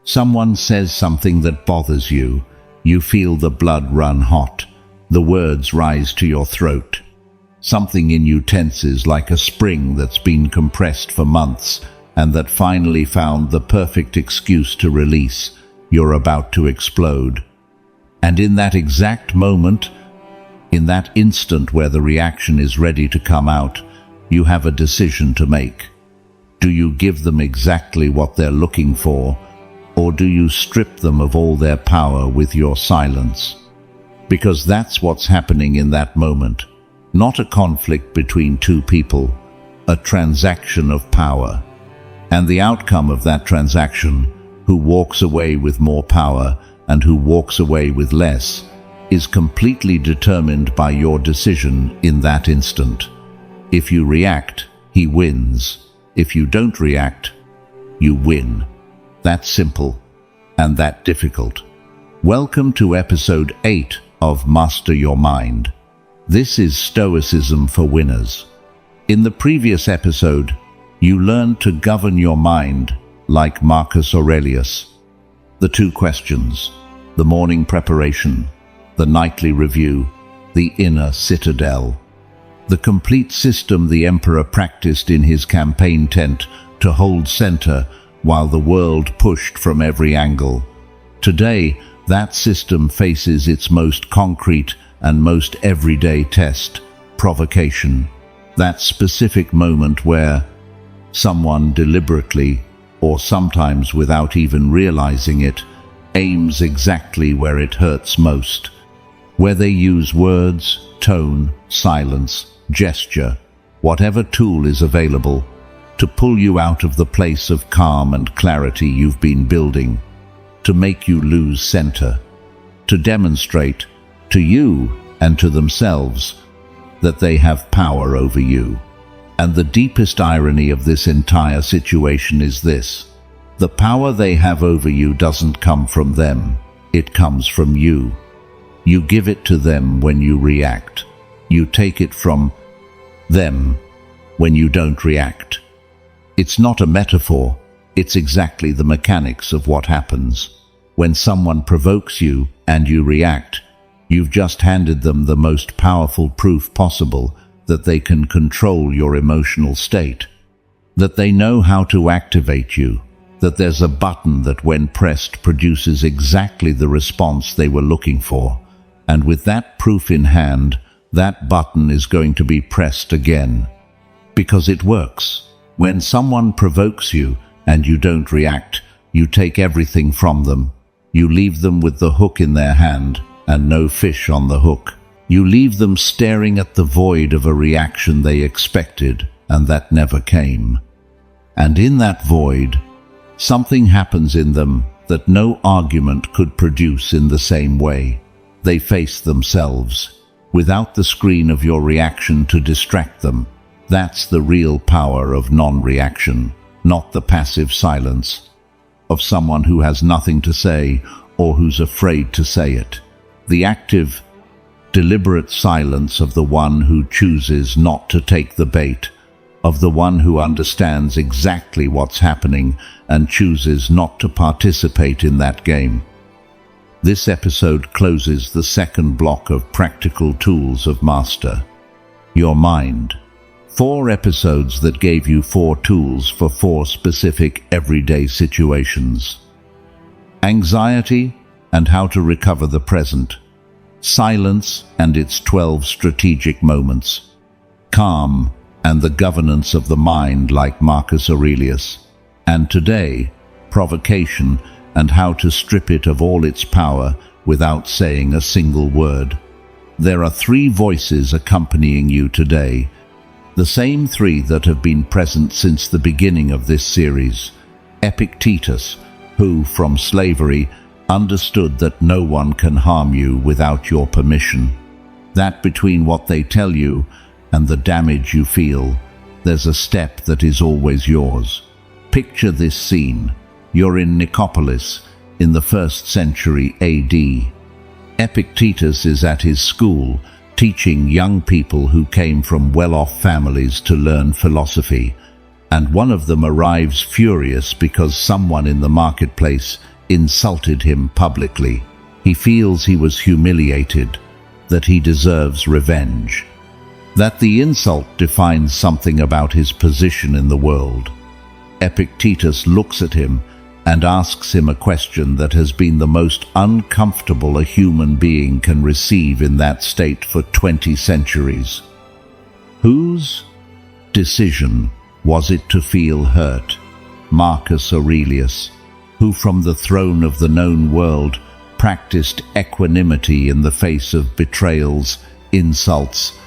Someone says something that bothers you. You feel the blood run hot. The words rise to your throat. Something in you tenses like a spring that's been compressed for months and that finally found the perfect excuse to release. You're about to explode. And in that exact moment, in that instant where the reaction is ready to come out, you have a decision to make. Do you give them exactly what they're looking for, or do you strip them of all their power with your silence? Because that's what's happening in that moment. Not a conflict between two people, a transaction of power. And the outcome of that transaction, who walks away with more power and who walks away with less, is completely determined by your decision in that instant. If you react, he wins. If you don't react, you win. That's simple and that difficult. Welcome to episode 8 of Master Your Mind. This is Stoicism for winners. In the previous episode, you learned to govern your mind like Marcus Aurelius. The 2 questions, the morning preparation, the nightly review, the inner citadel. The complete system the emperor practiced in his campaign tent to hold center while the world pushed from every angle. Today, that system faces its most concrete and most everyday test, provocation. That specific moment where someone deliberately, or sometimes without even realizing it, aims exactly where it hurts most. Where they use words, tone, silence, gesture, whatever tool is available, to pull you out of the place of calm and clarity you've been building, to make you lose center, to demonstrate to you and to themselves that they have power over you. And the deepest irony of this entire situation is this: the power they have over you doesn't come from them, it comes from you. You give it to them when you react. You take it from them when you don't react. It's not a metaphor, it's exactly the mechanics of what happens. When someone provokes you and you react, you've just handed them the most powerful proof possible that they can control your emotional state, that they know how to activate you, that there's a button that when pressed produces exactly the response they were looking for. And with that proof in hand, that button is going to be pressed again. Because it works. When someone provokes you and you don't react, you take everything from them. You leave them with the hook in their hand and no fish on the hook. You leave them staring at the void of a reaction they expected and that never came. And in that void, something happens in them that no argument could produce in the same way. They face themselves, without the screen of your reaction to distract them. That's the real power of non-reaction, not the passive silence of someone who has nothing to say or who's afraid to say it. The active, deliberate silence of the one who chooses not to take the bait, of the one who understands exactly what's happening and chooses not to participate in that game. This episode closes the second block of practical tools of Master Your Mind. 4 episodes that gave you 4 tools for 4 specific everyday situations. Anxiety and how to recover the present. Silence and its 12 strategic moments. Calm and the governance of the mind like Marcus Aurelius. And today, provocation and how to strip it of all its power without saying a single word. There are 3 voices accompanying you today, the same 3 that have been present since the beginning of this series. Epictetus, who, from slavery, understood that no one can harm you without your permission. That between what they tell you and the damage you feel, there's a step that is always yours. Picture this scene. You're in Nicopolis in the 1st century AD. Epictetus is at his school, teaching young people who came from well-off families to learn philosophy, and one of them arrives furious because someone in the marketplace insulted him publicly. He feels he was humiliated, that he deserves revenge, that the insult defines something about his position in the world. Epictetus looks at him and asks him a question that has been the most uncomfortable a human being can receive in that state for 20 centuries. Whose decision was it to feel hurt? Marcus Aurelius, who from the throne of the known world practiced equanimity in the face of betrayals, insults,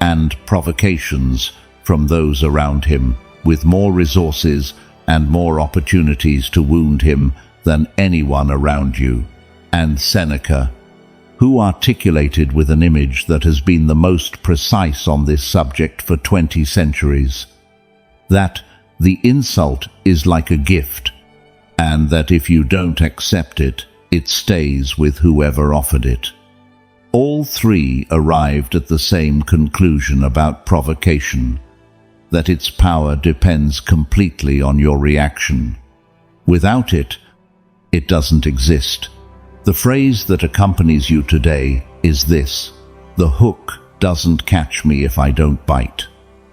and provocations from those around him, with more resources and more opportunities to wound him than anyone around you. And Seneca, who articulated with an image that has been the most precise on this subject for 20 centuries, that the insult is like a gift, and that if you don't accept it, it stays with whoever offered it. All three arrived at the same conclusion about provocation, that its power depends completely on your reaction. Without it, it doesn't exist. The phrase that accompanies you today is this: the hook doesn't catch me if I don't bite.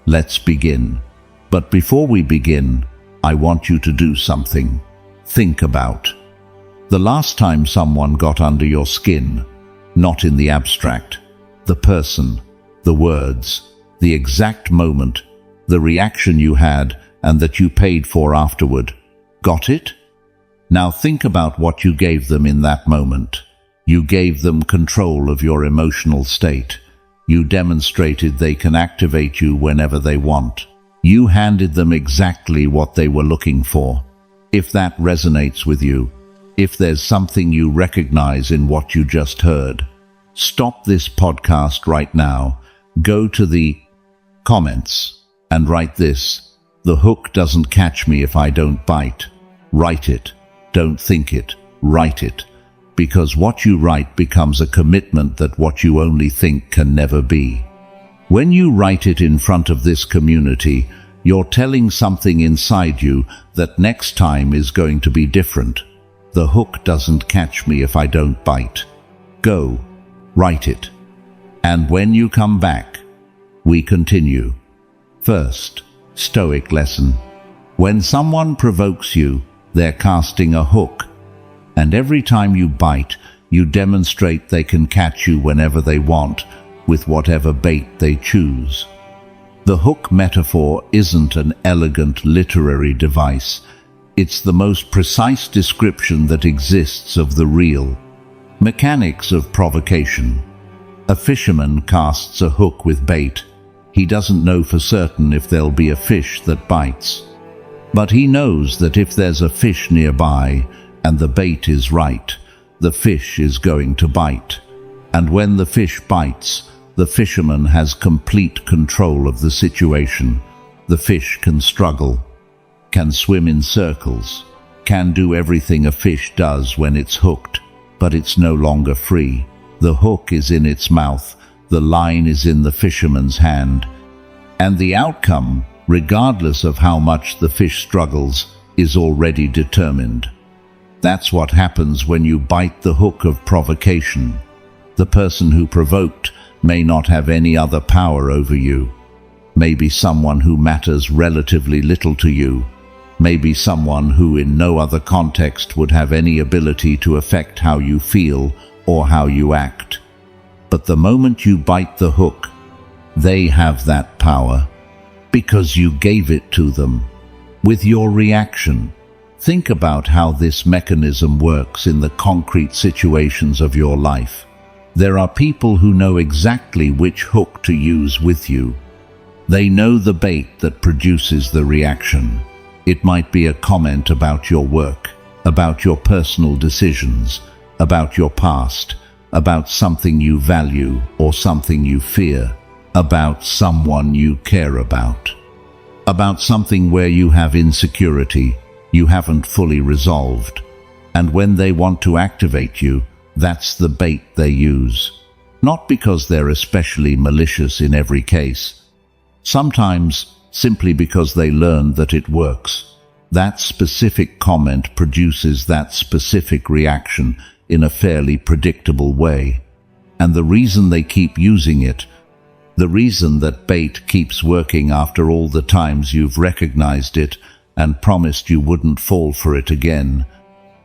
Let's begin. But before we begin, I want you to do something. Think about the last time someone got under your skin, not in the abstract, the person, the words, the exact moment, the reaction you had and that you paid for afterward. Got it? Now think about what you gave them in that moment. You gave them control of your emotional state. You demonstrated they can activate you whenever they want. You handed them exactly what they were looking for. If that resonates with you, if there's something you recognize in what you just heard, stop this podcast right now, go to the comments and write this: the hook doesn't catch me if I don't bite. Write it. Don't think it. Write it. Because what you write becomes a commitment that what you only think can never be. When you write it in front of this community, you're telling something inside you that next time is going to be different. The hook doesn't catch me if I don't bite. Go, write it. And when you come back, we continue. First, Stoic lesson. When someone provokes you, they're casting a hook. And every time you bite, you demonstrate they can catch you whenever they want, with whatever bait they choose. The hook metaphor isn't an elegant literary device. It's the most precise description that exists of the real mechanics of provocation. A fisherman casts a hook with bait. He doesn't know for certain if there'll be a fish that bites. But he knows that if there's a fish nearby and the bait is right, the fish is going to bite. And when the fish bites, the fisherman has complete control of the situation. The fish can struggle, can swim in circles, can do everything a fish does when it's hooked, but it's no longer free. The hook is in its mouth, the line is in the fisherman's hand, and the outcome, regardless of how much the fish struggles, is already determined. That's what happens when you bite the hook of provocation. The person who provoked may not have any other power over you. Maybe someone who matters relatively little to you. Maybe someone who in no other context would have any ability to affect how you feel or how you act. But the moment you bite the hook, they have that power, because you gave it to them with your reaction. Think about how this mechanism works in the concrete situations of your life. There are people who know exactly which hook to use with you. They know the bait that produces the reaction. It might be a comment about your work, about your personal decisions, about your past, about something you value or something you fear, about someone you care about something where you have insecurity you haven't fully resolved. And when they want to activate you, that's the bait they use. Not because they're especially malicious in every case. Sometimes simply because they learn that it works. That specific comment produces that specific reaction in a fairly predictable way. And the reason they keep using it, the reason that bait keeps working after all the times you've recognized it and promised you wouldn't fall for it again,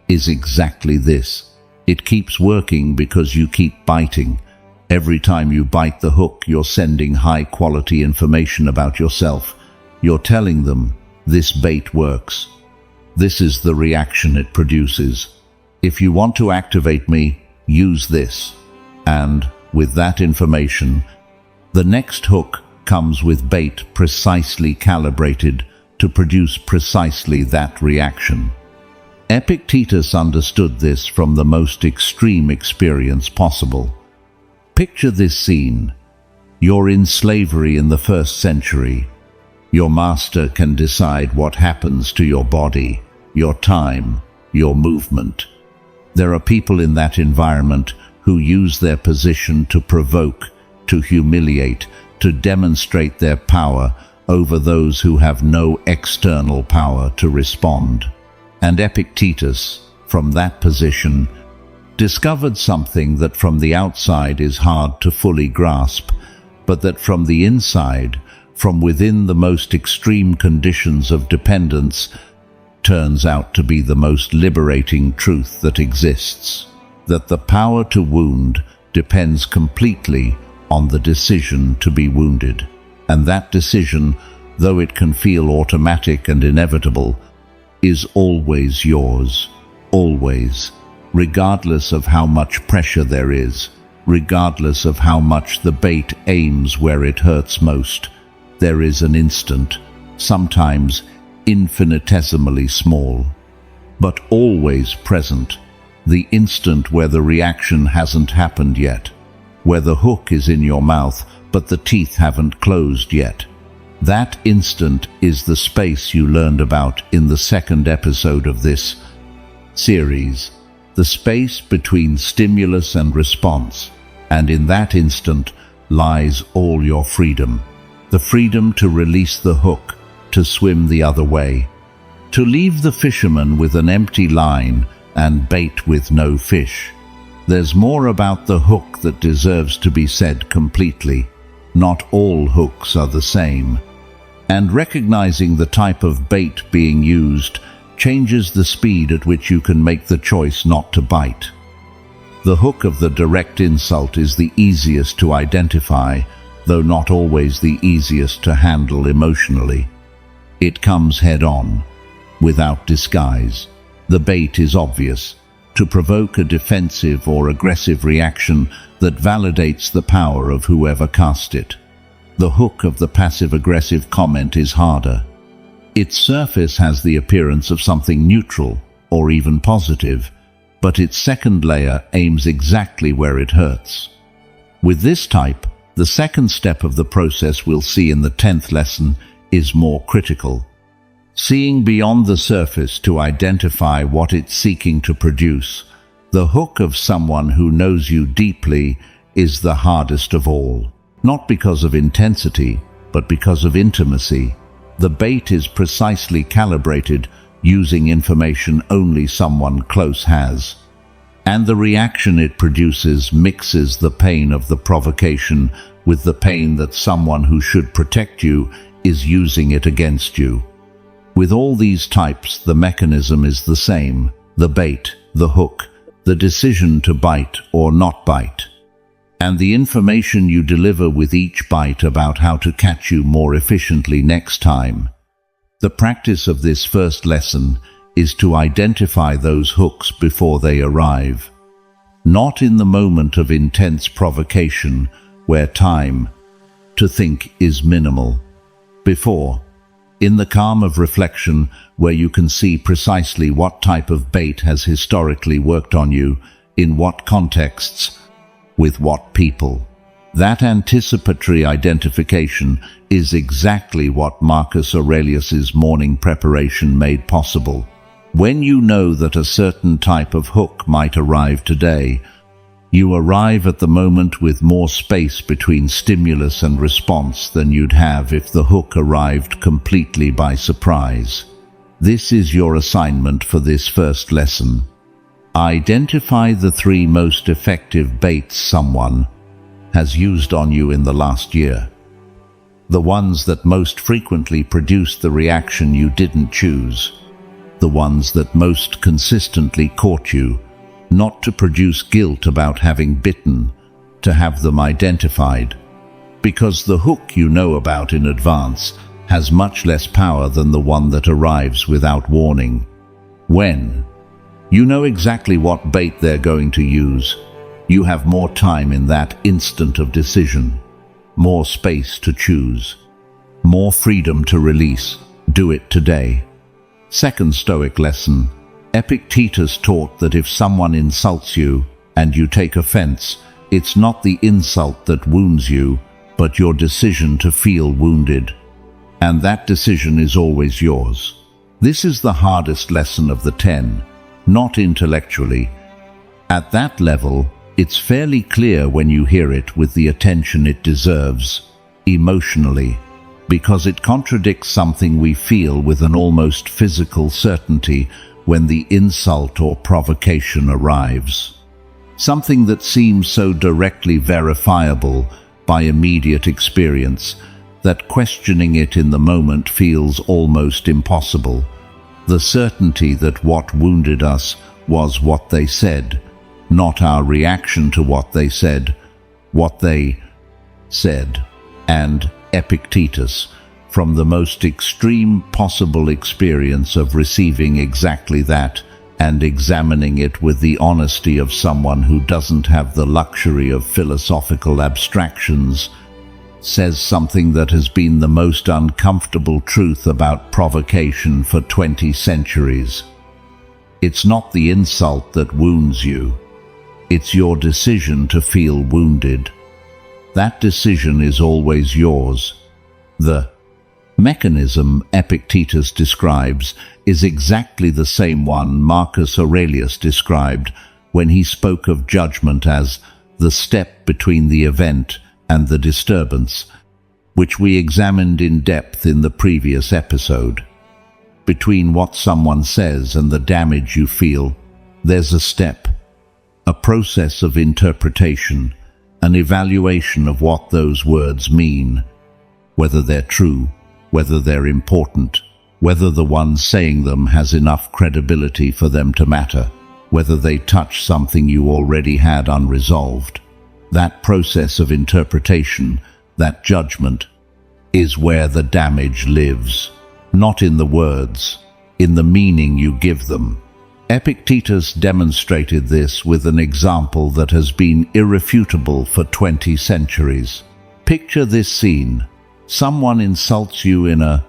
is exactly this. It keeps working because you keep biting. Every time you bite the hook, you're sending high-quality information about yourself. You're telling them, this bait works. This is the reaction it produces. If you want to activate me, use this. And, with that information, the next hook comes with bait precisely calibrated to produce precisely that reaction. Epictetus understood this from the most extreme experience possible. Picture this scene. You're in slavery in the 1st century. Your master can decide what happens to your body, your time, your movement. There are people in that environment who use their position to provoke, to humiliate, to demonstrate their power over those who have no external power to respond. And Epictetus, from that position, discovered something that from the outside is hard to fully grasp, but that from the inside, from within the most extreme conditions of dependence, turns out to be the most liberating truth that exists. That the power to wound depends completely on the decision to be wounded. And that decision, though it can feel automatic and inevitable, is always yours, always, regardless of how much pressure there is, regardless of how much the bait aims where it hurts most. There is an instant, sometimes infinitesimally small, but always present, the instant where the reaction hasn't happened yet, where the hook is in your mouth but the teeth haven't closed yet. That instant is the space you learned about in the 2nd episode of this series, the space between stimulus and response, and in that instant lies all your freedom. The freedom to release the hook, to swim the other way, to leave the fisherman with an empty line and bait with no fish. There's more about the hook that deserves to be said completely. Not all hooks are the same. And recognizing the type of bait being used changes the speed at which you can make the choice not to bite. The hook of the direct insult is the easiest to identify, though not always the easiest to handle emotionally. It comes head-on, without disguise. The bait is obvious, to provoke a defensive or aggressive reaction that validates the power of whoever cast it. The hook of the passive-aggressive comment is harder. Its surface has the appearance of something neutral, or even positive, but its second layer aims exactly where it hurts. With this type, the second step of the process we'll see in the 10th lesson is more critical. Seeing beyond the surface to identify what it's seeking to produce, the hook of someone who knows you deeply is the hardest of all. Not because of intensity, but because of intimacy. The bait is precisely calibrated using information only someone close has. And the reaction it produces mixes the pain of the provocation with the pain that someone who should protect you is using it against you. With all these types, the mechanism is the same: the bait, the hook, the decision to bite or not bite, and the information you deliver with each bite about how to catch you more efficiently next time. The practice of this first lesson is to identify those hooks before they arrive, not in the moment of intense provocation where time to think is minimal. Before, in the calm of reflection where you can see precisely what type of bait has historically worked on you, in what contexts, with what people. That anticipatory identification is exactly what Marcus Aurelius's morning preparation made possible. When you know that a certain type of hook might arrive today, you arrive at the moment with more space between stimulus and response than you'd have if the hook arrived completely by surprise. This is your assignment for this first lesson. Identify the 3 most effective baits someone has used on you in the last year. The ones that most frequently produced the reaction you didn't choose. The ones that most consistently caught you, not to produce guilt about having bitten, to have them identified. Because the hook you know about in advance has much less power than the one that arrives without warning. When you know exactly what bait they're going to use, you have more time in that instant of decision, more space to choose, more freedom to release. Do it today. Second Stoic lesson. Epictetus taught that if someone insults you and you take offense, it's not the insult that wounds you, but your decision to feel wounded. And that decision is always yours. This is the hardest lesson of the 10, not intellectually. At that level, it's fairly clear when you hear it with the attention it deserves, emotionally, because it contradicts something we feel with an almost physical certainty when the insult or provocation arrives. Something that seems so directly verifiable by immediate experience that questioning it in the moment feels almost impossible. The certainty that what wounded us was what they said, not our reaction to what they said. And Epictetus, from the most extreme possible experience of receiving exactly that and examining it with the honesty of someone who doesn't have the luxury of philosophical abstractions, says something that has been the most uncomfortable truth about provocation for 20 centuries. It's not the insult that wounds you. It's your decision to feel wounded. That decision is always yours. The mechanism Epictetus describes is exactly the same one Marcus Aurelius described when he spoke of judgment as the step between the event and the disturbance, which we examined in depth in the previous episode. Between what someone says and the damage you feel, there's a step, a process of interpretation, an evaluation of what those words mean, whether they're true, whether they're important, whether the one saying them has enough credibility for them to matter, whether they touch something you already had unresolved. That process of interpretation, that judgment, is where the damage lives, not in the words, in the meaning you give them. Epictetus demonstrated this with an example that has been irrefutable for 20 centuries. Picture this scene. Someone insults you in a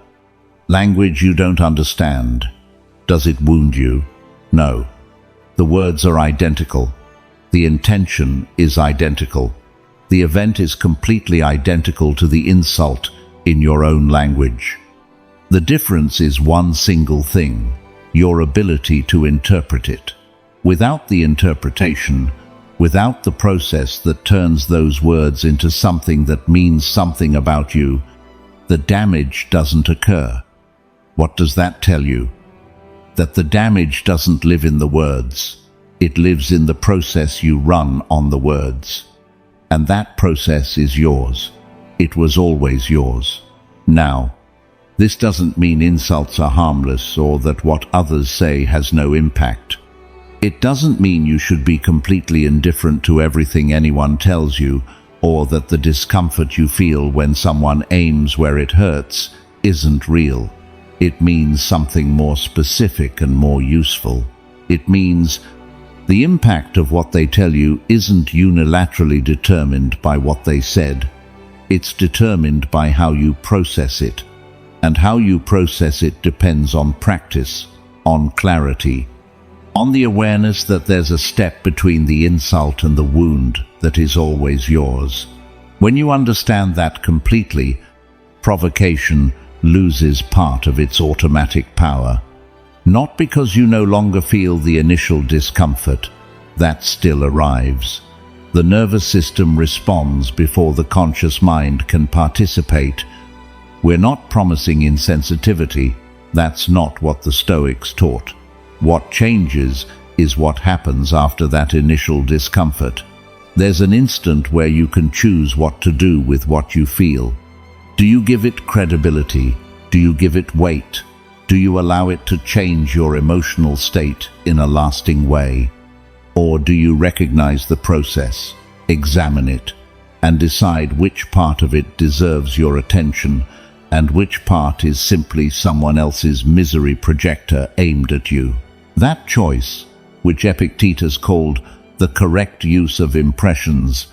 language you don't understand. Does it wound you? No. The words are identical. The intention is identical. The event is completely identical to the insult in your own language. The difference is one single thing: your ability to interpret it. Without the interpretation, without the process that turns those words into something that means something about you, the damage doesn't occur. What does that tell you? That the damage doesn't live in the words. It lives in the process you run on the words. And that process is yours. It was always yours. Now, this doesn't mean insults are harmless or that what others say has no impact. It doesn't mean you should be completely indifferent to everything anyone tells you, or that the discomfort you feel when someone aims where it hurts isn't real. It means something more specific and more useful. It means the impact of what they tell you isn't unilaterally determined by what they said. It's determined by how you process it. And how you process it depends on practice, on clarity, on the awareness that there's a step between the insult and the wound that is always yours. When you understand that completely, provocation loses part of its automatic power. Not because you no longer feel the initial discomfort. That still arrives. The nervous system responds before the conscious mind can participate. We're not promising insensitivity. That's not what the Stoics taught. What changes is what happens after that initial discomfort. There's an instant where you can choose what to do with what you feel. Do you give it credibility? Do you give it weight? Do you allow it to change your emotional state in a lasting way? Or do you recognize the process, examine it, and decide which part of it deserves your attention and which part is simply someone else's misery projector aimed at you? That choice, which Epictetus called the correct use of impressions,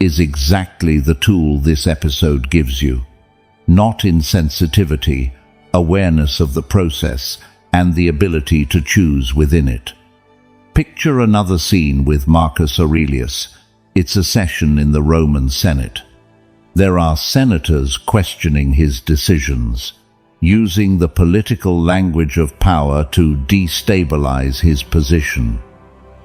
is exactly the tool this episode gives you. Not insensitivity, awareness of the process, and the ability to choose within it. Picture another scene with Marcus Aurelius. It's a session in the Roman Senate. There are senators questioning his decisions, using the political language of power to destabilize his position,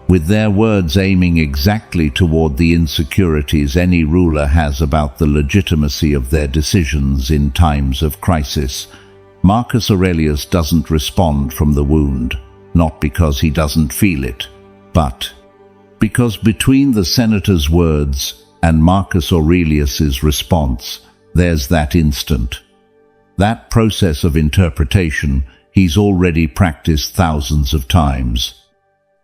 with their words aiming exactly toward the insecurities any ruler has about the legitimacy of their decisions in times of crisis. Marcus Aurelius doesn't respond from the wound, not because he doesn't feel it, but because between the senator's words and Marcus Aurelius's response, there's that instant. That process of interpretation he's already practiced thousands of times.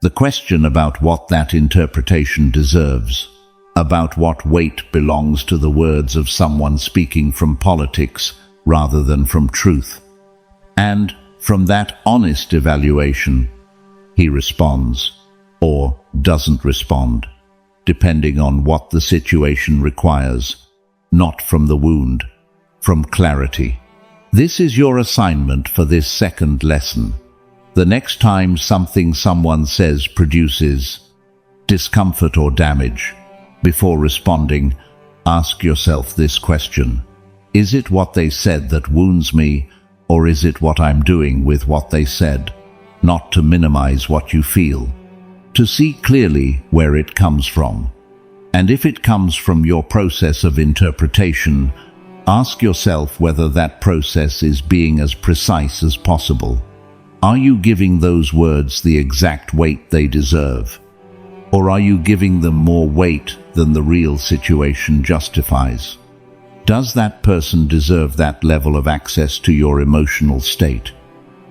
The question about what that interpretation deserves, about what weight belongs to the words of someone speaking from politics rather than from truth. And from that honest evaluation, he responds, or doesn't respond, depending on what the situation requires, not from the wound, from clarity. This is your assignment for this second lesson. The next time something someone says produces discomfort or damage, before responding, ask yourself this question. Is it what they said that wounds me, or is it what I'm doing with what they said? Not to minimize what you feel, to see clearly where it comes from. And if it comes from your process of interpretation, ask yourself whether that process is being as precise as possible. Are you giving those words the exact weight they deserve? Or are you giving them more weight than the real situation justifies? Does that person deserve that level of access to your emotional state?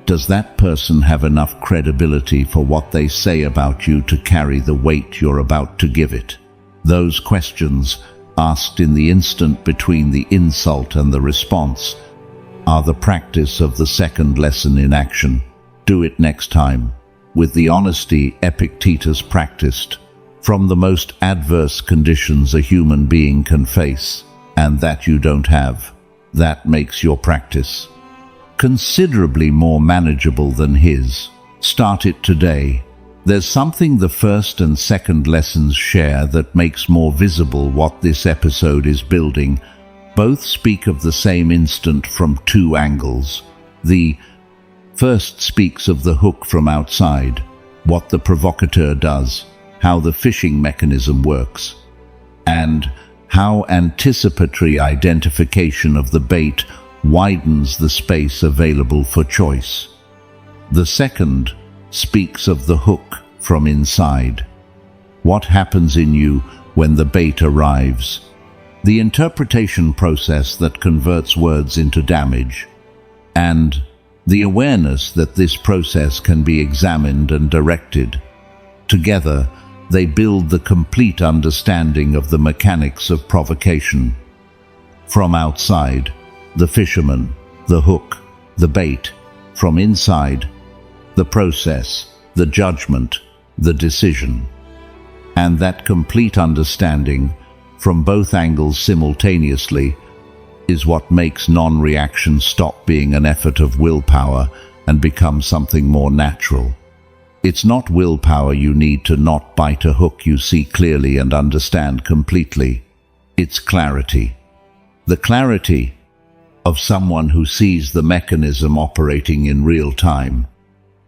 Does that person have enough credibility for what they say about you to carry the weight you're about to give it? Those questions, asked in the instant between the insult and the response, are the practice of the second lesson in action. Do it next time, with the honesty Epictetus practiced, from the most adverse conditions a human being can face, and that you don't have. That makes your practice considerably more manageable than his. Start it today. There's something the first and second lessons share that makes more visible what this episode is building. Both speak of the same instant from two angles. The first speaks of the hook from outside, what the provocateur does, how the fishing mechanism works, and how anticipatory identification of the bait widens the space available for choice. The second speaks of the hook from inside, what happens in you when the bait arrives, the interpretation process that converts words into damage, and the awareness that this process can be examined and directed. Together, they build the complete understanding of the mechanics of provocation. From outside, the fisherman, the hook, the bait. From inside, the process, the judgment, the decision. And that complete understanding, from both angles simultaneously, is what makes non-reaction stop being an effort of willpower and become something more natural. It's not willpower you need to not bite a hook you see clearly and understand completely. It's clarity. The clarity of someone who sees the mechanism operating in real time,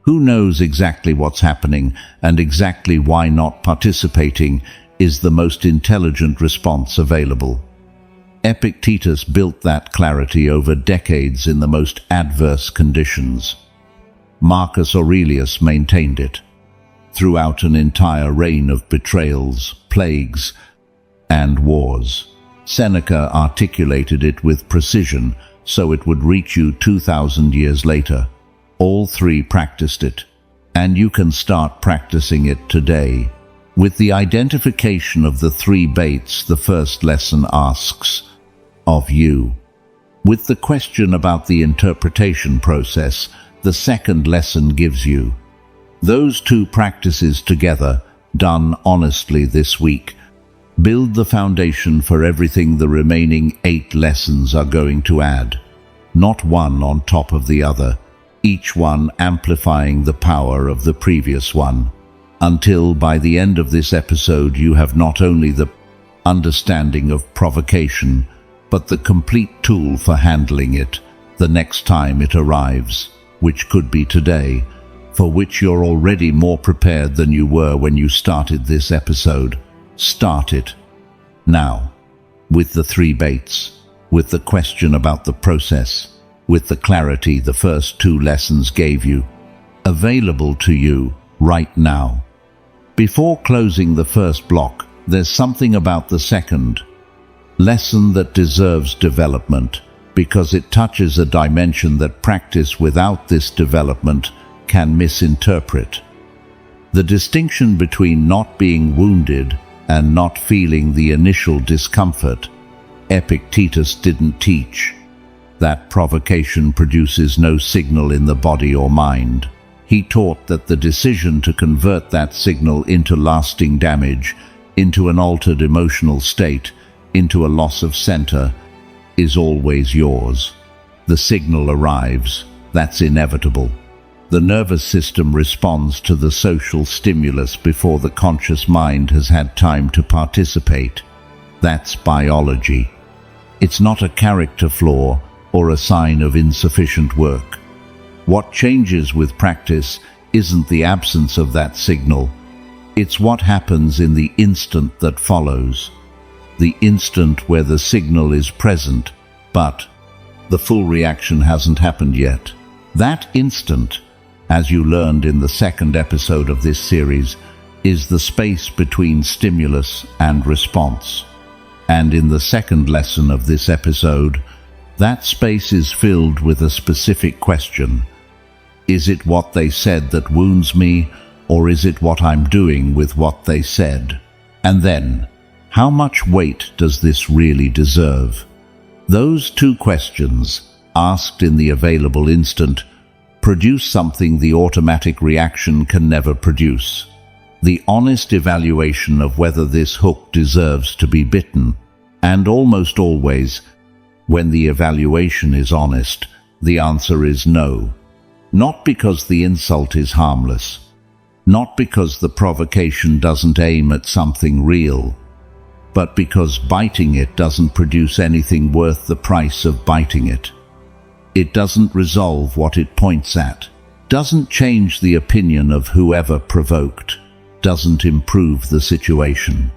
who knows exactly what's happening and exactly why not participating is the most intelligent response available. Epictetus built that clarity over decades in the most adverse conditions. Marcus Aurelius maintained it throughout an entire reign of betrayals, plagues, and wars. Seneca articulated it with precision so it would reach you 2,000 years later. All three practiced it, and you can start practicing it today. With the identification of the three baits, the first lesson asks of you. With the question about the interpretation process, the second lesson gives you. Those two practices together, done honestly this week, build the foundation for everything the remaining 8 lessons are going to add. Not one on top of the other, each one amplifying the power of the previous one, until by the end of this episode you have not only the understanding of provocation, but the complete tool for handling it the next time it arrives, which could be today, for which you're already more prepared than you were when you started this episode. Start it now, with the 3 baits, with the question about the process, with the clarity the first 2 lessons gave you, available to you right now. Before closing the first block, there's something about the second lesson that deserves development, because it touches a dimension that practice without this development can misinterpret. The distinction between not being wounded and not feeling the initial discomfort. Epictetus didn't teach that provocation produces no signal in the body or mind. He taught that the decision to convert that signal into lasting damage, into an altered emotional state, into a loss of center, is always yours. The signal arrives, that's inevitable. The nervous system responds to the social stimulus before the conscious mind has had time to participate. That's biology. It's not a character flaw or a sign of insufficient work. What changes with practice isn't the absence of that signal. It's what happens in the instant that follows. The instant where the signal is present, but the full reaction hasn't happened yet. That instant, as you learned in the second episode of this series, is the space between stimulus and response. And in the second lesson of this episode, that space is filled with a specific question. Is it what they said that wounds me, or is it what I'm doing with what they said? And then, how much weight does this really deserve? Those 2 questions, asked in the available instant, produce something the automatic reaction can never produce. The honest evaluation of whether this hook deserves to be bitten. And almost always, when the evaluation is honest, the answer is no. Not because the insult is harmless. Not because the provocation doesn't aim at something real. But because biting it doesn't produce anything worth the price of biting it. It doesn't resolve what it points at, doesn't change the opinion of whoever provoked, doesn't improve the situation,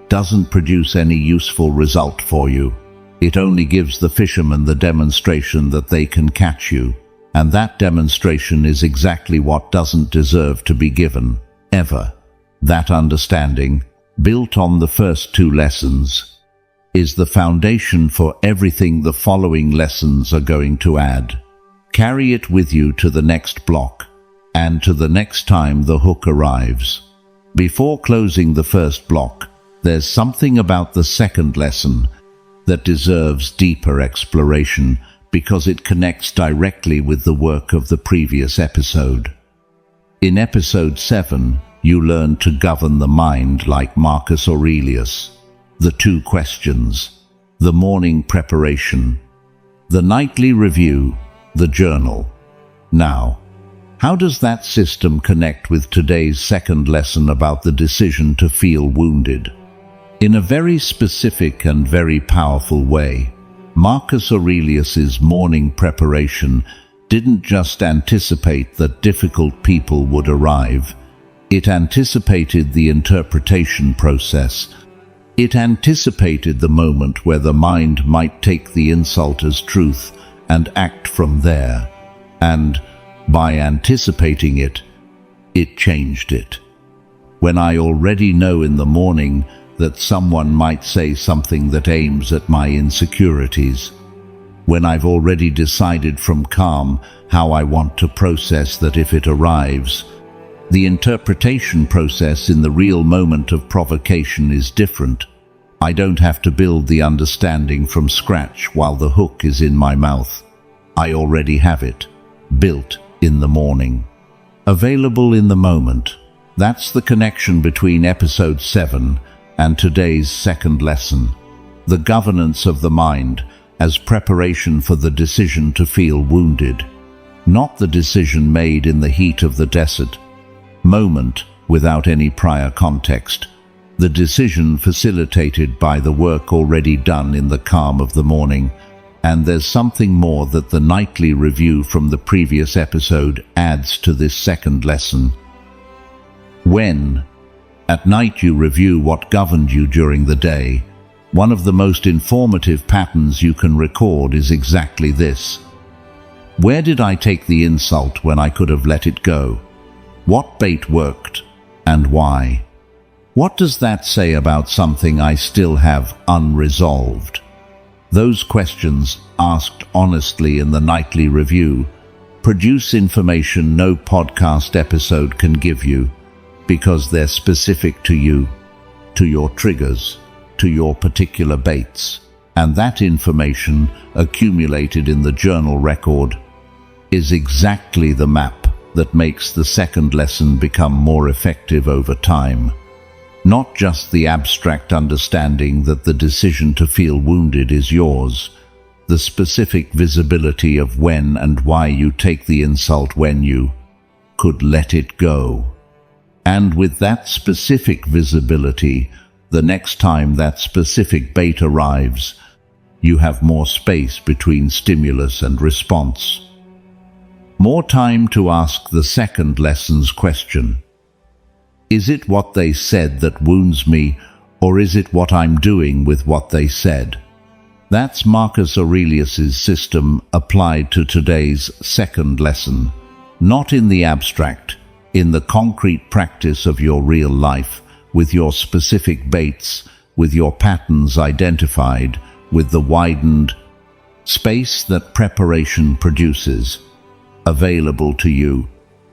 doesn't produce any useful result for you. It only gives the fishermen the demonstration that they can catch you, and that demonstration is exactly what doesn't deserve to be given, ever. That understanding, built on the first 2 lessons, is the foundation for everything the following lessons are going to add. Carry it with you to the next block, and to the next time the hook arrives. Before closing the first block, there's something about the second lesson that deserves deeper exploration because it connects directly with the work of the previous episode. In episode 7, you learn to govern the mind like Marcus Aurelius. The 2 questions, the morning preparation, the nightly review, the journal. Now, how does that system connect with today's second lesson about the decision to feel wounded? In a very specific and very powerful way, Marcus Aurelius's morning preparation didn't just anticipate that difficult people would arrive. It anticipated the interpretation process, It anticipated the moment where the mind might take the insult as truth and act from there, and by anticipating it, it changed it. When I already know in the morning that someone might say something that aims at my insecurities, when I've already decided from calm how I want to process that if it arrives, the interpretation process in the real moment of provocation is different. I don't have to build the understanding from scratch while the hook is in my mouth. I already have it, built in the morning, available in the moment. That's the connection between episode 7 and today's second lesson, the governance of the mind as preparation for the decision to feel wounded, not the decision made in the heat of the desert moment without any prior context, the decision facilitated by the work already done in the calm of the morning. And there's something more that the nightly review from the previous episode adds to this second lesson. When, at night, you review what governed you during the day, one of the most informative patterns you can record is exactly this. Where did I take the insult when I could have let it go? What bait worked, and why? What does that say about something I still have unresolved? Those questions, asked honestly in the nightly review, produce information no podcast episode can give you, because they're specific to you, to your triggers, to your particular baits. And that information, accumulated in the journal record, is exactly the map that makes the second lesson become more effective over time. Not just the abstract understanding that the decision to feel wounded is yours, the specific visibility of when and why you take the insult when you could let it go. And with that specific visibility, the next time that specific bait arrives, you have more space between stimulus and response. More time to ask the second lesson's question. Is it what they said that wounds me, or is it what I'm doing with what they said? That's Marcus Aurelius's system applied to today's second lesson. Not in the abstract, in the concrete practice of your real life, with your specific baits, with your patterns identified, with the widened space that preparation produces, available to you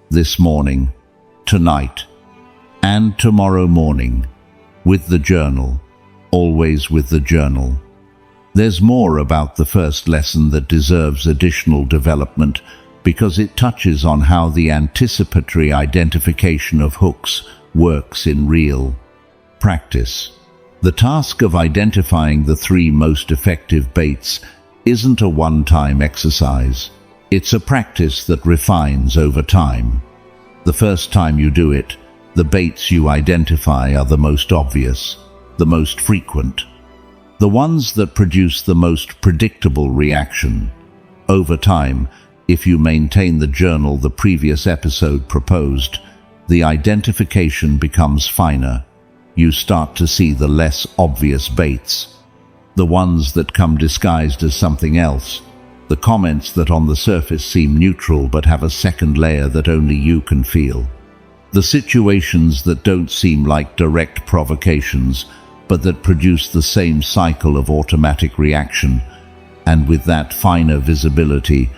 this morning, tonight, and tomorrow morning, with the journal, always with the journal. There's more about the first lesson that deserves additional development because it touches on how the anticipatory identification of hooks works in real practice. The task of identifying the 3 most effective baits isn't a one-time exercise. It's a practice that refines over time. The first time you do it, the baits you identify are the most obvious, the most frequent, the ones that produce the most predictable reaction. Over time, if you maintain the journal the previous episode proposed, the identification becomes finer. You start to see the less obvious baits, the ones that come disguised as something else, the comments that on the surface seem neutral but have a second layer that only you can feel. The situations that don't seem like direct provocations, but that produce the same cycle of automatic reaction, and with that finer visibility,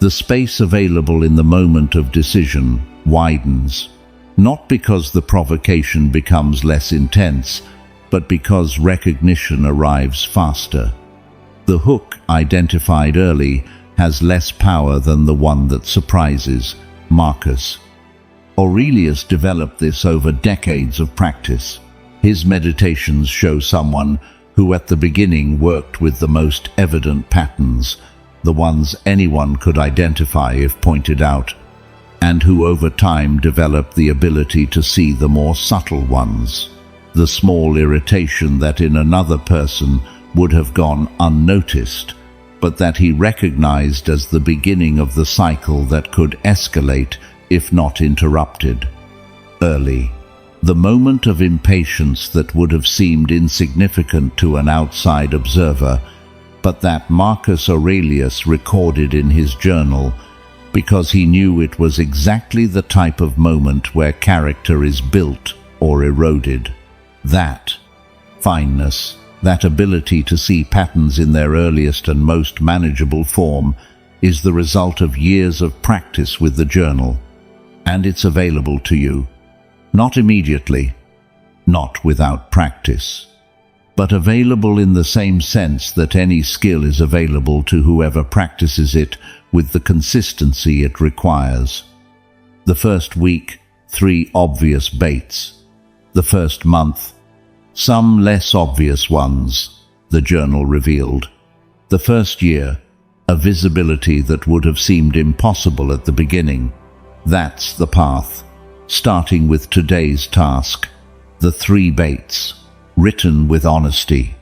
the space available in the moment of decision widens, not because the provocation becomes less intense, but because recognition arrives faster. The hook identified early has less power than the one that surprises. Marcus Aurelius developed this over decades of practice. His meditations show someone who at the beginning worked with the most evident patterns, the ones anyone could identify if pointed out, and who over time developed the ability to see the more subtle ones, the small irritation that in another person would have gone unnoticed, but that he recognized as the beginning of the cycle that could escalate if not interrupted. Early. The moment of impatience that would have seemed insignificant to an outside observer, but that Marcus Aurelius recorded in his journal because he knew it was exactly the type of moment where character is built or eroded. That fineness, that ability to see patterns in their earliest and most manageable form, is the result of years of practice with the journal. And it's available to you. Not immediately, not without practice, but available in the same sense that any skill is available to whoever practices it with the consistency it requires. The first week, 3 obvious baits. The first month, some less obvious ones, the journal revealed. The first year, a visibility that would have seemed impossible at the beginning. That's the path. Starting with today's task, the 3 baits, written with honesty,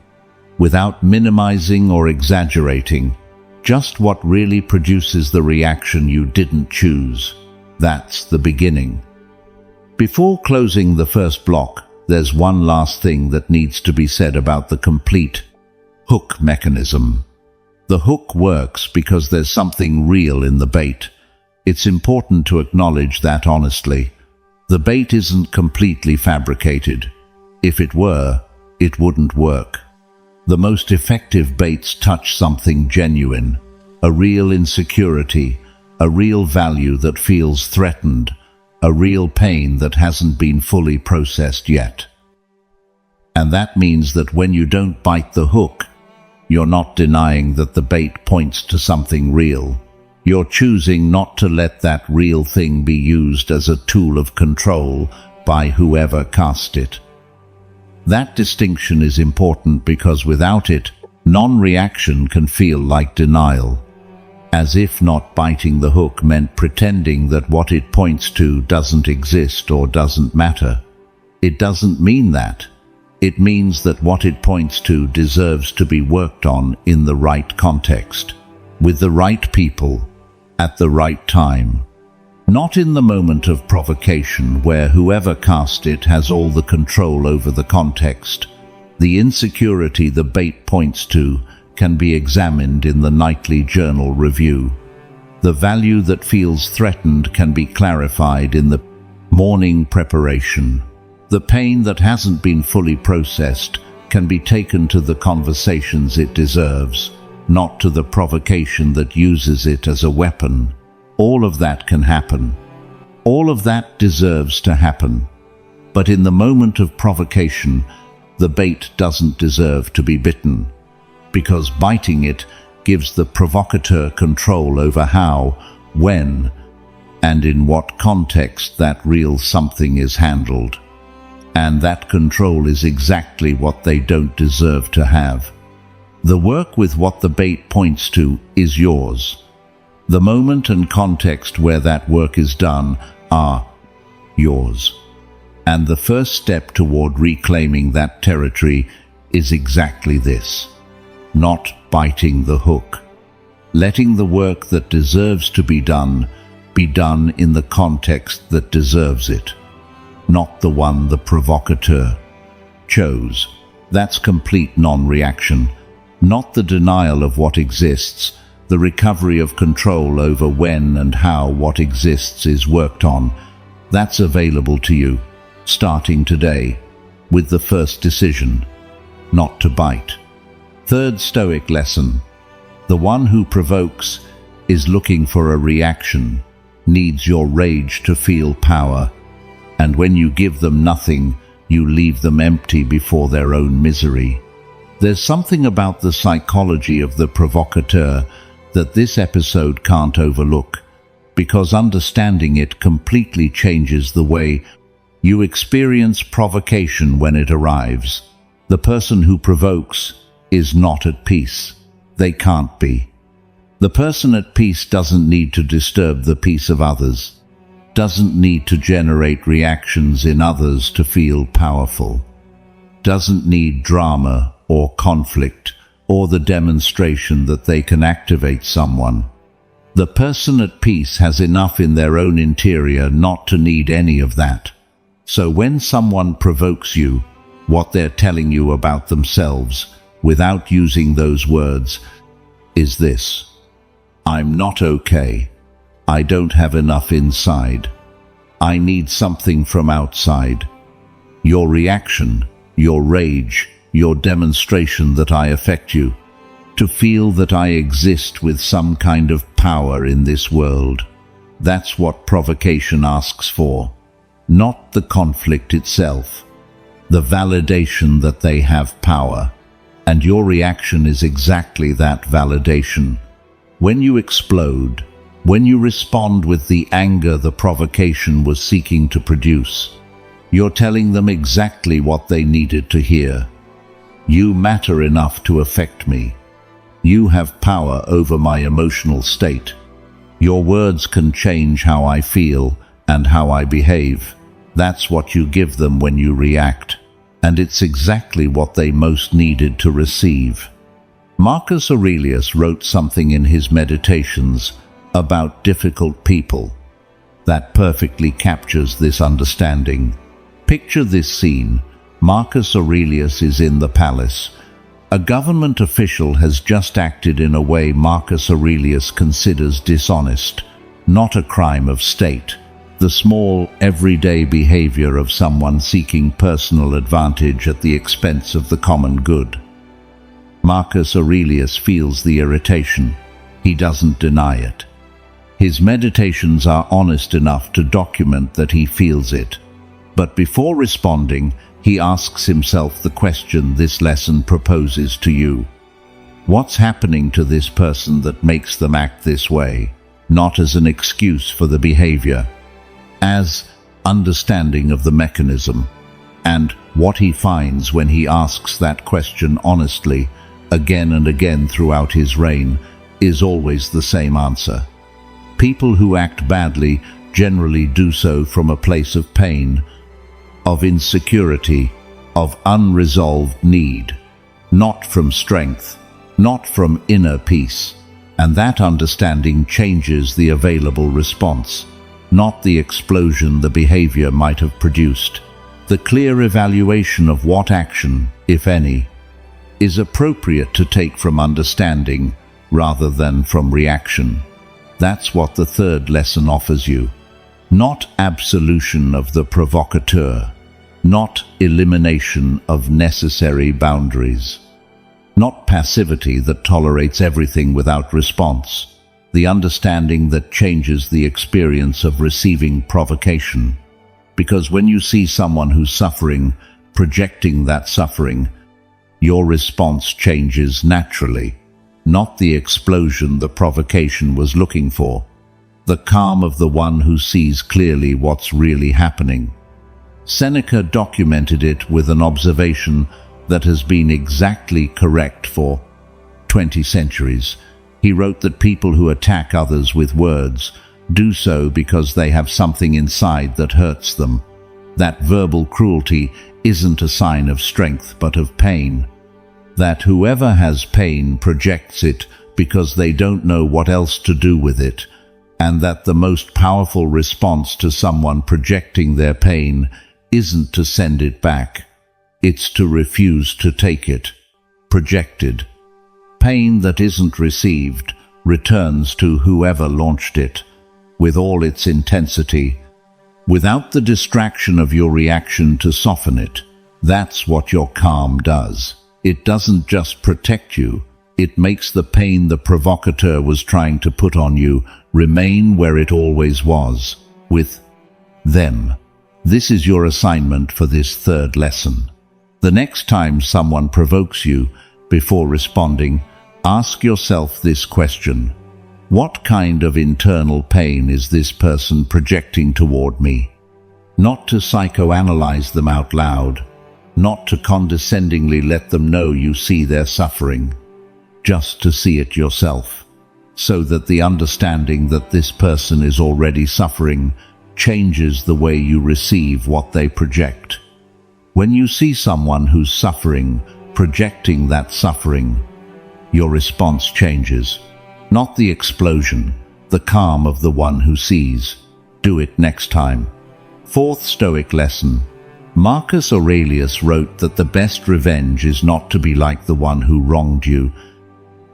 without minimizing or exaggerating, just what really produces the reaction you didn't choose. That's the beginning. Before closing the first block, there's one last thing that needs to be said about the complete hook mechanism. The hook works because there's something real in the bait. It's important to acknowledge that honestly. The bait isn't completely fabricated. If it were, it wouldn't work. The most effective baits touch something genuine, a real insecurity, a real value that feels threatened, a real pain that hasn't been fully processed yet. And that means that when you don't bite the hook, you're not denying that the bait points to something real. You're choosing not to let that real thing be used as a tool of control by whoever cast it. That distinction is important because without it, non-reaction can feel like denial, as if not biting the hook meant pretending that what it points to doesn't exist or doesn't matter. It doesn't mean that. It means that what it points to deserves to be worked on in the right context, with the right people, at the right time. Not in the moment of provocation where whoever cast it has all the control over the context. The insecurity the bait points to can be examined in the nightly journal review. The value that feels threatened can be clarified in the morning preparation. The pain that hasn't been fully processed can be taken to the conversations it deserves, not to the provocation that uses it as a weapon. All of that can happen. All of that deserves to happen. But in the moment of provocation, the bait doesn't deserve to be bitten, because biting it gives the provocateur control over how, when, and in what context that real something is handled. And that control is exactly what they don't deserve to have. The work with what the bait points to is yours. The moment and context where that work is done are yours. And the first step toward reclaiming that territory is exactly this: not biting the hook. Letting the work that deserves to be done in the context that deserves it, not the one the provocateur chose. That's complete non-reaction. Not the denial of what exists, the recovery of control over when and how what exists is worked on. That's available to you, starting today, with the first decision: not to bite. Third Stoic lesson: the one who provokes is looking for a reaction, needs your rage to feel power, and when you give them nothing, you leave them empty before their own misery. There's something about the psychology of the provocateur that this episode can't overlook, because understanding it completely changes the way you experience provocation when it arrives. The person who provokes is not at peace. They can't be. The person at peace doesn't need to disturb the peace of others, doesn't need to generate reactions in others to feel powerful, doesn't need drama or conflict or the demonstration that they can activate someone. The person at peace has enough in their own interior not to need any of that. So when someone provokes you, what they're telling you about themselves, without using those words, is this: I'm not okay. I don't have enough inside. I need something from outside. Your reaction, your rage, your demonstration that I affect you, to feel that I exist with some kind of power in this world. That's what provocation asks for. Not the conflict itself, the validation that they have power. And your reaction is exactly that validation. When you explode, when you respond with the anger the provocation was seeking to produce, you're telling them exactly what they needed to hear. You matter enough to affect me. You have power over my emotional state. Your words can change how I feel and how I behave. That's what you give them when you react. And it's exactly what they most needed to receive. Marcus Aurelius wrote something in his Meditations about difficult people that perfectly captures this understanding. Picture this scene. Marcus Aurelius is in the palace. A government official has just acted in a way Marcus Aurelius considers dishonest, not a crime of state. The small, everyday behavior of someone seeking personal advantage at the expense of the common good. Marcus Aurelius feels the irritation. He doesn't deny it. His Meditations are honest enough to document that he feels it. But before responding, he asks himself the question this lesson proposes to you. What's happening to this person that makes them act this way? Not as an excuse for the behavior, as understanding of the mechanism. And what he finds when he asks that question honestly, again and again throughout his reign, is always the same answer. People who act badly generally do so from a place of pain, of insecurity, of unresolved need, not from strength, not from inner peace. And that understanding changes the available response, not the explosion the behavior might have produced. The clear evaluation of what action, if any, is appropriate to take from understanding rather than from reaction. That's what the third lesson offers you. Not absolution of the provocateur, not elimination of necessary boundaries, not passivity that tolerates everything without response, the understanding that changes the experience of receiving provocation. Because when you see someone who's suffering, projecting that suffering, your response changes naturally, not the explosion the provocation was looking for, the calm of the one who sees clearly what's really happening. Seneca documented it with an observation that has been exactly correct for 20 centuries. He wrote that people who attack others with words do so because they have something inside that hurts them. That verbal cruelty isn't a sign of strength but of pain. That whoever has pain projects it because they don't know what else to do with it, and that the most powerful response to someone projecting their pain isn't to send it back. It's to refuse to take it. Projected. Pain that isn't received returns to whoever launched it, with all its intensity, without the distraction of your reaction to soften it. That's what your calm does. It doesn't just protect you, it makes the pain the provocateur was trying to put on you remain where it always was, with them. This is your assignment for this third lesson. The next time someone provokes you, before responding, ask yourself this question: what kind of internal pain is this person projecting toward me? Not to psychoanalyze them out loud, not to condescendingly let them know you see their suffering, just to see it yourself, so that the understanding that this person is already suffering changes the way you receive what they project. When you see someone who's suffering, projecting that suffering, your response changes. Not the explosion, the calm of the one who sees. Do it next time. Fourth Stoic lesson. Marcus Aurelius wrote that the best revenge is not to be like the one who wronged you,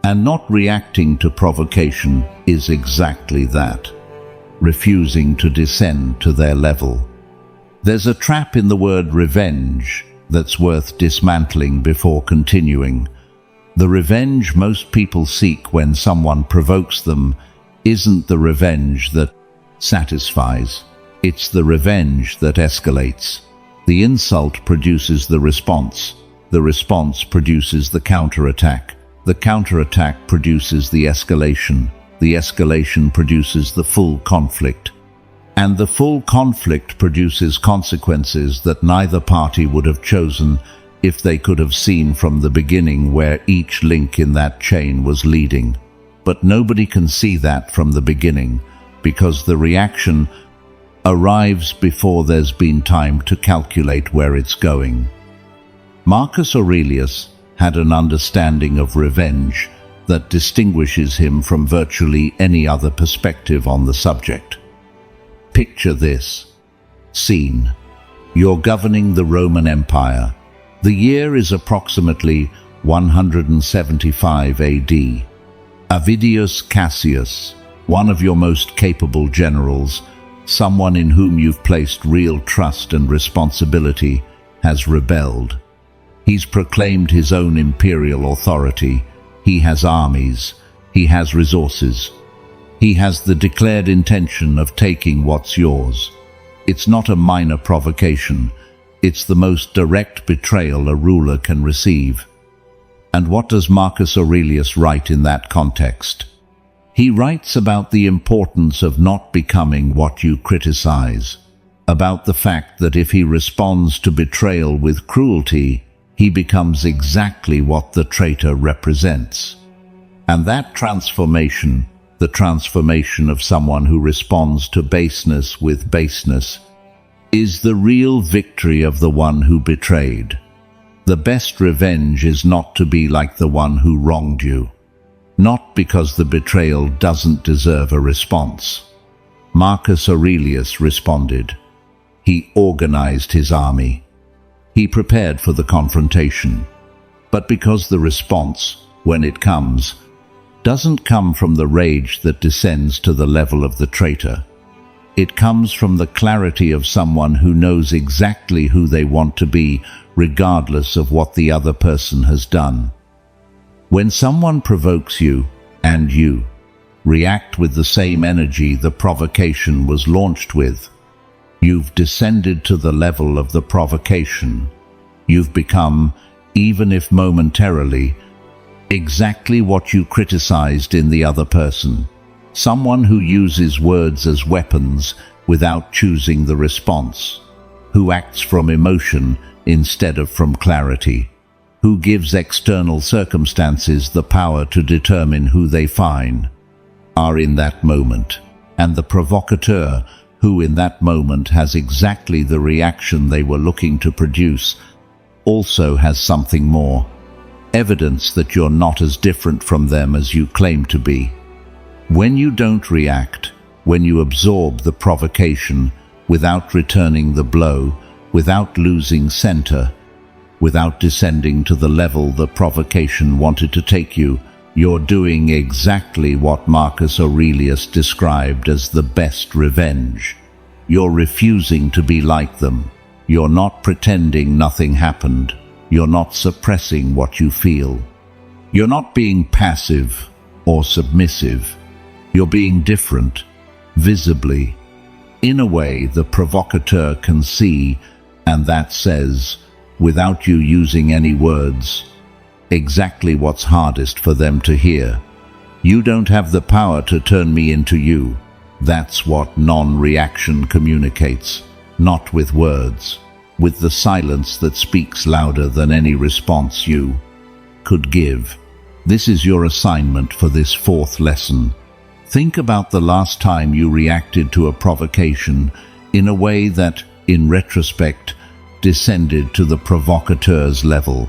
and not reacting to provocation is exactly that, refusing to descend to their level. There's a trap in the word revenge that's worth dismantling before continuing. The revenge most people seek when someone provokes them isn't the revenge that satisfies. It's the revenge that escalates. The insult produces the response produces the counterattack produces the escalation produces the full conflict, and the full conflict produces consequences that neither party would have chosen if they could have seen from the beginning where each link in that chain was leading. But nobody can see that from the beginning, because the reaction arrives before there's been time to calculate where it's going. Marcus Aurelius had an understanding of revenge that distinguishes him from virtually any other perspective on the subject. Picture this scene. You're governing the Roman Empire. The year is approximately 175 AD. Avidius Cassius, one of your most capable generals, someone in whom you've placed real trust and responsibility, has rebelled. He's proclaimed his own imperial authority. He has armies. He has resources. He has the declared intention of taking what's yours. It's not a minor provocation. It's the most direct betrayal a ruler can receive. And what does Marcus Aurelius write in that context? He writes about the importance of not becoming what you criticize, about the fact that if he responds to betrayal with cruelty, he becomes exactly what the traitor represents. And that transformation, the transformation of someone who responds to baseness with baseness, is the real victory of the one who betrayed. The best revenge is not to be like the one who wronged you, not because the betrayal doesn't deserve a response. Marcus Aurelius responded. He organized his army. He prepared for the confrontation. But because the response, when it comes, doesn't come from the rage that descends to the level of the traitor, it comes from the clarity of someone who knows exactly who they want to be, regardless of what the other person has done. When someone provokes you, and you react with the same energy the provocation was launched with, you've descended to the level of the provocation. You've become, even if momentarily, exactly what you criticized in the other person. Someone who uses words as weapons without choosing the response, who acts from emotion instead of from clarity, who gives external circumstances the power to determine who they are in that moment, and the provocateur, who in that moment has exactly the reaction they were looking to produce, also has something more, evidence that you're not as different from them as you claim to be. When you don't react, when you absorb the provocation without returning the blow, without losing center, without descending to the level the provocation wanted to take you, you're doing exactly what Marcus Aurelius described as the best revenge. You're refusing to be like them. You're not pretending nothing happened. You're not suppressing what you feel. You're not being passive or submissive. You're being different, visibly, in a way the provocateur can see, and that says, without you using any words, exactly what's hardest for them to hear. You don't have the power to turn me into you. That's what non-reaction communicates, not with words, with the silence that speaks louder than any response you could give. This is your assignment for this fourth lesson. Think about the last time you reacted to a provocation in a way that, in retrospect, descended to the provocateur's level,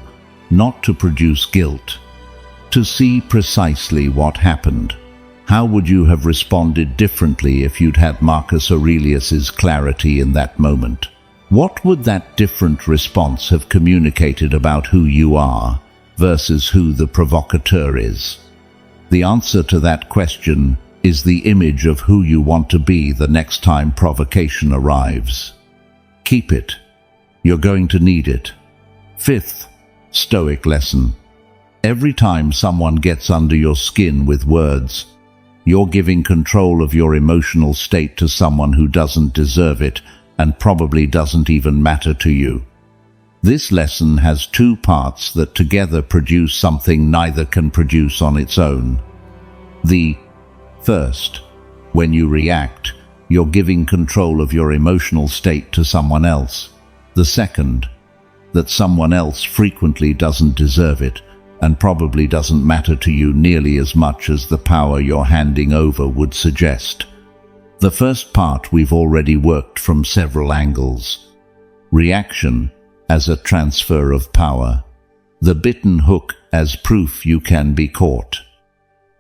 not to produce guilt, to see precisely what happened. How would you have responded differently if you'd had Marcus Aurelius's clarity in that moment? What would that different response have communicated about who you are versus who the provocateur is? The answer to that question is the image of who you want to be the next time provocation arrives. Keep it. You're going to need it. Fifth, Stoic lesson. Every time someone gets under your skin with words, you're giving control of your emotional state to someone who doesn't deserve it and probably doesn't even matter to you. This lesson has two parts that together produce something neither can produce on its own. The first, when you react, you're giving control of your emotional state to someone else. The second, that someone else frequently doesn't deserve it and probably doesn't matter to you nearly as much as the power you're handing over would suggest. The first part we've already worked from several angles. Reaction as a transfer of power. The bitten hook as proof you can be caught.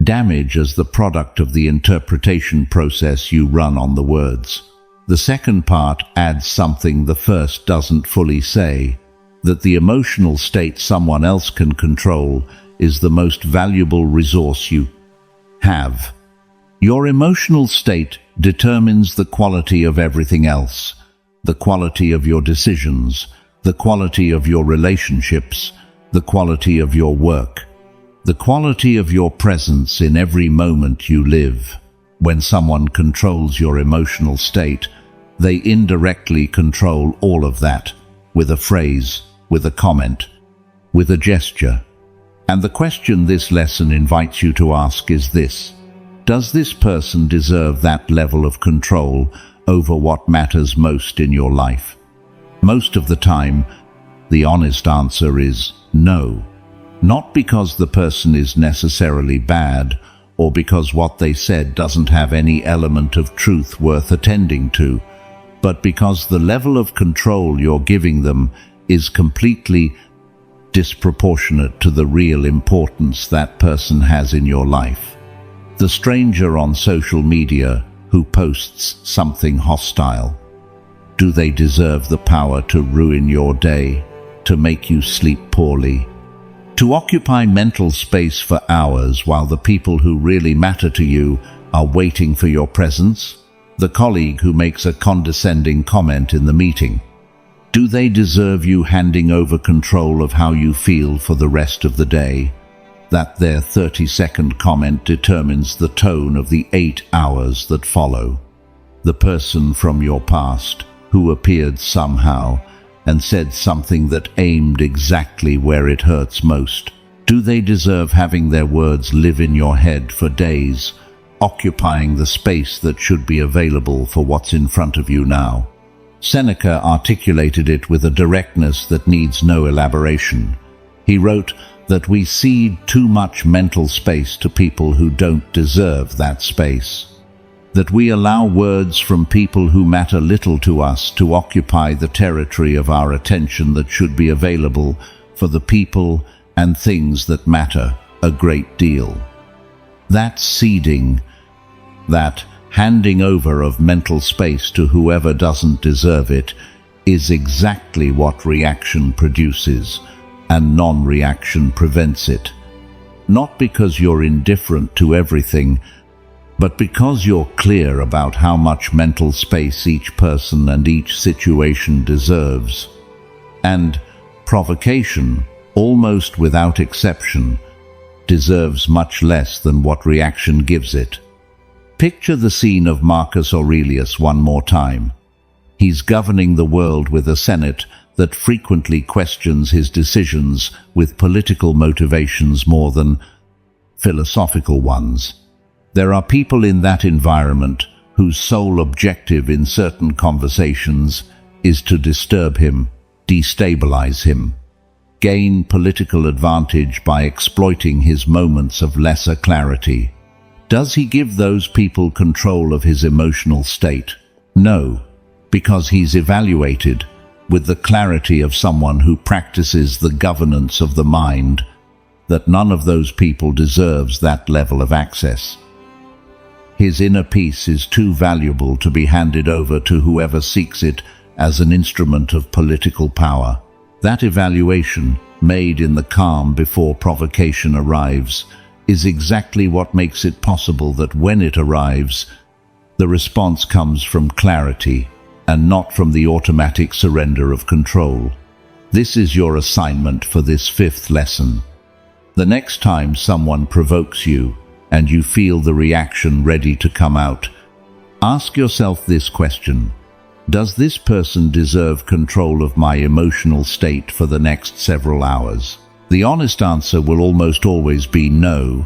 Damage as the product of the interpretation process you run on the words. The second part adds something the first doesn't fully say, that the emotional state someone else can control is the most valuable resource you have. Your emotional state determines the quality of everything else, the quality of your decisions, the quality of your relationships, the quality of your work, the quality of your presence in every moment you live. When someone controls your emotional state, they indirectly control all of that, with a phrase, with a comment, with a gesture. And the question this lesson invites you to ask is this: does this person deserve that level of control over what matters most in your life? Most of the time, the honest answer is no. Not because the person is necessarily bad, or because what they said doesn't have any element of truth worth attending to, but because the level of control you're giving them is completely disproportionate to the real importance that person has in your life. The stranger on social media who posts something hostile, do they deserve the power to ruin your day, to make you sleep poorly, to occupy mental space for hours while the people who really matter to you are waiting for your presence? The colleague who makes a condescending comment in the meeting, do they deserve you handing over control of how you feel for the rest of the day? That their 30-second comment determines the tone of the 8 hours that follow. The person from your past who appeared somehow and said something that aimed exactly where it hurts most, do they deserve having their words live in your head for days, occupying the space that should be available for what's in front of you now? Seneca articulated it with a directness that needs no elaboration. He wrote that we cede too much mental space to people who don't deserve that space. That we allow words from people who matter little to us to occupy the territory of our attention that should be available for the people and things that matter a great deal. That ceding, that handing over of mental space to whoever doesn't deserve it, is exactly what reaction produces, and non-reaction prevents it. Not because you're indifferent to everything, but because you're clear about how much mental space each person and each situation deserves. And provocation, almost without exception, deserves much less than what reaction gives it. Picture the scene of Marcus Aurelius one more time. He's governing the world with a Senate that frequently questions his decisions with political motivations more than philosophical ones. There are people in that environment whose sole objective in certain conversations is to disturb him, destabilize him, gain political advantage by exploiting his moments of lesser clarity. Does he give those people control of his emotional state? No, because he's evaluated with the clarity of someone who practices the governance of the mind that none of those people deserves that level of access. His inner peace is too valuable to be handed over to whoever seeks it as an instrument of political power. That evaluation, made in the calm before provocation arrives, is exactly what makes it possible that when it arrives, the response comes from clarity and not from the automatic surrender of control. This is your assignment for this 5th lesson. The next time someone provokes you and you feel the reaction ready to come out, ask yourself this question: does this person deserve control of my emotional state for the next several hours? The honest answer will almost always be no,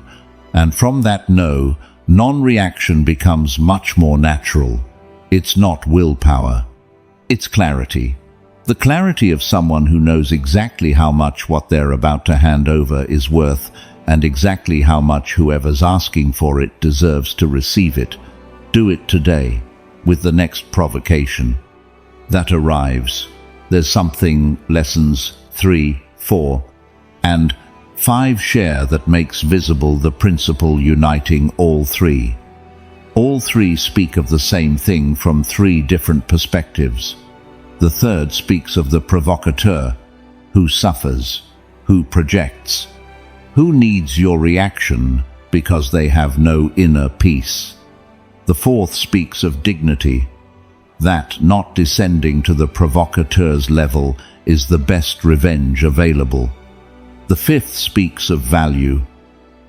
and from that no, non-reaction becomes much more natural. It's not willpower, it's clarity. The clarity of someone who knows exactly how much what they're about to hand over is worth, and exactly how much whoever's asking for it deserves to receive it. Do it today, with the next provocation that arrives. There's something lessons 3, 4, and 5 share that makes visible the principle uniting all 3. All 3 speak of the same thing from 3 different perspectives. The 3rd speaks of the provocateur, who suffers, who projects, who needs your reaction because they have no inner peace. The 4th speaks of dignity, that not descending to the provocateur's level is the best revenge available. The 5th speaks of value,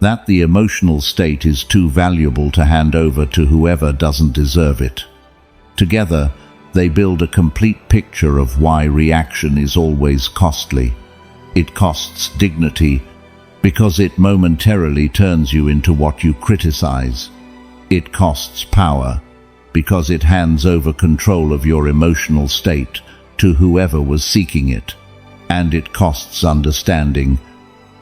that the emotional state is too valuable to hand over to whoever doesn't deserve it. Together, they build a complete picture of why reaction is always costly. It costs dignity because it momentarily turns you into what you criticize. It costs power because it hands over control of your emotional state to whoever was seeking it. And it costs understanding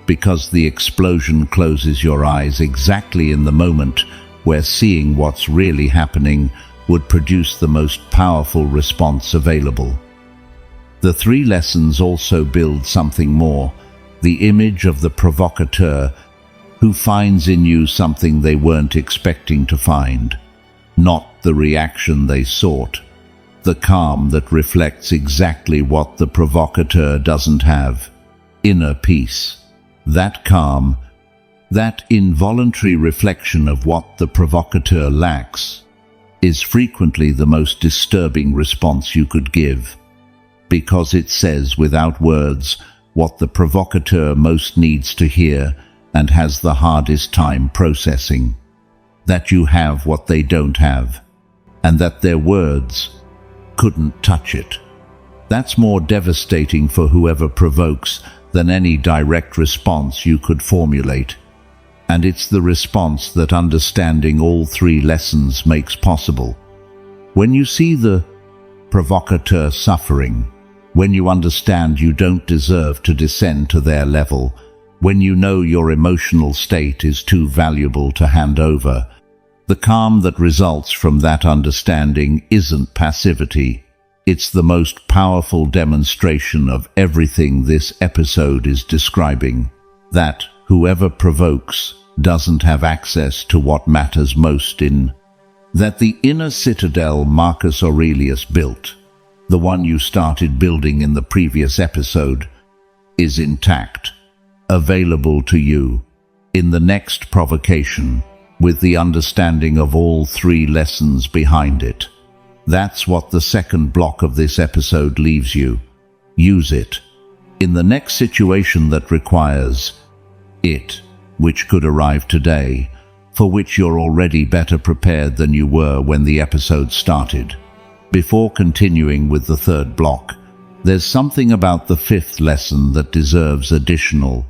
because the explosion closes your eyes exactly in the moment where seeing what's really happening would produce the most powerful response available. The 3 lessons also build something more: the image of the provocateur who finds in you something they weren't expecting to find, not the reaction they sought, the calm that reflects exactly what the provocateur doesn't have, inner peace. That calm, that involuntary reflection of what the provocateur lacks, is frequently the most disturbing response you could give, because it says without words what the provocateur most needs to hear and has the hardest time processing: that you have what they don't have, and that their words couldn't touch it. That's more devastating for whoever provokes than any direct response you could formulate. And it's the response that understanding all 3 lessons makes possible. When you see the provocateur suffering, when you understand you don't deserve to descend to their level, when you know your emotional state is too valuable to hand over, the calm that results from that understanding isn't passivity. It's the most powerful demonstration of everything this episode is describing: that whoever provokes doesn't have access to what matters most that the inner citadel Marcus Aurelius built, the one you started building in the previous episode, is intact, available to you in the next provocation, with the understanding of all 3 lessons behind it. That's what the 2nd block of this episode leaves you. Use it in the next situation that requires it, which could arrive today, for which you're already better prepared than you were when the episode started. Before continuing with the 3rd block, there's something about the 5th lesson that deserves additional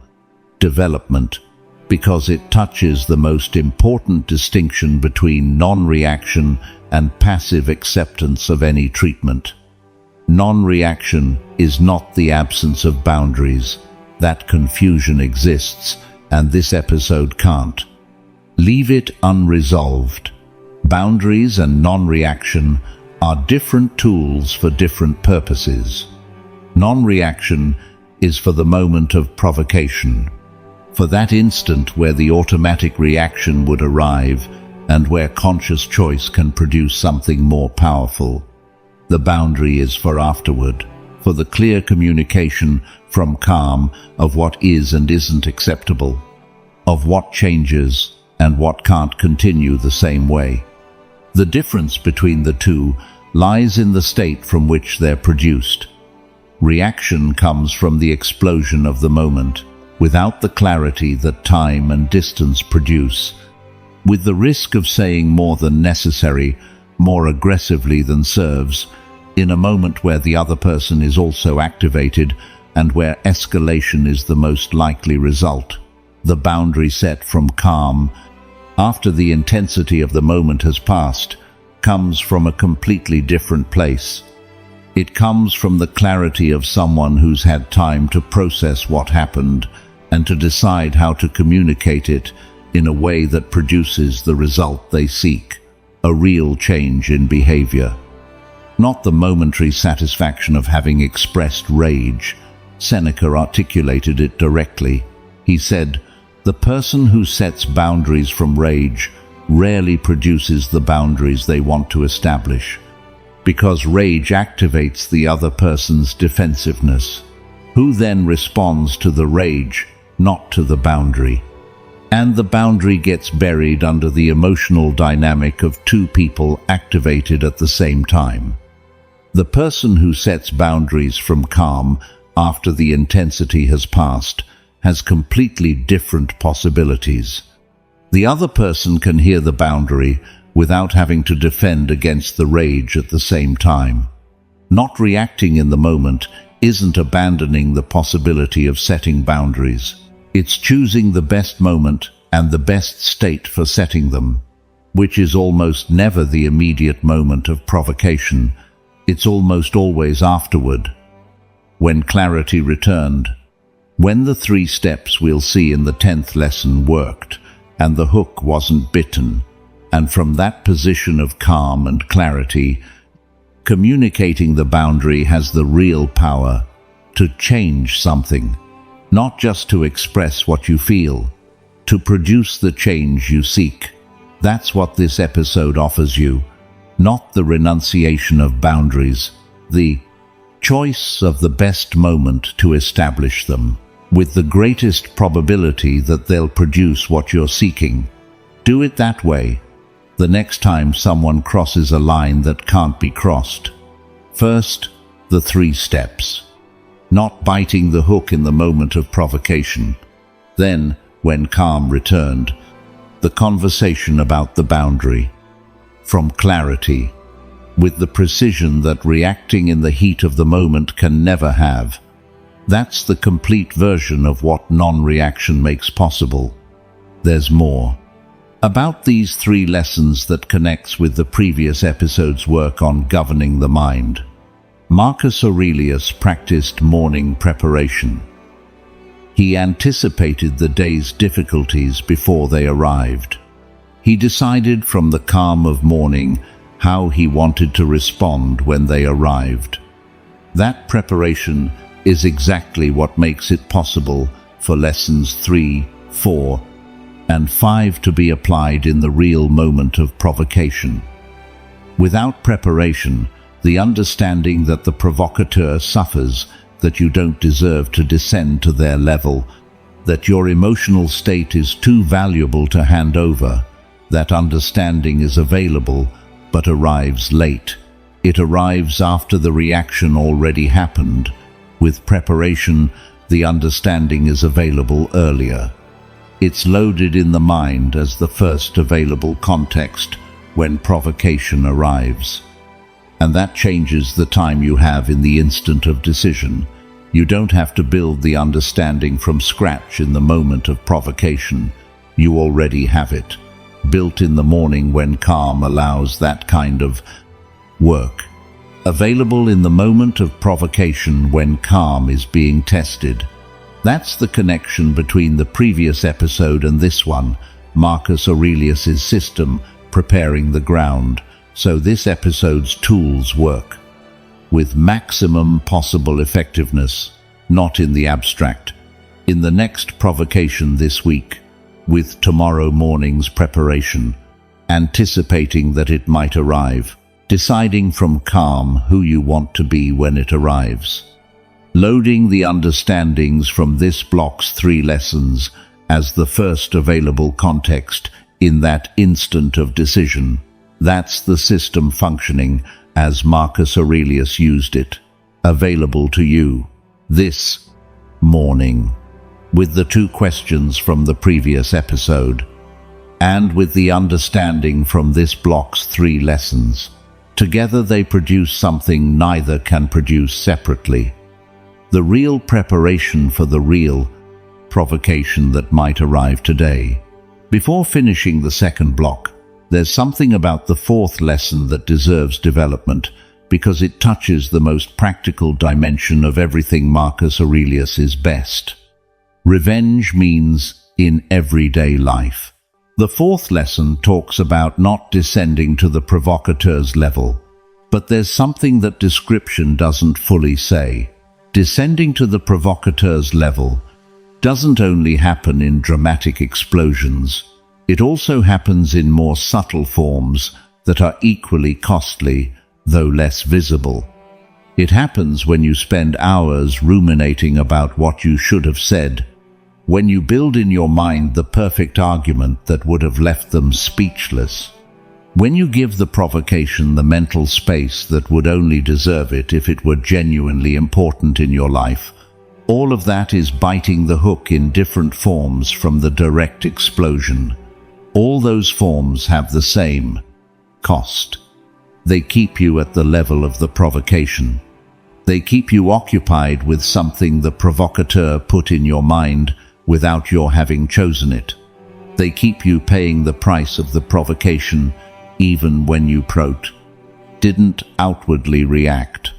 development, because it touches the most important distinction between non-reaction and passive acceptance of any treatment. Non-reaction is not the absence of boundaries. That confusion exists, and this episode can't leave it unresolved. Boundaries and non-reaction are different tools for different purposes. Non-reaction is for the moment of provocation, for that instant where the automatic reaction would arrive and where conscious choice can produce something more powerful. The boundary is for afterward, for the clear communication from calm of what is and isn't acceptable, of what changes and what can't continue the same way. The difference between the two lies in the state from which they're produced. Reaction comes from the explosion of the moment, without the clarity that time and distance produce, with the risk of saying more than necessary, more aggressively than serves, in a moment where the other person is also activated and where escalation is the most likely result. The boundary set from calm, after the intensity of the moment has passed, comes from a completely different place. It comes from the clarity of someone who's had time to process what happened and to decide how to communicate it in a way that produces the result they seek, a real change in behavior. Not the momentary satisfaction of having expressed rage. Seneca articulated it directly. He said, "The person who sets boundaries from rage rarely produces the boundaries they want to establish, because rage activates the other person's defensiveness, who then responds to the rage, not to the boundary. And the boundary gets buried under the emotional dynamic of two people activated at the same time. The person who sets boundaries from calm after the intensity has passed has completely different possibilities. The other person can hear the boundary without having to defend against the rage at the same time. Not reacting in the moment isn't abandoning the possibility of setting boundaries. It's choosing the best moment and the best state for setting them, which is almost never the immediate moment of provocation. It's almost always afterward, when clarity returned, when the 3 steps we'll see in the 10th lesson worked, and the hook wasn't bitten, and from that position of calm and clarity, communicating the boundary has the real power to change something, not just to express what you feel, to produce the change you seek. That's what this episode offers you, not the renunciation of boundaries, the choice of the best moment to establish them, with the greatest probability that they'll produce what you're seeking. Do it that way, the next time someone crosses a line that can't be crossed. First, the 3 steps. Not biting the hook in the moment of provocation. Then, when calm returned, the conversation about the boundary. From clarity, with the precision that reacting in the heat of the moment can never have. That's the complete version of what non-reaction makes possible. There's more. About these 3 lessons that connects with the previous episode's work on governing the mind. Marcus Aurelius practiced morning preparation. He anticipated the day's difficulties before they arrived. He decided from the calm of morning how he wanted to respond when they arrived. That preparation is exactly what makes it possible for lessons 3, 4, and 5 to be applied in the real moment of provocation. Without preparation, the understanding that the provocateur suffers, that you don't deserve to descend to their level, that your emotional state is too valuable to hand over, that understanding is available but arrives late. It arrives after the reaction already happened. With preparation, the understanding is available earlier. It's loaded in the mind as the first available context when provocation arrives. And that changes the time you have in the instant of decision. You don't have to build the understanding from scratch in the moment of provocation. You already have it, built in the morning when calm allows that kind of work. Available in the moment of provocation when calm is being tested. That's the connection between the previous episode and this one, Marcus Aurelius's system preparing the ground, so this episode's tools work with maximum possible effectiveness, not in the abstract. In the next provocation this week, with tomorrow morning's preparation, anticipating that it might arrive, deciding from calm who you want to be when it arrives. Loading the understandings from this block's 3 lessons as the first available context in that instant of decision. That's the system functioning as Marcus Aurelius used it, available to you this morning, with the 2 questions from the previous episode, and with the understanding from this block's 3 lessons. Together they produce something neither can produce separately. The real preparation for the real provocation that might arrive today. Before finishing the second block, there's something about the 4th lesson that deserves development, because it touches the most practical dimension of everything Marcus Aurelius is best. Revenge means in everyday life. The 4th lesson talks about not descending to the provocateur's level, but there's something that description doesn't fully say. Descending to the provocateur's level doesn't only happen in dramatic explosions, it also happens in more subtle forms that are equally costly, though less visible. It happens when you spend hours ruminating about what you should have said, when you build in your mind the perfect argument that would have left them speechless, when you give the provocation the mental space that would only deserve it if it were genuinely important in your life. All of that is biting the hook in different forms from the direct explosion. All those forms have the same cost. They keep you at the level of the provocation. They keep you occupied with something the provocateur put in your mind without your having chosen it. They keep you paying the price of the provocation even when you didn't outwardly react.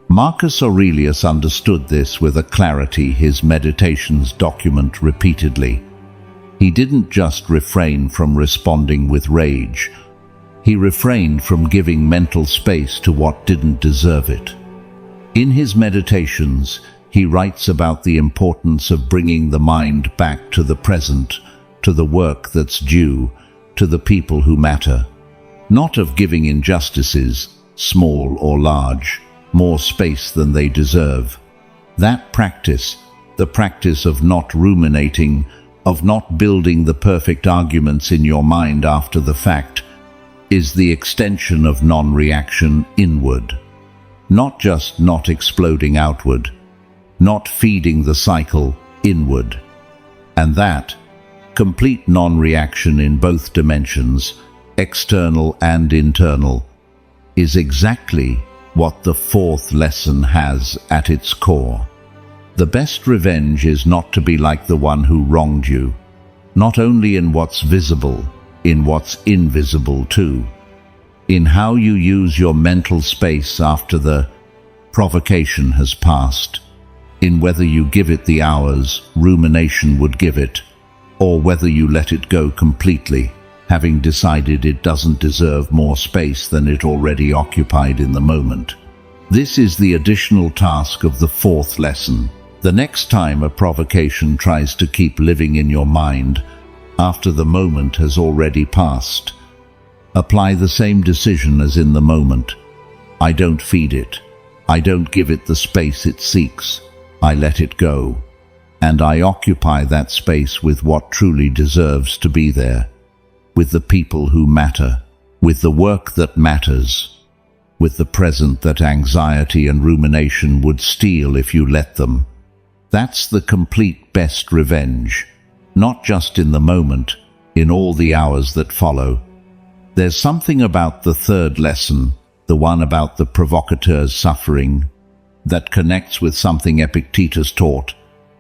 Marcus Aurelius understood this with a clarity his meditations document repeatedly. He didn't just refrain from responding with rage. He refrained from giving mental space to what didn't deserve it. In his meditations, he writes about the importance of bringing the mind back to the present, to the work that's due, to the people who matter. Not of giving injustices, small or large, more space than they deserve. That practice, the practice of not ruminating, of not building the perfect arguments in your mind after the fact, is the extension of non-reaction inward. Not just not exploding outward, not feeding the cycle inward. And that, complete non-reaction in both dimensions, external and internal, is exactly what the 4th lesson has at its core. The best revenge is not to be like the one who wronged you, not only in what's visible, in what's invisible too, in how you use your mental space after the provocation has passed, in whether you give it the hours rumination would give it, or whether you let it go completely, having decided it doesn't deserve more space than it already occupied in the moment. This is the additional task of the 4th lesson. The next time a provocation tries to keep living in your mind after the moment has already passed, apply the same decision as in the moment. I don't feed it. I don't give it the space it seeks. I let it go. And I occupy that space with what truly deserves to be there, with the people who matter, with the work that matters, with the present that anxiety and rumination would steal if you let them. That's the complete best revenge, not just in the moment, in all the hours that follow. There's something about the 3rd lesson, the one about the provocateur's suffering, that connects with something Epictetus taught,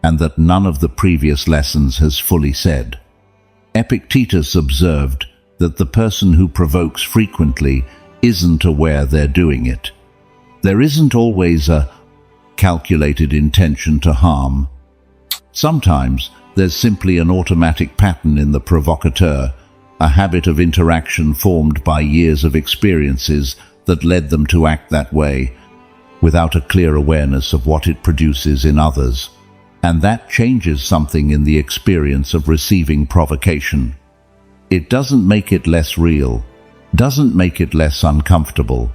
and that none of the previous lessons has fully said. Epictetus observed that the person who provokes frequently isn't aware they're doing it. There isn't always a calculated intention to harm. Sometimes there's simply an automatic pattern in the provocateur, a habit of interaction formed by years of experiences that led them to act that way, without a clear awareness of what it produces in others. And that changes something in the experience of receiving provocation. It doesn't make it less real, doesn't make it less uncomfortable,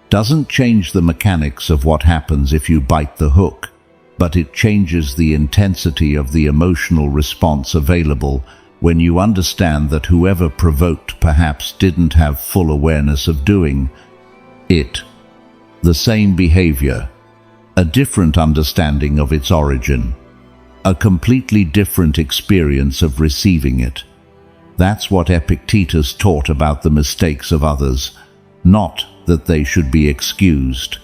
doesn't change the mechanics of what happens if you bite the hook, but it changes the intensity of the emotional response available when you understand that whoever provoked perhaps didn't have full awareness of doing it. The same behavior, a different understanding of its origin, a completely different experience of receiving it. That's what Epictetus taught about the mistakes of others, not that they should be excused,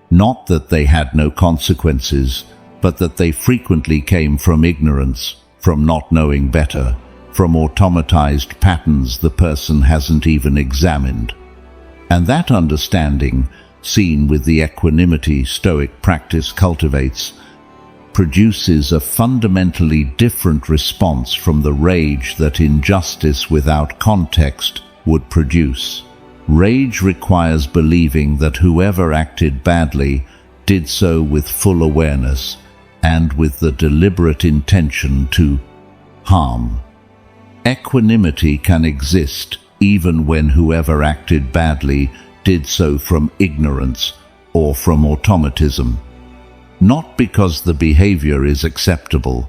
not that they had no consequences, but that they frequently came from ignorance, from not knowing better, from automatized patterns the person hasn't even examined. And that understanding, seen with the equanimity Stoic practice cultivates, produces a fundamentally different response from the rage that injustice without context would produce. Rage requires believing that whoever acted badly did so with full awareness and with the deliberate intention to harm. Equanimity can exist even when whoever acted badly did so from ignorance or from automatism. Not because the behavior is acceptable,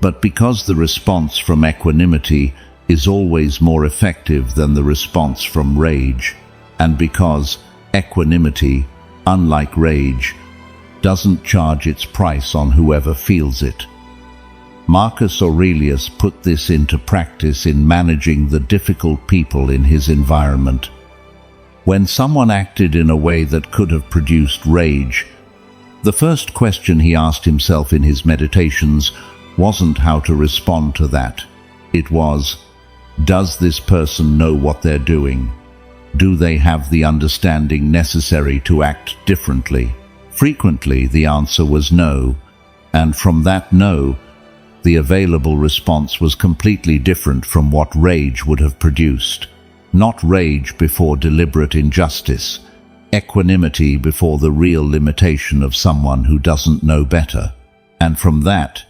but because the response from equanimity is always more effective than the response from rage, and because equanimity, unlike rage, doesn't charge its price on whoever feels it. Marcus Aurelius put this into practice in managing the difficult people in his environment. When someone acted in a way that could have produced rage, the first question he asked himself in his meditations wasn't how to respond to that. It was, does this person know what they're doing? Do they have the understanding necessary to act differently? Frequently, the answer was no, and from that no, the available response was completely different from what rage would have produced. Not rage before deliberate injustice, equanimity before the real limitation of someone who doesn't know better. And from that,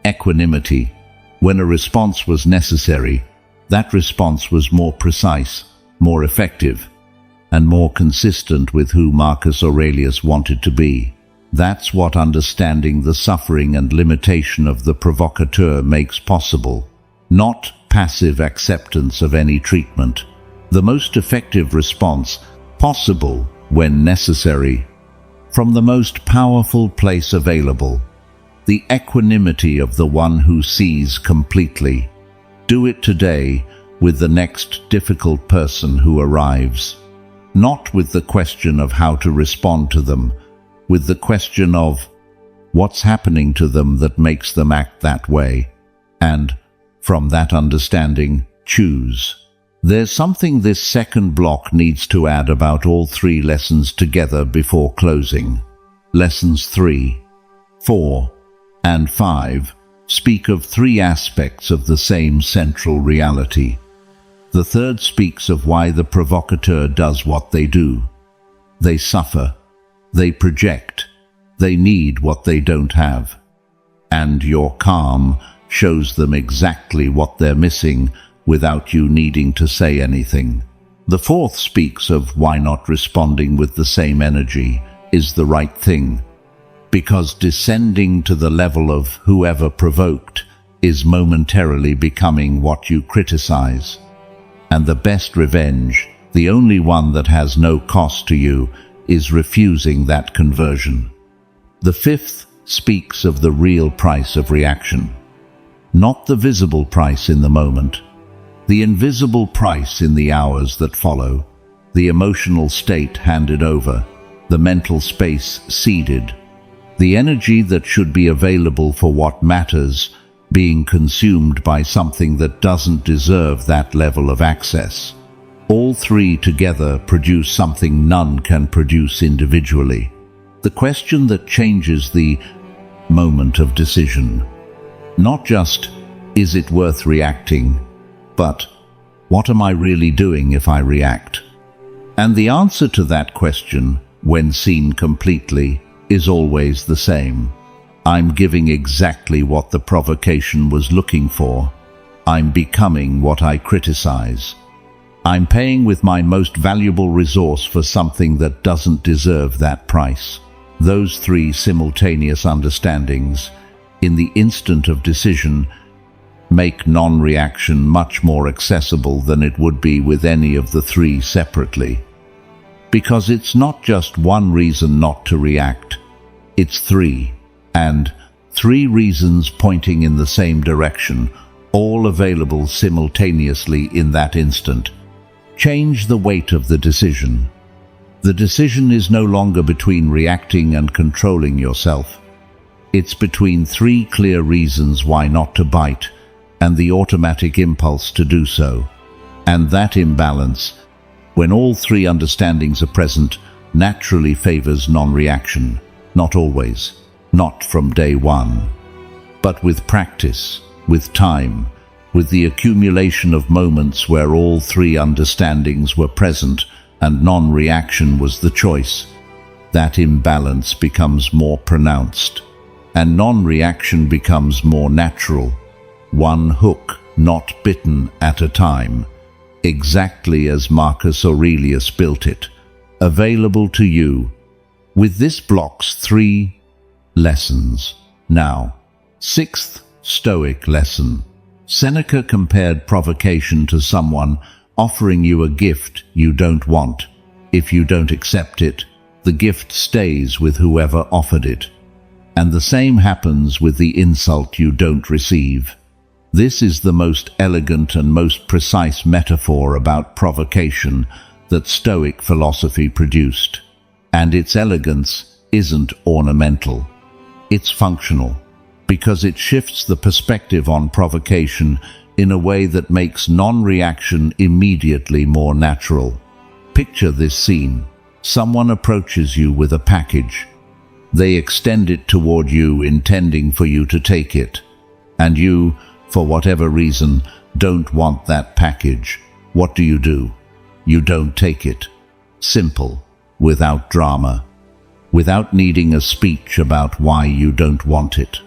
equanimity, when a response was necessary, that response was more precise, more effective, and more consistent with who Marcus Aurelius wanted to be. That's what understanding the suffering and limitation of the provocateur makes possible, not passive acceptance of any treatment. The most effective response, possible when necessary, from the most powerful place available, the equanimity of the one who sees completely. Do it today with the next difficult person who arrives, not with the question of how to respond to them, with the question of what's happening to them that makes them act that way, and, from that understanding, choose. There's something this second block needs to add about all three lessons together before closing. Lessons 3, 4, and 5 speak of three aspects of the same central reality. The third speaks of why the provocateur does what they do. They suffer. They project. They need what they don't have. And your calm shows them exactly what they're missing without you needing to say anything. The fourth speaks of why not responding with the same energy is the right thing, because descending to the level of whoever provoked is momentarily becoming what you criticize. And the best revenge, the only one that has no cost to you, is refusing that conversion. The fifth speaks of the real price of reaction, not the visible price in the moment, the invisible price in the hours that follow, the emotional state handed over, the mental space ceded, the energy that should be available for what matters being consumed by something that doesn't deserve that level of access. All three together produce something none can produce individually. The question that changes the moment of decision. Not just, is it worth reacting, but what am I really doing if I react? And the answer to that question, when seen completely, is always the same. I'm giving exactly what the provocation was looking for. I'm becoming what I criticize. I'm paying with my most valuable resource for something that doesn't deserve that price. Those three simultaneous understandings, in the instant of decision, make non-reaction much more accessible than it would be with any of the three separately. Because it's not just one reason not to react, it's three, and three reasons pointing in the same direction, all available simultaneously in that instant. Change the weight of the decision. The decision is no longer between reacting and controlling yourself. It's between three clear reasons why not to bite, and the automatic impulse to do so. And that imbalance, when all three understandings are present, naturally favors non-reaction. Not always, not from day one. But with practice, with time, with the accumulation of moments where all three understandings were present and non-reaction was the choice, that imbalance becomes more pronounced, and non-reaction becomes more natural. One hook, not bitten at a time, exactly as Marcus Aurelius built it, available to you. With this blocks 3 lessons. Now, 6th Stoic lesson. Seneca compared provocation to someone offering you a gift you don't want. If you don't accept it, the gift stays with whoever offered it. And the same happens with the insult you don't receive. This is the most elegant and most precise metaphor about provocation that Stoic philosophy produced. And its elegance isn't ornamental. It's functional, because it shifts the perspective on provocation in a way that makes non-reaction immediately more natural. Picture this scene. Someone approaches you with a package. They extend it toward you, intending for you to take it. And you, for whatever reason, don't want that package. What do? You don't take it. Simple, without drama, without needing a speech about why you don't want it,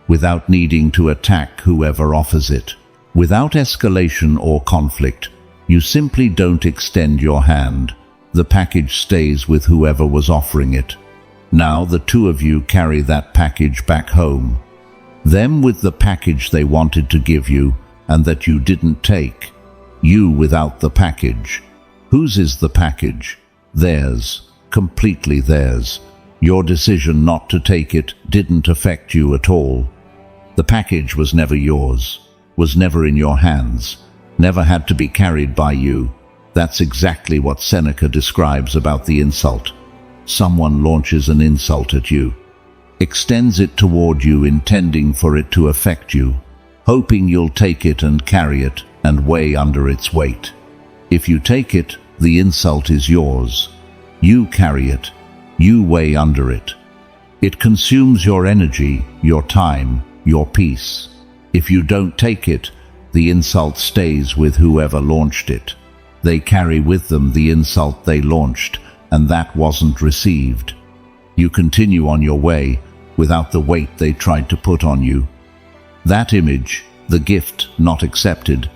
without needing to attack whoever offers it, without escalation or conflict. You simply don't extend your hand. The package stays with whoever was offering it. Now the two of you carry that package back home. Them with the package they wanted to give you and that you didn't take. You without the package. Whose is the package? Theirs. Completely theirs. Your decision not to take it didn't affect you at all. The package was never yours, was never in your hands, never had to be carried by you. That's exactly what Seneca describes about the insult. Someone launches an insult at you, extends it toward you, intending for it to affect you, hoping you'll take it and carry it and weigh under its weight. If you take it, the insult is yours. You carry it. You weigh under it. It consumes your energy, your time, your peace. If you don't take it, the insult stays with whoever launched it. They carry with them the insult they launched, and that wasn't received. You continue on your way without the weight they tried to put on you. That image, the gift not accepted,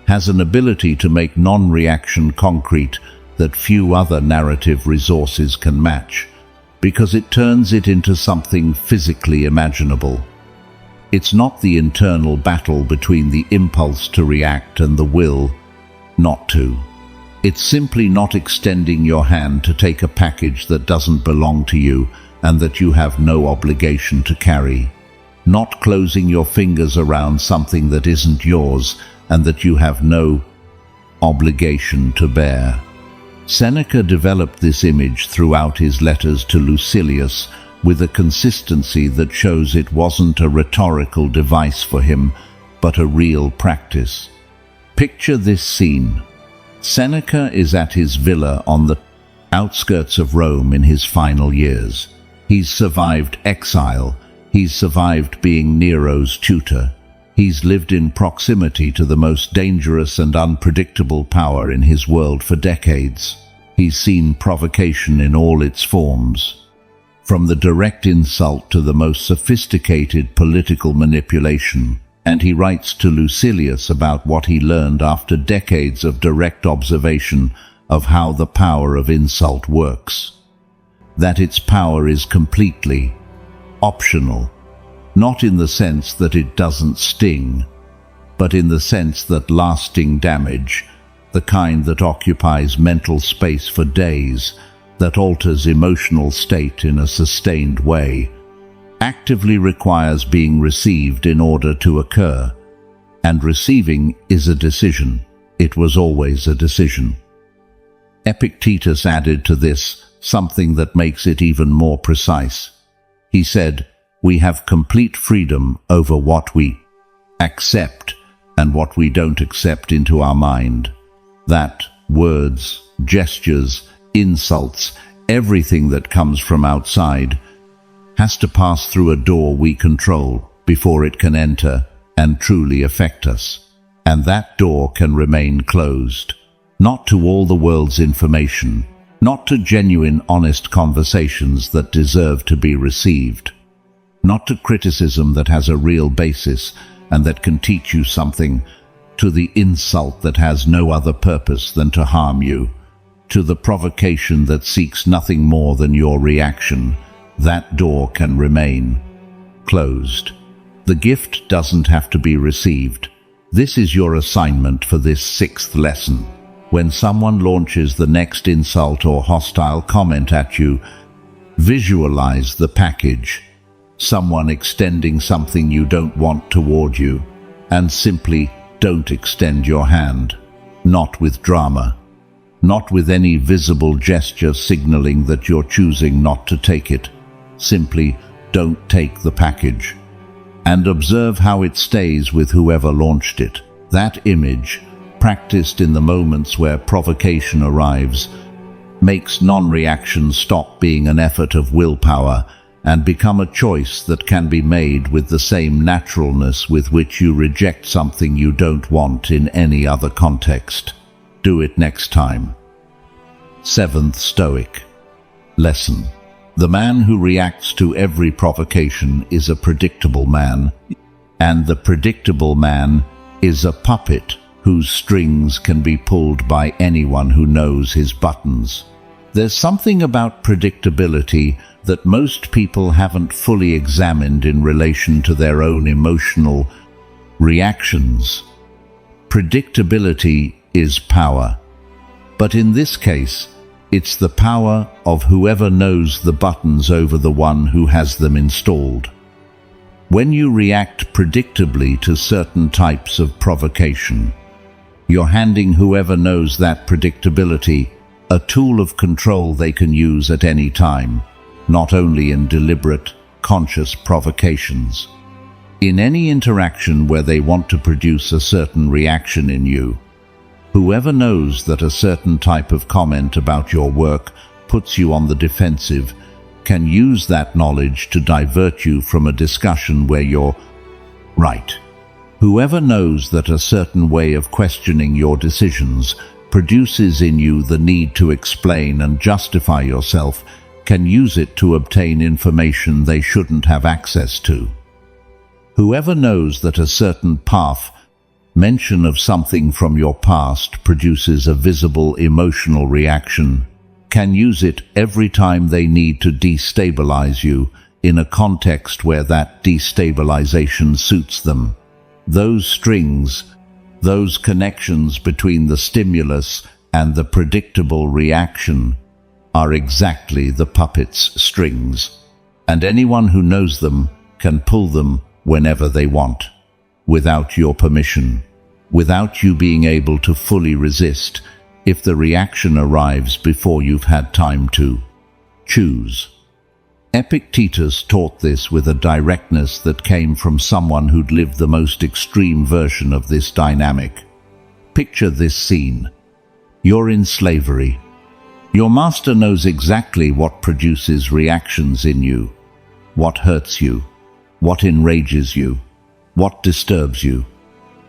has an ability to make non-reaction concrete that few other narrative resources can match, because it turns it into something physically imaginable. It's not the internal battle between the impulse to react and the will not to. It's simply not extending your hand to take a package that doesn't belong to you and that you have no obligation to carry. Not closing your fingers around something that isn't yours and that you have no obligation to bear. Seneca developed this image throughout his letters to Lucilius with a consistency that shows it wasn't a rhetorical device for him, but a real practice. Picture this scene. Seneca is at his villa on the outskirts of Rome in his final years. He's survived exile. He's survived being Nero's tutor. He's lived in proximity to the most dangerous and unpredictable power in his world for decades. He's seen provocation in all its forms, from the direct insult to the most sophisticated political manipulation. and he writes to Lucilius about what he learned after decades of direct observation of how the power of insult works. That its power is completely optional, not in the sense that it doesn't sting, but in the sense that lasting damage, the kind that occupies mental space for days, that alters emotional state in a sustained way, actively requires being received in order to occur. And receiving is a decision. It was always a decision. Epictetus added to this something that makes it even more precise. He said, "We have complete freedom over what we accept and what we don't accept into our mind." That words, gestures, insults, everything that comes from outside has to pass through a door we control before it can enter and truly affect us. And that door can remain closed, not to all the world's information, not to genuine, honest conversations that deserve to be received, not to criticism that has a real basis and that can teach you something, to the insult that has no other purpose than to harm you, to the provocation that seeks nothing more than your reaction. That door can remain closed. The gift doesn't have to be received. This is your assignment for this 6th lesson. When someone launches the next insult or hostile comment at you, visualize the package, someone extending something you don't want toward you, and simply don't extend your hand. Not with drama, not with any visible gesture signaling that you're choosing not to take it. Simply don't take the package, and observe how it stays with whoever launched it. That image, practiced in the moments where provocation arrives, makes non-reaction stop being an effort of willpower and become a choice that can be made with the same naturalness with which you reject something you don't want in any other context. Do it next time. 7th Stoic lesson. The man who reacts to every provocation is a predictable man, and the predictable man is a puppet whose strings can be pulled by anyone who knows his buttons. There's something about predictability that most people haven't fully examined in relation to their own emotional reactions. Predictability is power, but in this case, it's the power of whoever knows the buttons over the one who has them installed. When you react predictably to certain types of provocation, you're handing whoever knows that predictability a tool of control they can use at any time, not only in deliberate, conscious provocations. In any interaction where they want to produce a certain reaction in you, whoever knows that a certain type of comment about your work puts you on the defensive can use that knowledge to divert you from a discussion where you're right. Whoever knows that a certain way of questioning your decisions produces in you the need to explain and justify yourself can use it to obtain information they shouldn't have access to. Whoever knows that a certain path, mention of something from your past produces a visible emotional reaction, can use it every time they need to destabilize you in a context where that destabilization suits them. Those strings, those connections between the stimulus and the predictable reaction are exactly the puppet's strings, and anyone who knows them can pull them whenever they want, without your permission, without you being able to fully resist if the reaction arrives before you've had time to choose. Epictetus taught this with a directness that came from someone who'd lived the most extreme version of this dynamic. Picture this scene. You're in slavery. Your master knows exactly what produces reactions in you, what hurts you, what enrages you, what disturbs you,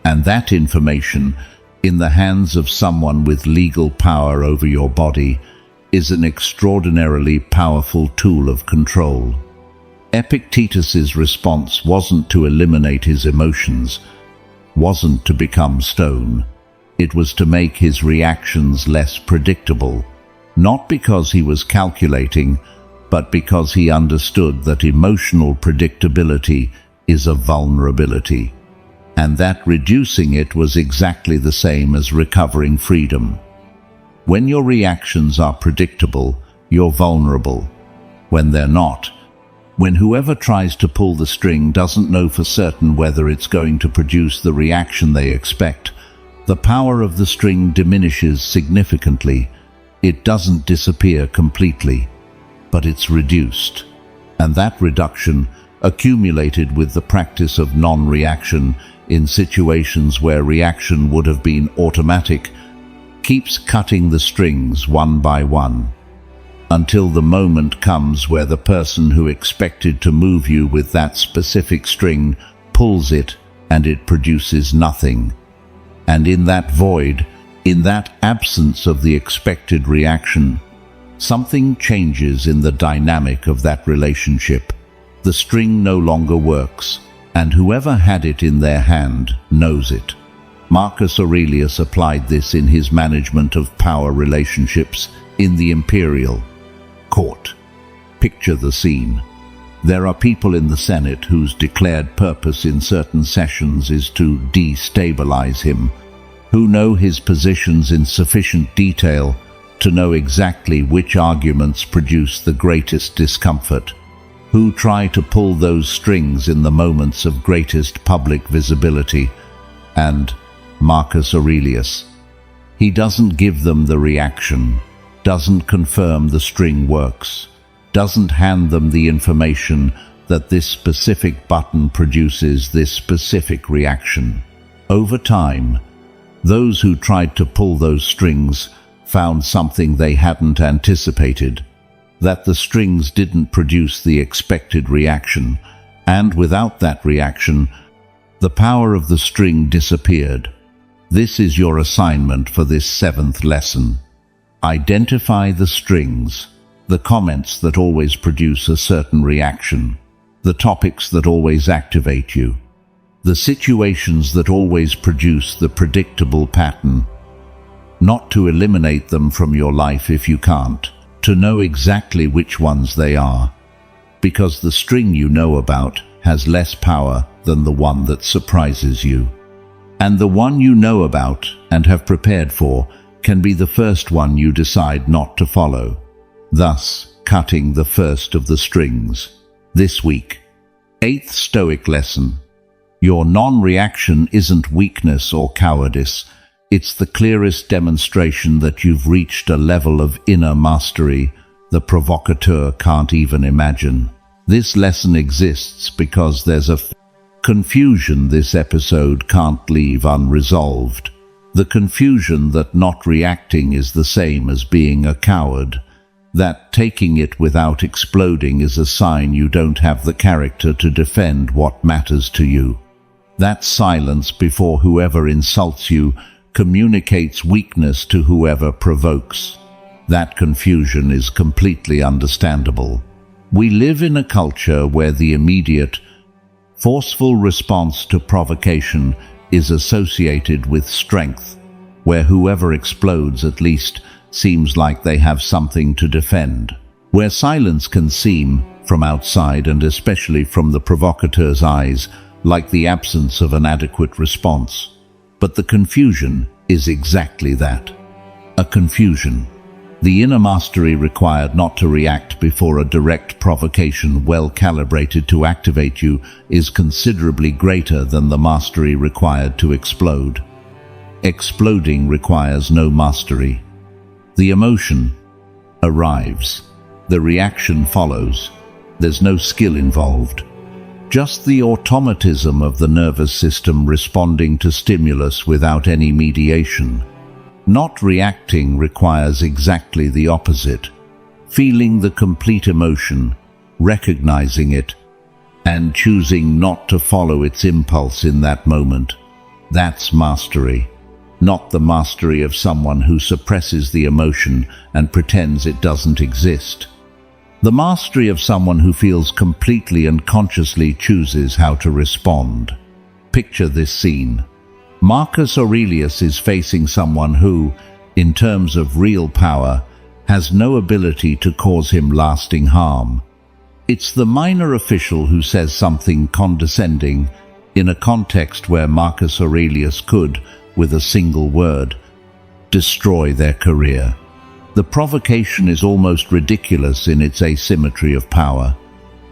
and that information, in the hands of someone with legal power over your body, is an extraordinarily powerful tool of control. Epictetus's response wasn't to eliminate his emotions, wasn't to become stone. It was to make his reactions less predictable, not because he was calculating, but because he understood that emotional predictability is a vulnerability, and that reducing it was exactly the same as recovering freedom. When your reactions are predictable, you're vulnerable. When they're not, when whoever tries to pull the string doesn't know for certain whether it's going to produce the reaction they expect, the power of the string diminishes significantly. It doesn't disappear completely, but it's reduced. And that reduction, accumulated with the practice of non-reaction in situations where reaction would have been automatic, keeps cutting the strings one by one, until the moment comes where the person who expected to move you with that specific string pulls it and it produces nothing. And in that void, in that absence of the expected reaction, something changes in the dynamic of that relationship. The string no longer works, and whoever had it in their hand knows it. Marcus Aurelius applied this in his management of power relationships in the imperial court. Picture the scene. There are people in the Senate whose declared purpose in certain sessions is to destabilize him, who know his positions in sufficient detail to know exactly which arguments produce the greatest discomfort, who try to pull those strings in the moments of greatest public visibility. And Marcus Aurelius, he doesn't give them the reaction, doesn't confirm the string works, doesn't hand them the information that this specific button produces this specific reaction. Over time, those who tried to pull those strings found something they hadn't anticipated, that the strings didn't produce the expected reaction, and without that reaction, the power of the string disappeared. This is your assignment for this 7th lesson. Identify the strings, the comments that always produce a certain reaction, the topics that always activate you, the situations that always produce the predictable pattern. Not to eliminate them from your life if you can't, to know exactly which ones they are, because the string you know about has less power than the one that surprises you. And the one you know about and have prepared for can be the first one you decide not to follow, thus cutting the first of the strings. This week, 8th Stoic lesson. Your non-reaction isn't weakness or cowardice. It's the clearest demonstration that you've reached a level of inner mastery the provocateur can't even imagine. This lesson exists because there's a confusion this episode can't leave unresolved. The confusion that not reacting is the same as being a coward, that taking it without exploding is a sign you don't have the character to defend what matters to you. That silence before whoever insults you communicates weakness to whoever provokes. That confusion is completely understandable. We live in a culture where the immediate, forceful response to provocation is associated with strength, where whoever explodes at least seems like they have something to defend, where silence can seem, from outside and especially from the provocateur's eyes, like the absence of an adequate response. But the confusion is exactly that, a confusion. The inner mastery required not to react before a direct provocation well calibrated to activate you is considerably greater than the mastery required to explode. Exploding requires no mastery. The emotion arrives. The reaction follows. There's no skill involved. Just the automatism of the nervous system responding to stimulus without any mediation. Not reacting requires exactly the opposite. Feeling the complete emotion, recognizing it, and choosing not to follow its impulse in that moment. That's mastery. Not the mastery of someone who suppresses the emotion and pretends it doesn't exist. The mastery of someone who feels completely and consciously chooses how to respond. Picture this scene. Marcus Aurelius is facing someone who, in terms of real power, has no ability to cause him lasting harm. It's the minor official who says something condescending in a context where Marcus Aurelius could, with a single word, destroy their career. The provocation is almost ridiculous in its asymmetry of power.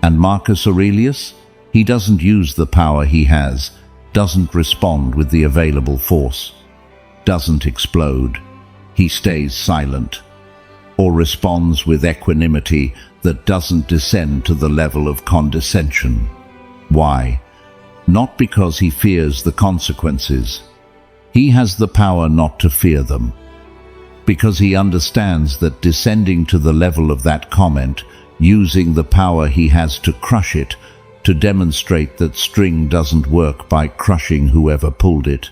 And Marcus Aurelius? He doesn't use the power he has, doesn't respond with the available force, doesn't explode. He stays silent, or responds with equanimity that doesn't descend to the level of condescension. Why? Not because he fears the consequences. He has the power not to fear them. Because he understands that descending to the level of that comment, using the power he has to crush it, to demonstrate that string doesn't work by crushing whoever pulled it,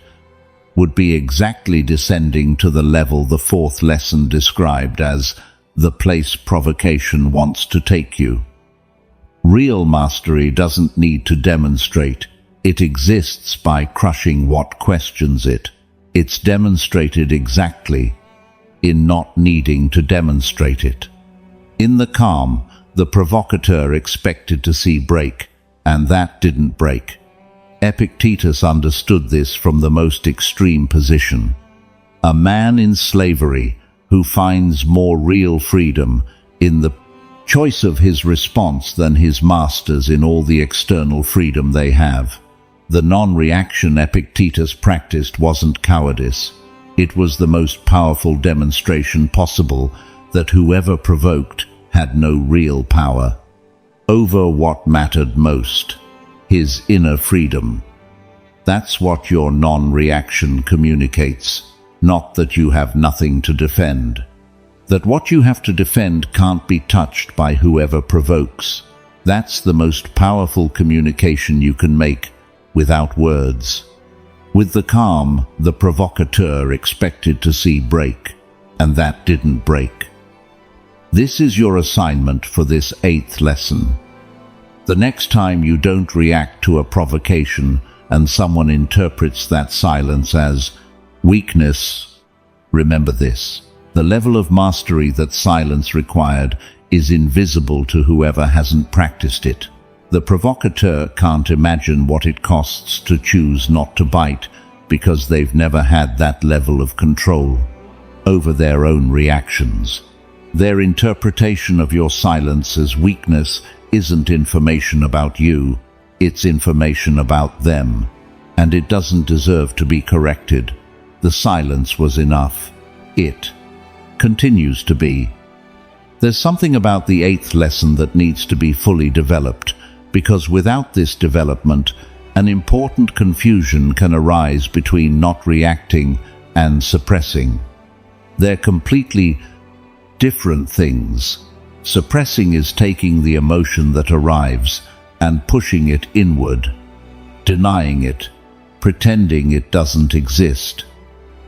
would be exactly descending to the level the fourth lesson described as the place provocation wants to take you. Real mastery doesn't need to demonstrate. It exists by crushing what questions it. It's demonstrated exactly in not needing to demonstrate it. In the calm, the provocateur expected to see break, and that didn't break. Epictetus understood this from the most extreme position. A man in slavery who finds more real freedom in the choice of his response than his masters in all the external freedom they have. The non-reaction Epictetus practiced wasn't cowardice. It was the most powerful demonstration possible that whoever provoked had no real power over what mattered most, his inner freedom. That's what your non-reaction communicates, not that you have nothing to defend. That what you have to defend can't be touched by whoever provokes. That's the most powerful communication you can make without words. With the calm, the provocateur expected to see break, and that didn't break. This is your assignment for this 8th lesson. The next time you don't react to a provocation and someone interprets that silence as weakness, remember this: the level of mastery that silence required is invisible to whoever hasn't practiced it. The provocateur can't imagine what it costs to choose not to bite because they've never had that level of control over their own reactions. Their interpretation of your silence as weakness isn't information about you, it's information about them, and it doesn't deserve to be corrected. The silence was enough. It continues to be. There's something about the 8th lesson that needs to be fully developed, because without this development, an important confusion can arise between not reacting and suppressing. They're completely different things. Suppressing is taking the emotion that arrives and pushing it inward, denying it, pretending it doesn't exist,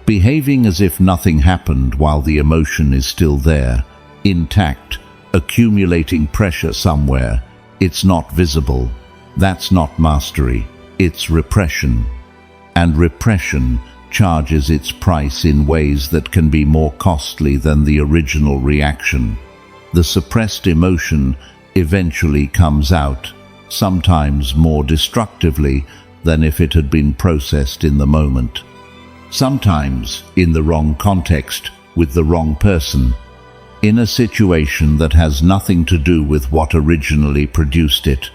behaving as if nothing happened while the emotion is still there, intact, accumulating pressure somewhere. It's not visible. That's not mastery. It's repression. And repression charges its price in ways that can be more costly than the original reaction. The suppressed emotion eventually comes out, sometimes more destructively than if it had been processed in the moment. Sometimes in the wrong context, with the wrong person, in a situation that has nothing to do with what originally produced it.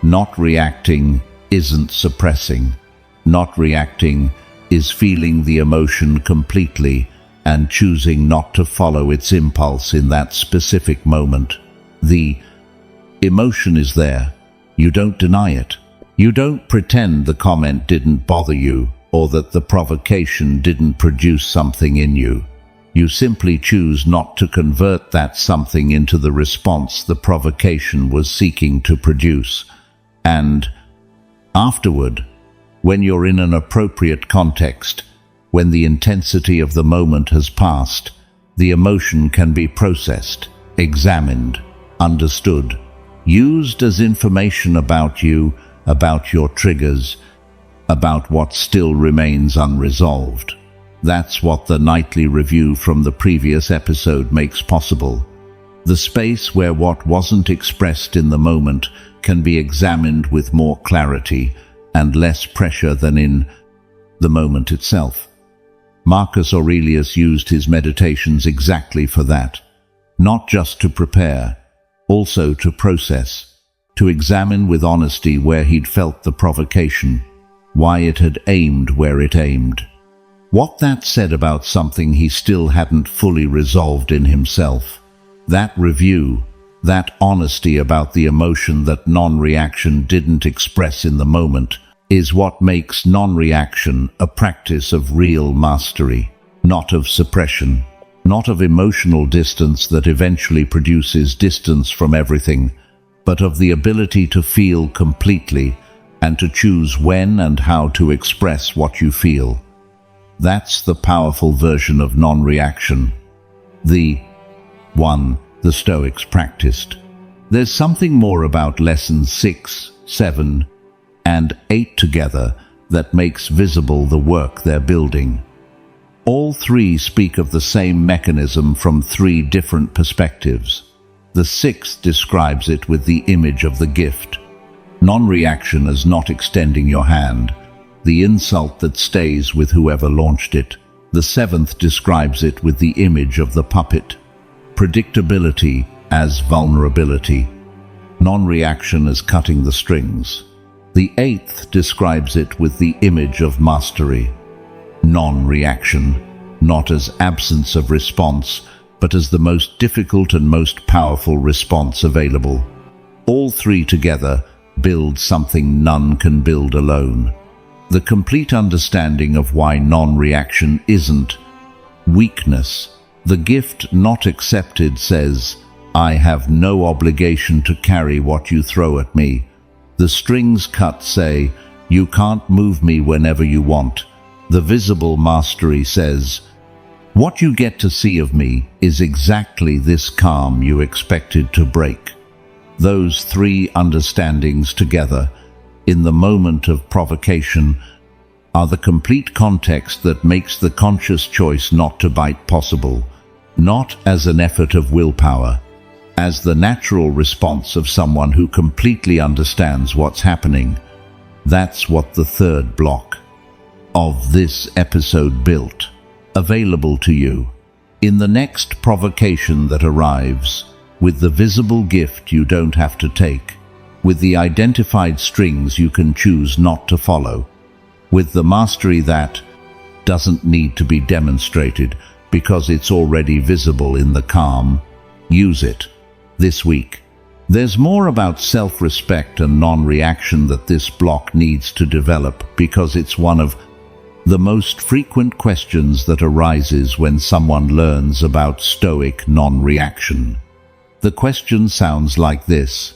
Not reacting isn't suppressing. Not reacting is feeling the emotion completely and choosing not to follow its impulse in that specific moment. The emotion is there. You don't deny it. You don't pretend the comment didn't bother you or that the provocation didn't produce something in you. You simply choose not to convert that something into the response the provocation was seeking to produce. And afterward, when you're in an appropriate context, when the intensity of the moment has passed, the emotion can be processed, examined, understood, used as information about you, about your triggers, about what still remains unresolved. That's what the nightly review from the previous episode makes possible. The space where what wasn't expressed in the moment can be examined with more clarity and less pressure than in the moment itself. Marcus Aurelius used his meditations exactly for that. Not just to prepare, also to process, to examine with honesty where he'd felt the provocation, why it had aimed where it aimed. What that said about something he still hadn't fully resolved in himself. That review, that honesty about the emotion that non-reaction didn't express in the moment, is what makes non-reaction a practice of real mastery, not of suppression, not of emotional distance that eventually produces distance from everything, but of the ability to feel completely and to choose when and how to express what you feel. That's the powerful version of non-reaction. The Stoics practiced. There's something more about lessons 6, 7, and 8 together that makes visible the work they're building. All three speak of the same mechanism from three different perspectives. The sixth describes it with the image of the gift. Non-reaction as not extending your hand, the insult that stays with whoever launched it. The seventh describes it with the image of the puppet. Predictability as vulnerability. Non-reaction as cutting the strings. The eighth describes it with the image of mastery. Non-reaction, not as absence of response, but as the most difficult and most powerful response available. All three together build something none can build alone. The complete understanding of why non-reaction isn't weakness. The gift not accepted says, I have no obligation to carry what you throw at me. The strings cut say, you can't move me whenever you want. The visible mastery says, what you get to see of me is exactly this calm you expected to break. Those three understandings together, in the moment of provocation, are the complete context that makes the conscious choice not to bite possible, not as an effort of willpower, as the natural response of someone who completely understands what's happening. That's what the third block of this episode built, available to you. In the next provocation that arrives, with the visible gift you don't have to take, with the identified strings you can choose not to follow, with the mastery that doesn't need to be demonstrated because it's already visible in the calm, use it. This week, there's more about self-respect and non-reaction that this block needs to develop because it's one of the most frequent questions that arises when someone learns about Stoic non-reaction. The question sounds like this: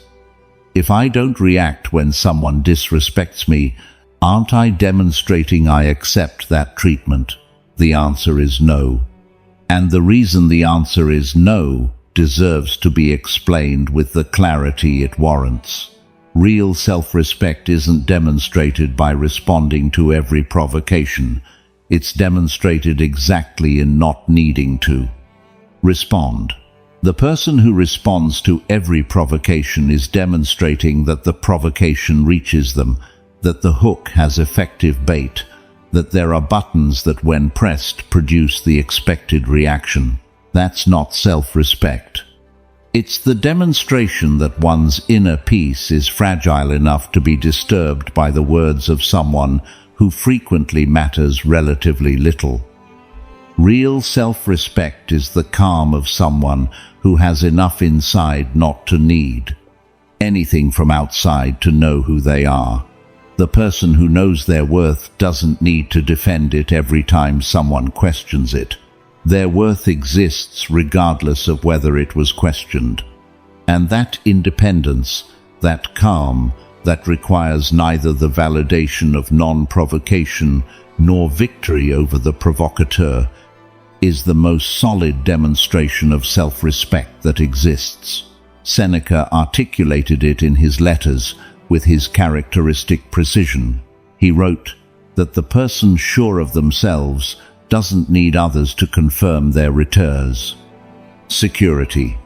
if I don't react when someone disrespects me, aren't I demonstrating I accept that treatment? The answer is no. And the reason the answer is no deserves to be explained with the clarity it warrants. Real self-respect isn't demonstrated by responding to every provocation. It's demonstrated exactly in not needing to respond. The person who responds to every provocation is demonstrating that the provocation reaches them, that the hook has effective bait, that there are buttons that when pressed produce the expected reaction. That's not self-respect. It's the demonstration that one's inner peace is fragile enough to be disturbed by the words of someone who frequently matters relatively little. Real self-respect is the calm of someone who has enough inside not to need anything from outside to know who they are. The person who knows their worth doesn't need to defend it every time someone questions it. Their worth exists regardless of whether it was questioned. And that independence, that calm, that requires neither the validation of non-provocation nor victory over the provocateur, is the most solid demonstration of self-respect that exists. Seneca articulated it in his letters with his characteristic precision. He wrote that the person sure of themselves doesn't need others to confirm their returns. Security.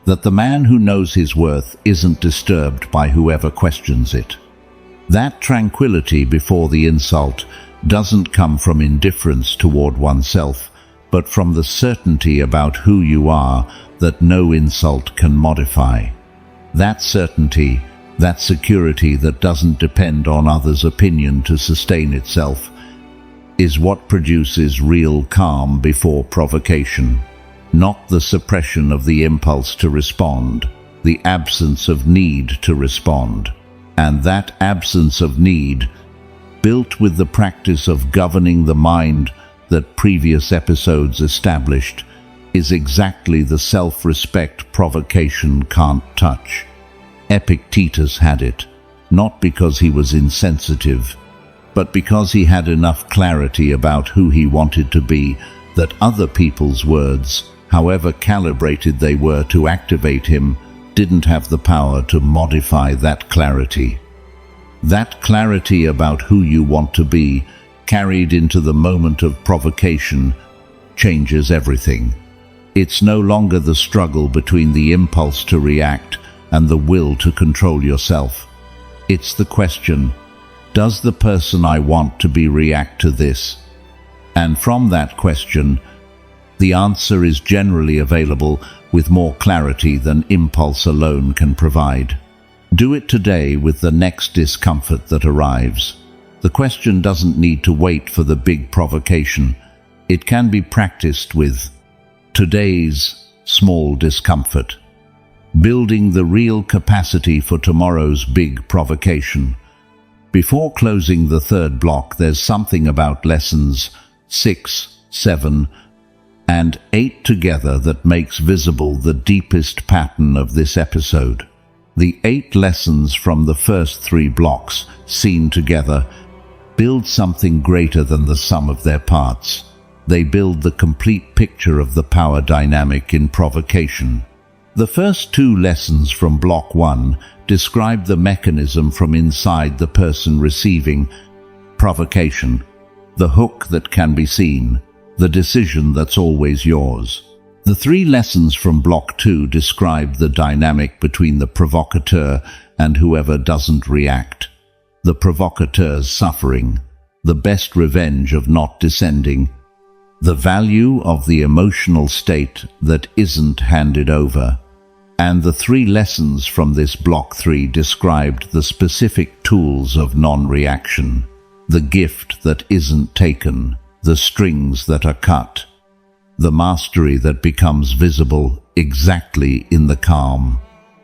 That the man who knows his worth isn't disturbed by whoever questions it. That tranquility before the insult doesn't come from indifference toward oneself, but from the certainty about who you are that no insult can modify. That certainty, that security that doesn't depend on others' opinion to sustain itself, is what produces real calm before provocation. Not the suppression of the impulse to respond, the absence of need to respond. And that absence of need, built with the practice of governing the mind that previous episodes established, is exactly the self-respect provocation can't touch. Epictetus had it, not because he was insensitive, but because he had enough clarity about who he wanted to be that other people's words, however calibrated they were to activate him, didn't have the power to modify that clarity. That clarity about who you want to be, carried into the moment of provocation, changes everything. It's no longer the struggle between the impulse to react and the will to control yourself. It's the question, does the person I want to be react to this? And from that question, the answer is generally available with more clarity than impulse alone can provide. Do it today with the next discomfort that arrives. The question doesn't need to wait for the big provocation. It can be practiced with today's small discomfort, building the real capacity for tomorrow's big provocation. Before closing the third block, there's something about lessons 6, 7, and 8 together that makes visible the deepest pattern of this episode. The 8 lessons from the first 3 blocks, seen together, build something greater than the sum of their parts. They build the complete picture of the power dynamic in provocation. The first 2 lessons from block 1 describe the mechanism from inside the person receiving provocation, the hook that can be seen, the decision that's always yours. The 3 lessons from block 2 describe the dynamic between the provocateur and whoever doesn't react. The provocateur's suffering, the best revenge of not descending, the value of the emotional state that isn't handed over. And the 3 lessons from this block 3 described the specific tools of non-reaction, the gift that isn't taken, the strings that are cut, the mastery that becomes visible exactly in the calm.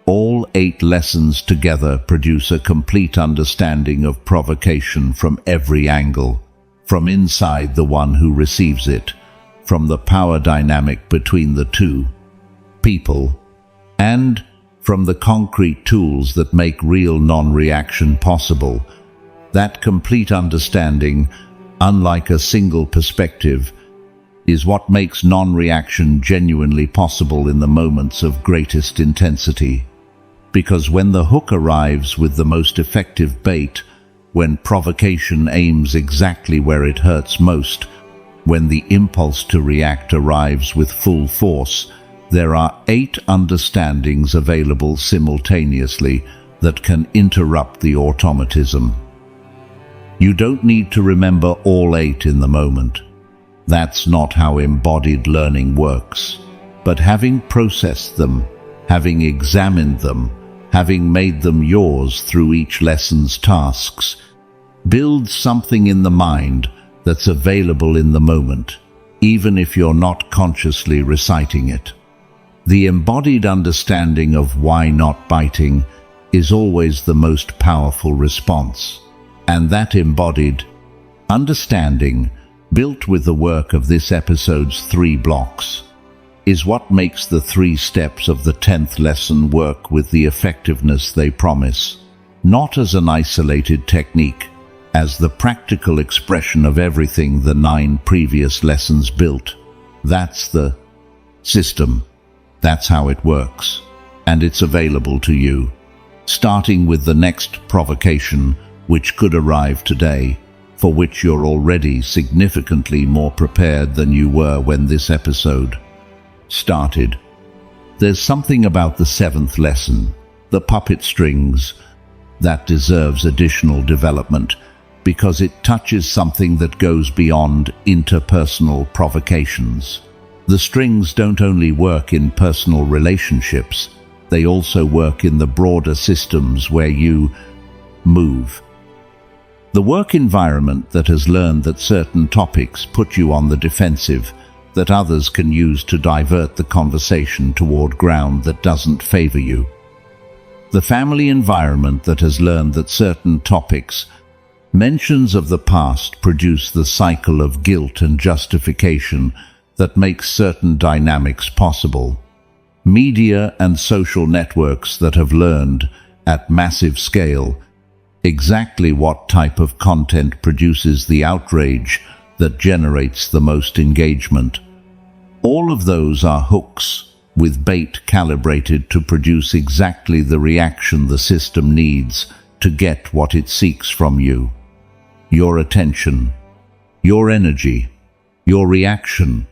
All 8 lessons together produce a complete understanding of provocation from every angle, from inside the one who receives it, from the power dynamic between the 2 people, and from the concrete tools that make real non-reaction possible. That complete understanding, unlike a single perspective, is what makes non-reaction genuinely possible in the moments of greatest intensity. Because when the hook arrives with the most effective bait, when provocation aims exactly where it hurts most, when the impulse to react arrives with full force, there are 8 understandings available simultaneously that can interrupt the automatism. You don't need to remember all 8 in the moment. That's not how embodied learning works. But having processed them, having examined them, having made them yours through each lesson's tasks, builds something in the mind that's available in the moment, even if you're not consciously reciting it. The embodied understanding of why not biting is always the most powerful response. And that embodied understanding, built with the work of this episode's 3 blocks, is what makes the 3 steps of the 10th lesson work with the effectiveness they promise, not as an isolated technique, as the practical expression of everything the 9 previous lessons built. That's the system. That's how it works. and it's available to you, starting with the next provocation, which could arrive today, for which you're already significantly more prepared than you were when this episode started. There's something about the seventh lesson, the puppet strings, that deserves additional development, because it touches something that goes beyond interpersonal provocations. The strings don't only work in personal relationships, they also work in the broader systems where you move. The work environment that has learned that certain topics put you on the defensive, that others can use to divert the conversation toward ground that doesn't favor you. The family environment that has learned that certain topics, mentions of the past, produce the cycle of guilt and justification that makes certain dynamics possible. Media and social networks that have learned, at massive scale, exactly what type of content produces the outrage that generates the most engagement. All of those are hooks, with bait calibrated to produce exactly the reaction the system needs to get what it seeks from you. Your attention, your energy, your reaction,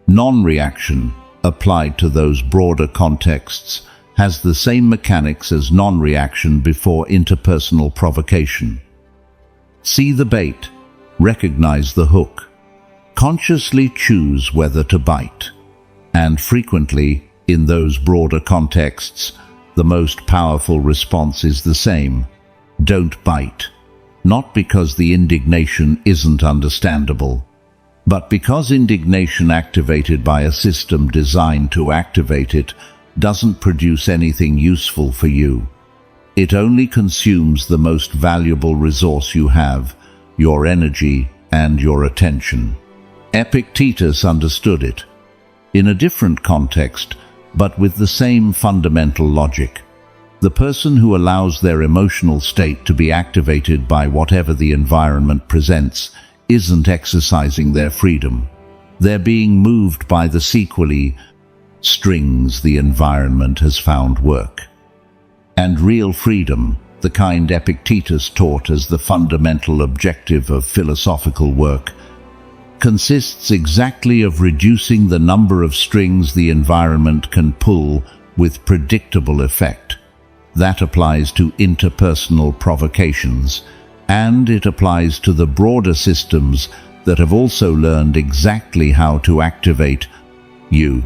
non-reaction, applied to those broader contexts, has the same mechanics as non-reaction before interpersonal provocation. See the bait, recognize the hook, consciously choose whether to bite. And frequently, in those broader contexts, the most powerful response is the same: don't bite. Not because the indignation isn't understandable, but because indignation activated by a system designed to activate it doesn't produce anything useful for you. It only consumes the most valuable resource you have, your energy and your attention. Epictetus understood it, in a different context, but with the same fundamental logic. The person who allows their emotional state to be activated by whatever the environment presents isn't exercising their freedom. They're being moved by the strings the environment has found work. And real freedom, the kind Epictetus taught as the fundamental objective of philosophical work, consists exactly of reducing the number of strings the environment can pull with predictable effect. That applies to interpersonal provocations, and it applies to the broader systems that have also learned exactly how to activate you.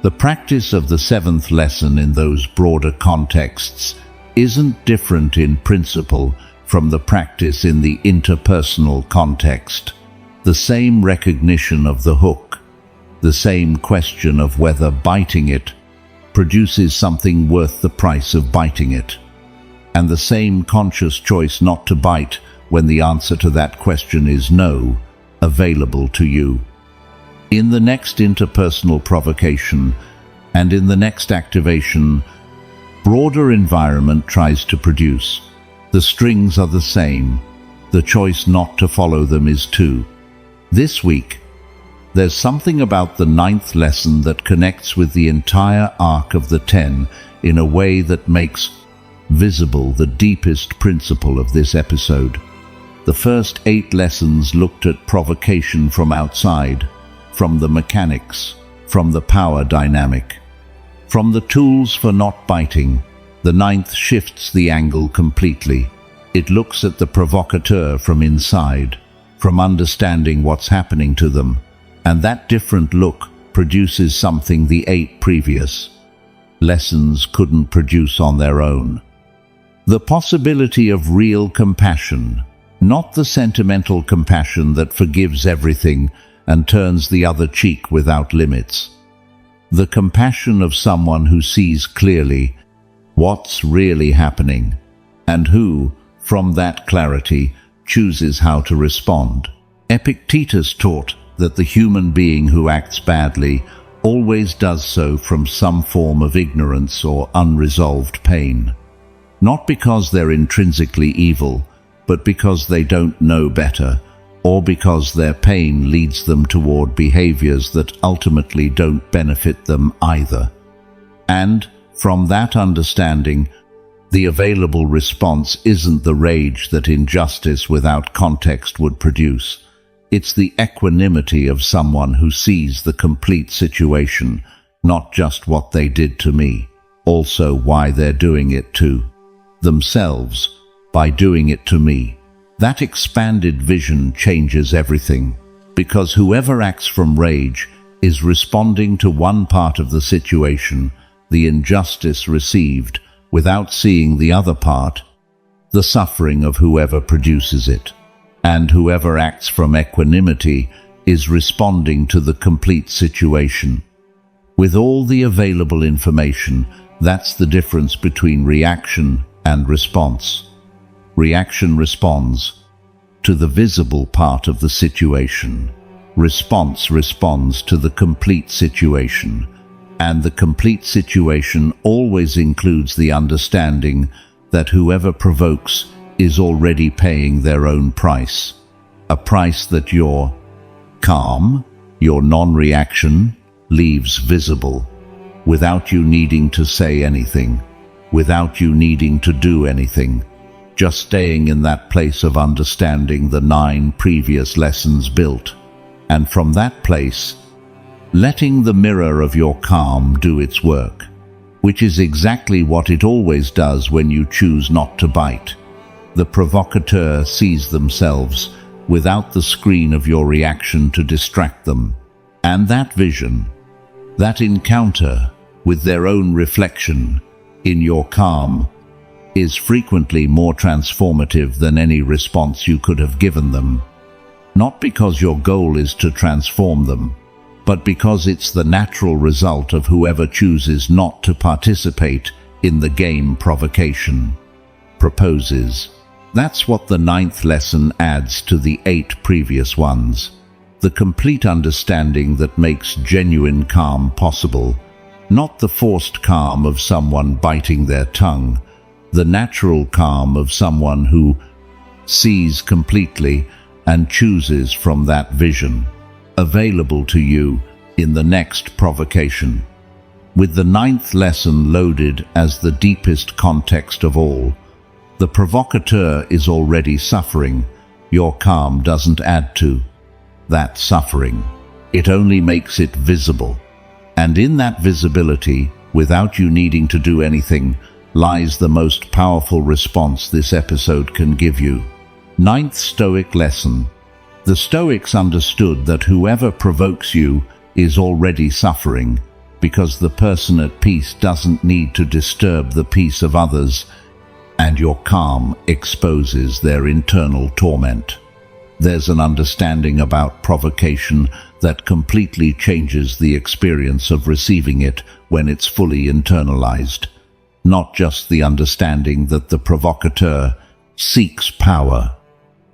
The practice of the seventh lesson in those broader contexts isn't different in principle from the practice in the interpersonal context. The same recognition of the hook, the same question of whether biting it produces something worth the price of biting it, and the same conscious choice not to bite when the answer to that question is no, available to you. In the next interpersonal provocation and in the next activation, broader environment tries to produce. The strings are the same. The choice not to follow them is too. This week, there's something about the ninth lesson that connects with the entire arc of the 10 in a way that makes visible the deepest principle of this episode. The first 8 lessons looked at provocation from outside, from the mechanics, from the power dynamic, from the tools for not biting. The ninth shifts the angle completely. It looks at the provocateur from inside, from understanding what's happening to them, and that different look produces something the 8 previous lessons couldn't produce on their own. The possibility of real compassion, not the sentimental compassion that forgives everything and turns the other cheek without limits. The compassion of someone who sees clearly what's really happening, and who, from that clarity, chooses how to respond. Epictetus taught that the human being who acts badly always does so from some form of ignorance or unresolved pain. Not because they're intrinsically evil, but because they don't know better, or because their pain leads them toward behaviors that ultimately don't benefit them either. And, From that understanding, the available response isn't the rage that injustice without context would produce. It's the equanimity of someone who sees the complete situation, not just what they did to me, also why they're doing it to themselves by doing it to me. That expanded vision changes everything, because whoever acts from rage is responding to one part of the situation, the injustice received, without seeing the other part, the suffering of whoever produces it. And whoever acts from equanimity is responding to the complete situation. With all the available information, that's the difference between reaction and response. Reaction responds to the visible part of the situation. Response responds to the complete situation. And the complete situation always includes the understanding that whoever provokes is already paying their own price. A price that your calm, your non-reaction, leaves visible, without you needing to say anything, without you needing to do anything, just staying in that place of understanding the 9 previous lessons built, and from that place, letting the mirror of your calm do its work, which is exactly what it always does when you choose not to bite. The provocateur sees themselves without the screen of your reaction to distract them. And that vision, that encounter with their own reflection in your calm, is frequently more transformative than any response you could have given them. Not because your goal is to transform them, but because it's the natural result of whoever chooses not to participate in the game provocation proposes. That's what the 9th lesson adds to the 8 previous ones. The complete understanding that makes genuine calm possible, not the forced calm of someone biting their tongue, the natural calm of someone who sees completely and chooses from that vision, available to you in the next provocation. With the 9th lesson loaded as the deepest context of all, the provocateur is already suffering. Your calm doesn't add to that suffering. It only makes it visible. And in that visibility, without you needing to do anything, lies the most powerful response this episode can give you. 9th Stoic lesson. The Stoics understood that whoever provokes you is already suffering, because the person at peace doesn't need to disturb the peace of others, and your calm exposes their internal torment. There's an understanding about provocation that completely changes the experience of receiving it when it's fully internalized. Not just the understanding that the provocateur seeks power.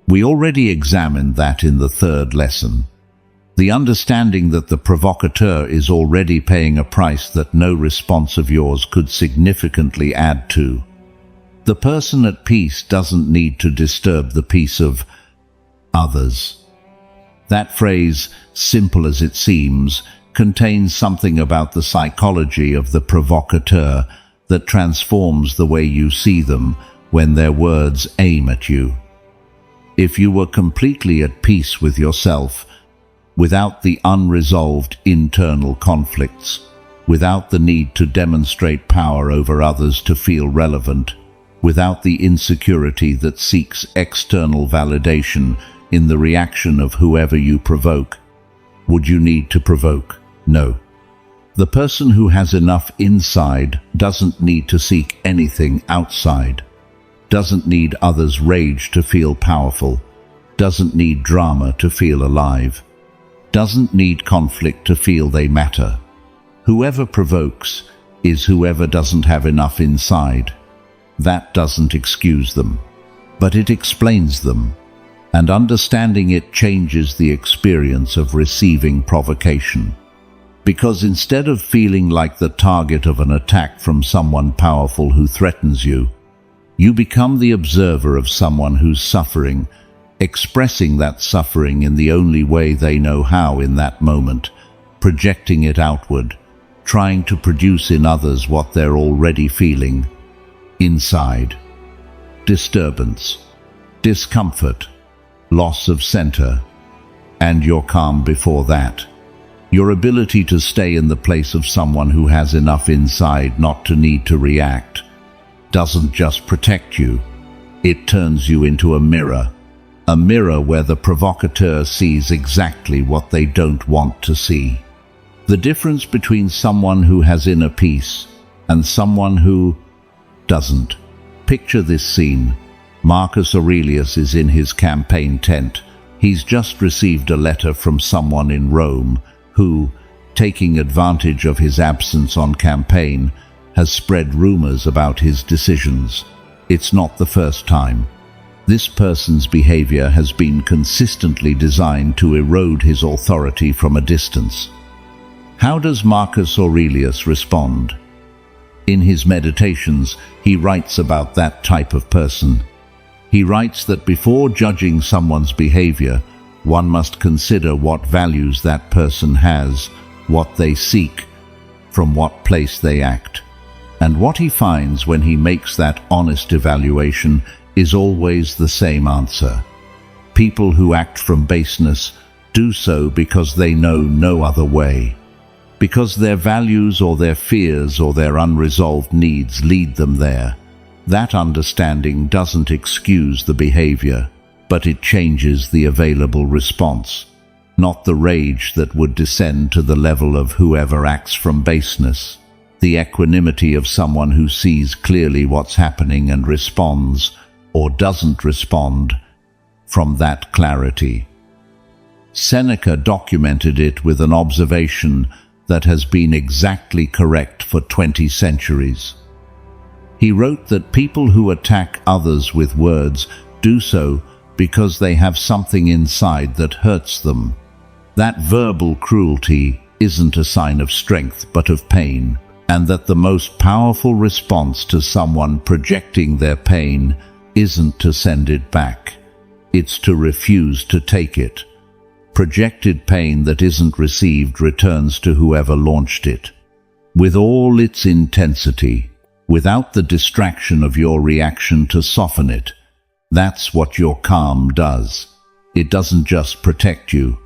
We already examined that in the 3rd lesson. The understanding that the provocateur is already paying a price that no response of yours could significantly add to. The person at peace doesn't need to disturb the peace of others. That phrase, simple as it seems, contains something about the psychology of the provocateur that transforms the way you see them when their words aim at you. If you were completely at peace with yourself, without the unresolved internal conflicts, without the need to demonstrate power over others to feel relevant, without the insecurity that seeks external validation in the reaction of whoever you provoke, would you need to provoke? No. The person who has enough inside doesn't need to seek anything outside, doesn't need others' rage to feel powerful, doesn't need drama to feel alive, doesn't need conflict to feel they matter. Whoever provokes is whoever doesn't have enough inside. That doesn't excuse them, but it explains them, and understanding it changes the experience of receiving provocation. Because instead of feeling like the target of an attack from someone powerful who threatens you, you become the observer of someone who's suffering, expressing that suffering in the only way they know how in that moment, projecting it outward, trying to produce in others what they're already feeling inside. Disturbance, discomfort, loss of center, and you're calm before that. Your ability to stay in the place of someone who has enough inside not to need to react doesn't just protect you, it turns you into a mirror where the provocateur sees exactly what they don't want to see. The difference between someone who has inner peace and someone who doesn't. Picture this scene. Marcus Aurelius is in his campaign tent. He's just received a letter from someone in Rome who, taking advantage of his absence on campaign, has spread rumors about his decisions. It's not the first time. This person's behavior has been consistently designed to erode his authority from a distance. How does Marcus Aurelius respond? In his meditations, he writes about that type of person. He writes that before judging someone's behavior, one must consider what values that person has, what they seek, from what place they act. And what he finds when he makes that honest evaluation is always the same answer. People who act from baseness do so because they know no other way, because their values or their fears or their unresolved needs lead them there. That understanding doesn't excuse the behavior, but it changes the available response, not the rage that would descend to the level of whoever acts from baseness. The equanimity of someone who sees clearly what's happening and responds, or doesn't respond, from that clarity. Seneca documented it with an observation that has been exactly correct for 20 centuries. He wrote that people who attack others with words do so because they have something inside that hurts them. That verbal cruelty isn't a sign of strength but of pain, and that the most powerful response to someone projecting their pain isn't to send it back. It's to refuse to take it. Projected pain that isn't received returns to whoever launched it, with all its intensity, without the distraction of your reaction to soften it. That's what your calm does. It doesn't just protect you,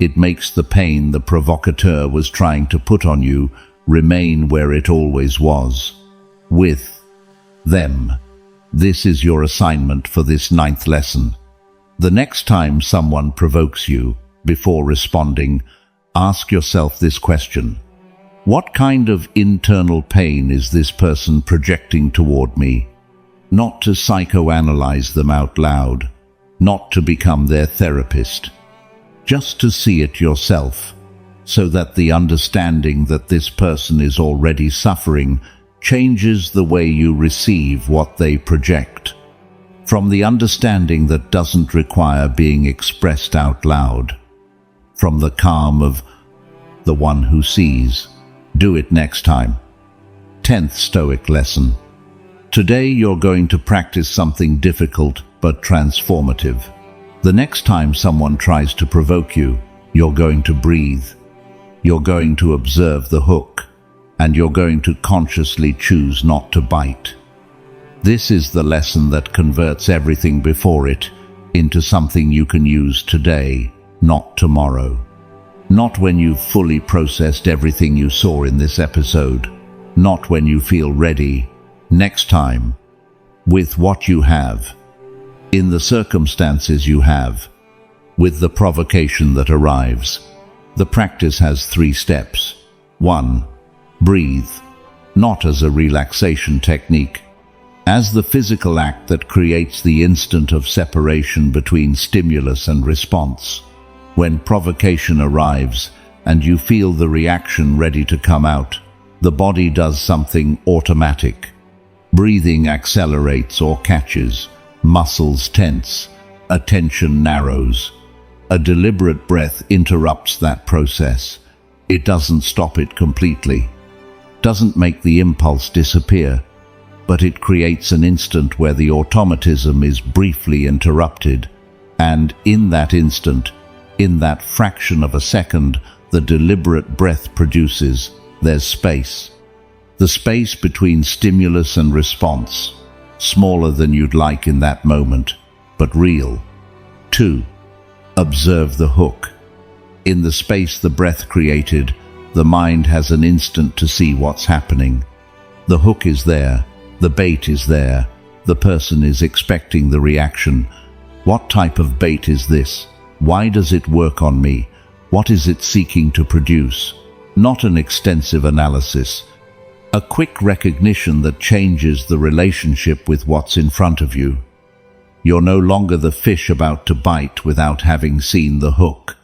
it makes the pain the provocateur was trying to put on you remain where it always was, with them. This is your assignment for this 9th lesson. The next time someone provokes you, before responding, ask yourself this question: what kind of internal pain is this person projecting toward me? Not to psychoanalyze them out loud, not to become their therapist, just to see it yourself, so that the understanding that this person is already suffering changes the way you receive what they project. From the understanding that doesn't require being expressed out loud, from the calm of the one who sees. Do it next time. 10th Stoic lesson. Today you're going to practice something difficult but transformative. The next time someone tries to provoke you, you're going to breathe. You're going to observe the hook, and you're going to consciously choose not to bite. This is the lesson that converts everything before it into something you can use today, not tomorrow. Not when you've fully processed everything you saw in this episode. Not when you feel ready. Next time. With what you have. In the circumstances you have. With the provocation that arrives. The practice has 3 steps. 1. Breathe. Not as a relaxation technique. As the physical act that creates the instant of separation between stimulus and response. When provocation arrives and you feel the reaction ready to come out, the body does something automatic. Breathing accelerates or catches, muscles tense, attention narrows. A deliberate breath interrupts that process. It doesn't stop it completely, doesn't make the impulse disappear, but it creates an instant where the automatism is briefly interrupted, and in that instant, in that fraction of a second, the deliberate breath produces there's space. The space between stimulus and response, smaller than you'd like in that moment, but real. 2. Observe the hook. In the space the breath created, the mind has an instant to see what's happening. The hook is there, the bait is there, the person is expecting the reaction. What type of bait is this? Why does it work on me? What is it seeking to produce? Not an extensive analysis. A quick recognition that changes the relationship with what's in front of you. You're no longer the fish about to bite without having seen the hook.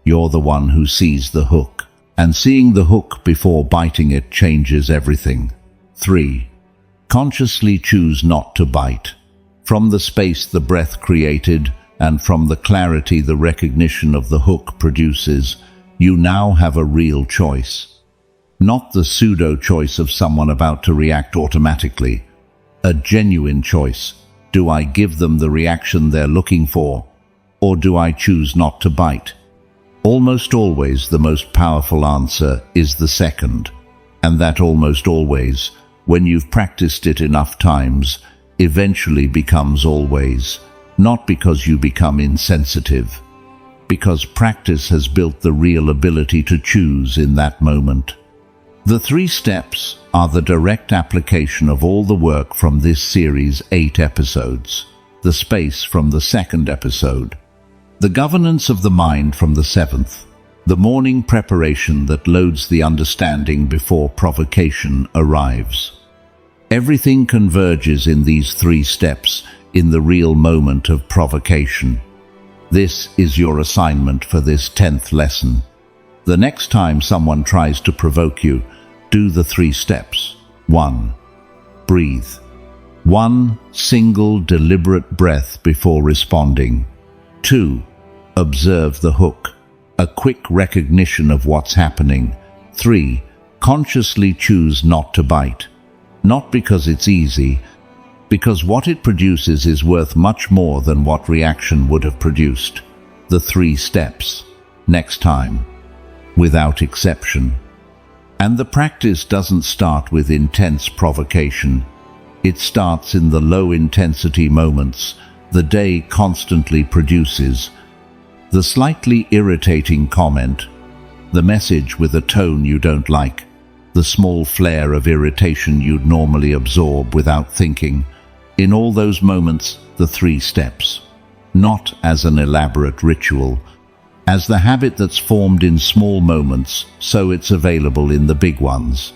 You're the one who sees the hook. And seeing the hook before biting it changes everything. 3. Consciously choose not to bite. From the space the breath created, and from the clarity the recognition of the hook produces, you now have a real choice. Not the pseudo-choice of someone about to react automatically. A genuine choice. Do I give them the reaction they're looking for? Or do I choose not to bite? Almost always the most powerful answer is the second. And that almost always, when you've practiced it enough times, eventually becomes always. Not because you become insensitive. Because practice has built the real ability to choose in that moment. The 3 steps are the direct application of all the work from this series' 8 episodes, the space from the 2nd episode, the governance of the mind from the 7th, the morning preparation that loads the understanding before provocation arrives. Everything converges in these 3 steps in the real moment of provocation. This is your assignment for this 10th lesson. The next time someone tries to provoke you, do the 3 steps. 1. Breathe. 1 single deliberate breath before responding. 2. Observe the hook. A quick recognition of what's happening. 3. Consciously choose not to bite. Not because it's easy, because what it produces is worth much more than what reaction would have produced. The 3 steps. Next time. Without exception. And the practice doesn't start with intense provocation. It starts in the low-intensity moments the day constantly produces. The slightly irritating comment, the message with a tone you don't like, the small flare of irritation you'd normally absorb without thinking. In all those moments, the 3 steps. Not as an elaborate ritual, as the habit that's formed in small moments, so it's available in the big ones.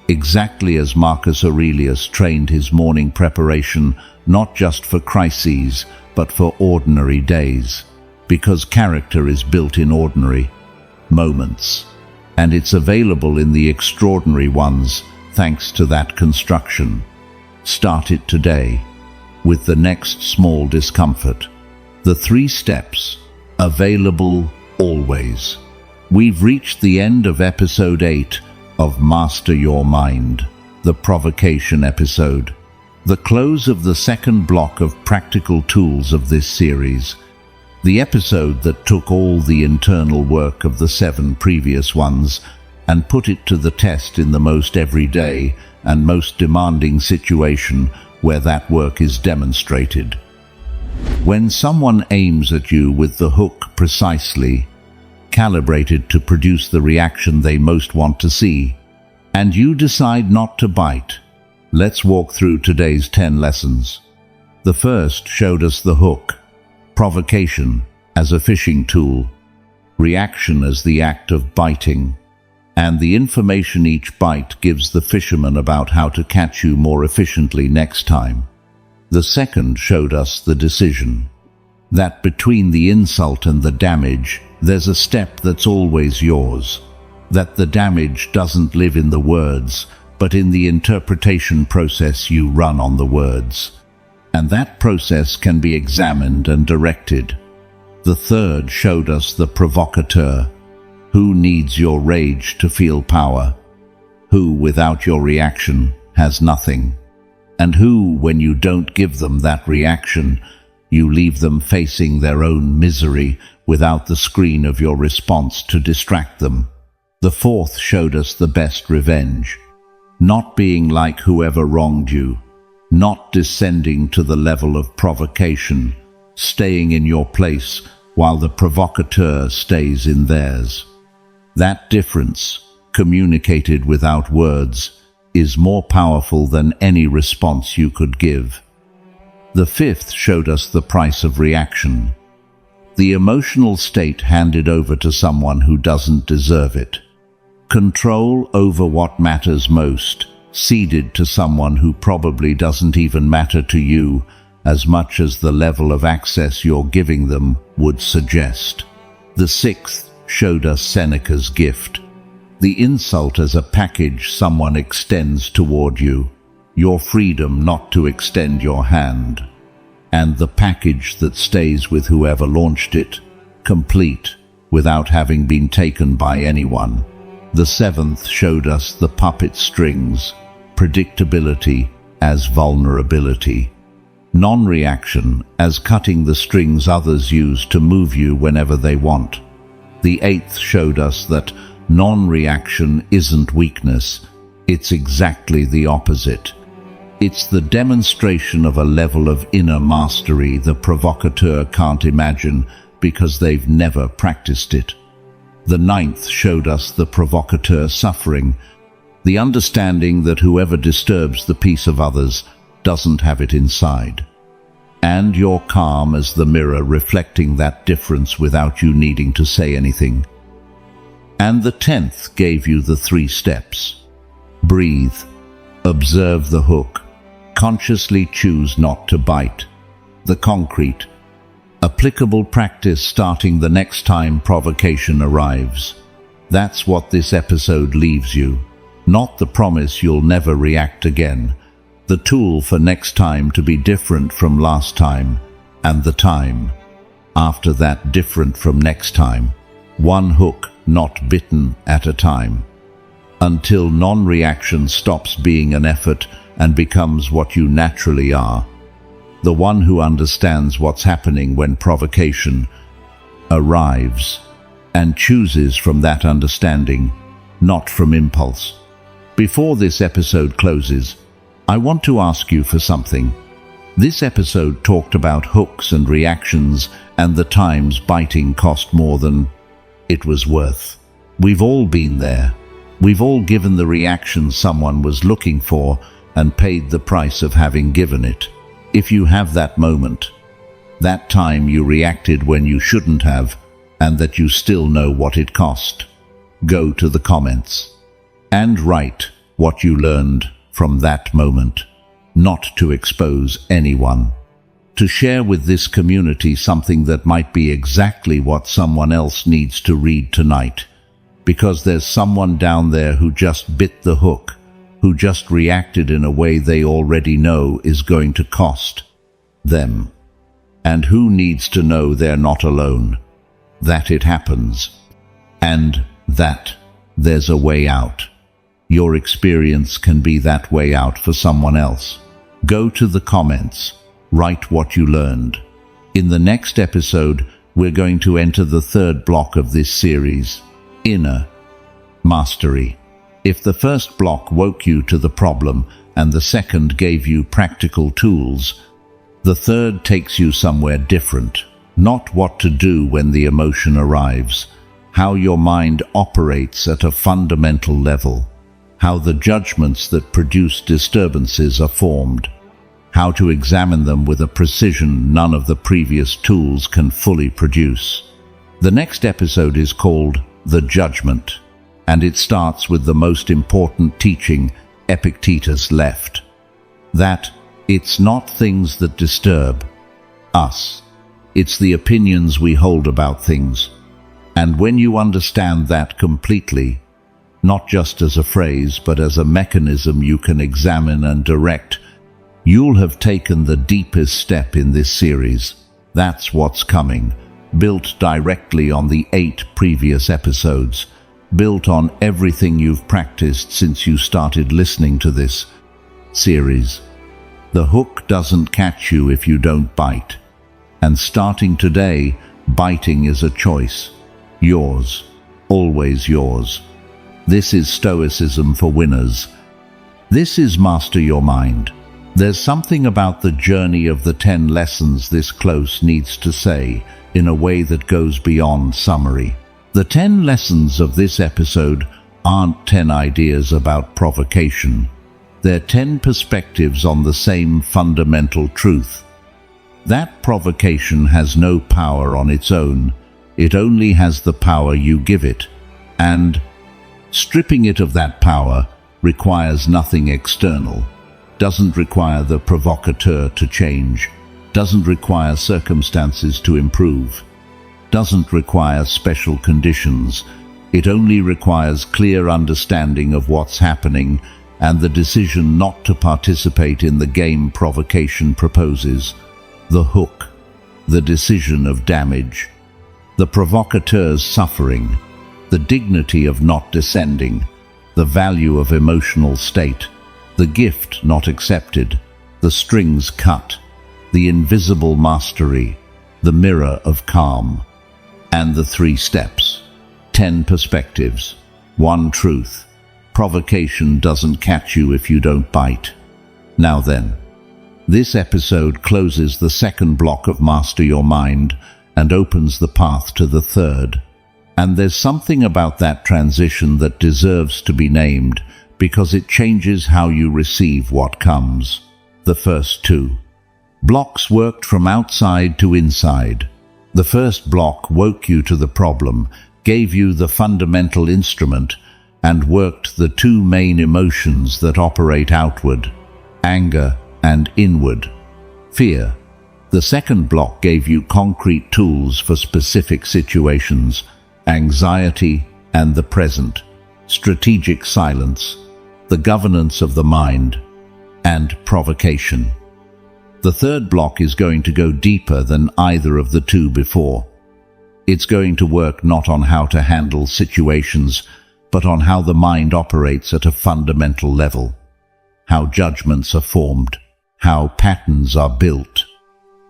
Exactly as Marcus Aurelius trained his morning preparation, not just for crises, but for ordinary days. Because character is built in ordinary moments, and it's available in the extraordinary ones, thanks to that construction. Start it today, with the next small discomfort. The 3 steps, available always. We've reached the end of episode 8 of Master Your Mind, the provocation episode, the close of the 2nd block of practical tools of this series, the episode that took all the internal work of the 7 previous ones and put it to the test in the most everyday and most demanding situation where that work is demonstrated. When someone aims at you with the hook precisely, calibrated to produce the reaction they most want to see, and you decide not to bite, let's walk through today's 10 lessons. The first showed us the hook, provocation as a fishing tool, reaction as the act of biting, and the information each bite gives the fisherman about how to catch you more efficiently next time. The second showed us the decision, that between the insult and the damage, there's a step that's always yours, that the damage doesn't live in the words, but in the interpretation process you run on the words. And that process can be examined and directed. The third showed us the provocateur, who needs your rage to feel power, who without your reaction has nothing, and who, when you don't give them that reaction, you leave them facing their own misery without the screen of your response to distract them. The fourth showed us the best revenge. Not being like whoever wronged you, not descending to the level of provocation, staying in your place while the provocateur stays in theirs. That difference, communicated without words, is more powerful than any response you could give. The fifth showed us the price of reaction. The emotional state handed over to someone who doesn't deserve it. Control over what matters most, ceded to someone who probably doesn't even matter to you as much as the level of access you're giving them would suggest. The sixth showed us Seneca's gift. The insult as a package someone extends toward you, your freedom not to extend your hand, and the package that stays with whoever launched it, complete, without having been taken by anyone. The seventh showed us the puppet strings, predictability as vulnerability, non-reaction as cutting the strings others use to move you whenever they want. The eighth showed us that non-reaction isn't weakness, it's exactly the opposite. It's the demonstration of a level of inner mastery the provocateur can't imagine because they've never practiced it. The ninth showed us the provocateur suffering, the understanding that whoever disturbs the peace of others doesn't have it inside. And you're calm as the mirror reflecting that difference without you needing to say anything. And the 10th gave you the 3 steps. Breathe. Observe the hook. Consciously choose not to bite. The concrete. Applicable practice starting the next time provocation arrives. That's what this episode leaves you. Not the promise you'll never react again. The tool for next time to be different from last time, and the time after that different from next time. One hook not bitten at a time. Until non-reaction stops being an effort and becomes what you naturally are. The one who understands what's happening when provocation arrives and chooses from that understanding, not from impulse. Before this episode closes, I want to ask you for something. This episode talked about hooks and reactions and the times biting cost more than it was worth. We've all been there. We've all given the reaction someone was looking for and paid the price of having given it. If you have that moment, that time you reacted when you shouldn't have, and that you still know what it cost, go to the comments and write what you learned from that moment, not to expose anyone. To share with this community something that might be exactly what someone else needs to read tonight, because there's someone down there who just bit the hook, who just reacted in a way they already know is going to cost them, and who needs to know they're not alone, that it happens, and that there's a way out. Your experience can be that way out for someone else. Go to the comments, write what you learned. In the next episode, we're going to enter the 3rd block of this series, Inner Mastery. If the first block woke you to the problem and the second gave you practical tools, the third takes you somewhere different. Not what to do when the emotion arrives, how your mind operates at a fundamental level, how the judgments that produce disturbances are formed, how to examine them with a precision none of the previous tools can fully produce. The next episode is called The Judgment, and it starts with the most important teaching Epictetus left, that it's not things that disturb us, it's the opinions we hold about things. And when you understand that completely, not just as a phrase but as a mechanism you can examine and direct, you'll have taken the deepest step in this series. That's what's coming, built directly on the 8 previous episodes, built on everything you've practiced since you started listening to this series. The hook doesn't catch you if you don't bite. And starting today, biting is a choice. Yours. Always yours. This is Stoicism for winners. This is Master Your Mind. There's something about the journey of the 10 lessons this close needs to say in a way that goes beyond summary. The 10 lessons of this episode aren't 10 ideas about provocation. They're 10 perspectives on the same fundamental truth. That provocation has no power on its own. It only has the power you give it. And stripping it of that power requires nothing external. Doesn't require the provocateur to change. Doesn't require circumstances to improve. Doesn't require special conditions. It only requires clear understanding of what's happening and the decision not to participate in the game provocation proposes. The hook, the decision of damage, the provocateur's suffering, the dignity of not descending, the value of emotional state, the gift not accepted, the strings cut, the invisible mastery, the mirror of calm, and the 3 steps. 10 perspectives, 1 truth. Provocation doesn't catch you if you don't bite. Now then, this episode closes the second block of Master Your Mind and opens the path to the third. And there's something about that transition that deserves to be named because it changes how you receive what comes. The first 2 blocks worked from outside to inside. The first block woke you to the problem, gave you the fundamental instrument, and worked the 2 main emotions that operate outward, anger and inward, fear. The second block gave you concrete tools for specific situations, anxiety and the present, strategic silence, the governance of the mind, and provocation. The third block is going to go deeper than either of the 2 before. It's going to work not on how to handle situations, but on how the mind operates at a fundamental level, how judgments are formed, how patterns are built,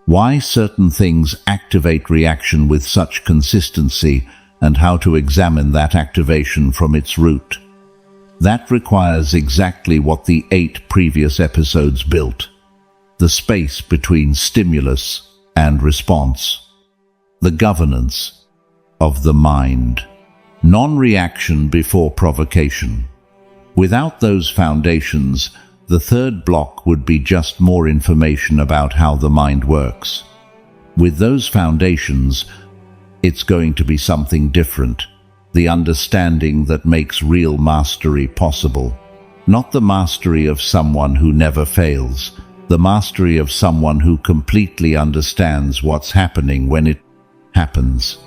why certain things activate reaction with such consistency, and how to examine that activation from its root. That requires exactly what the 8 previous episodes built: the space between stimulus and response, the governance of the mind, non-reaction before provocation. Without those foundations, the third block would be just more information about how the mind works. With those foundations, it's going to be something different, the understanding that makes real mastery possible. Not the mastery of someone who never fails, the mastery of someone who completely understands what's happening when it happens,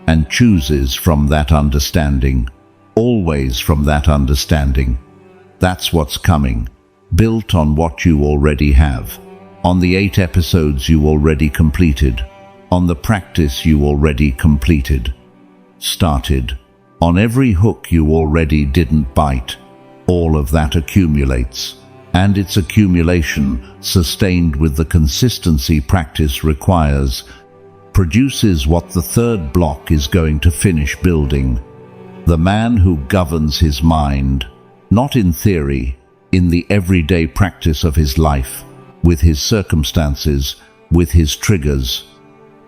and chooses from that understanding, always from that understanding. That's what's coming, built on what you already have, on the 8 episodes you already completed, on the practice you already completed, started, on every hook you already didn't bite. All of that accumulates, and its accumulation, sustained with the consistency practice requires, produces what the third block is going to finish building. The man who governs his mind, not in theory, in the everyday practice of his life, with his circumstances, with his triggers,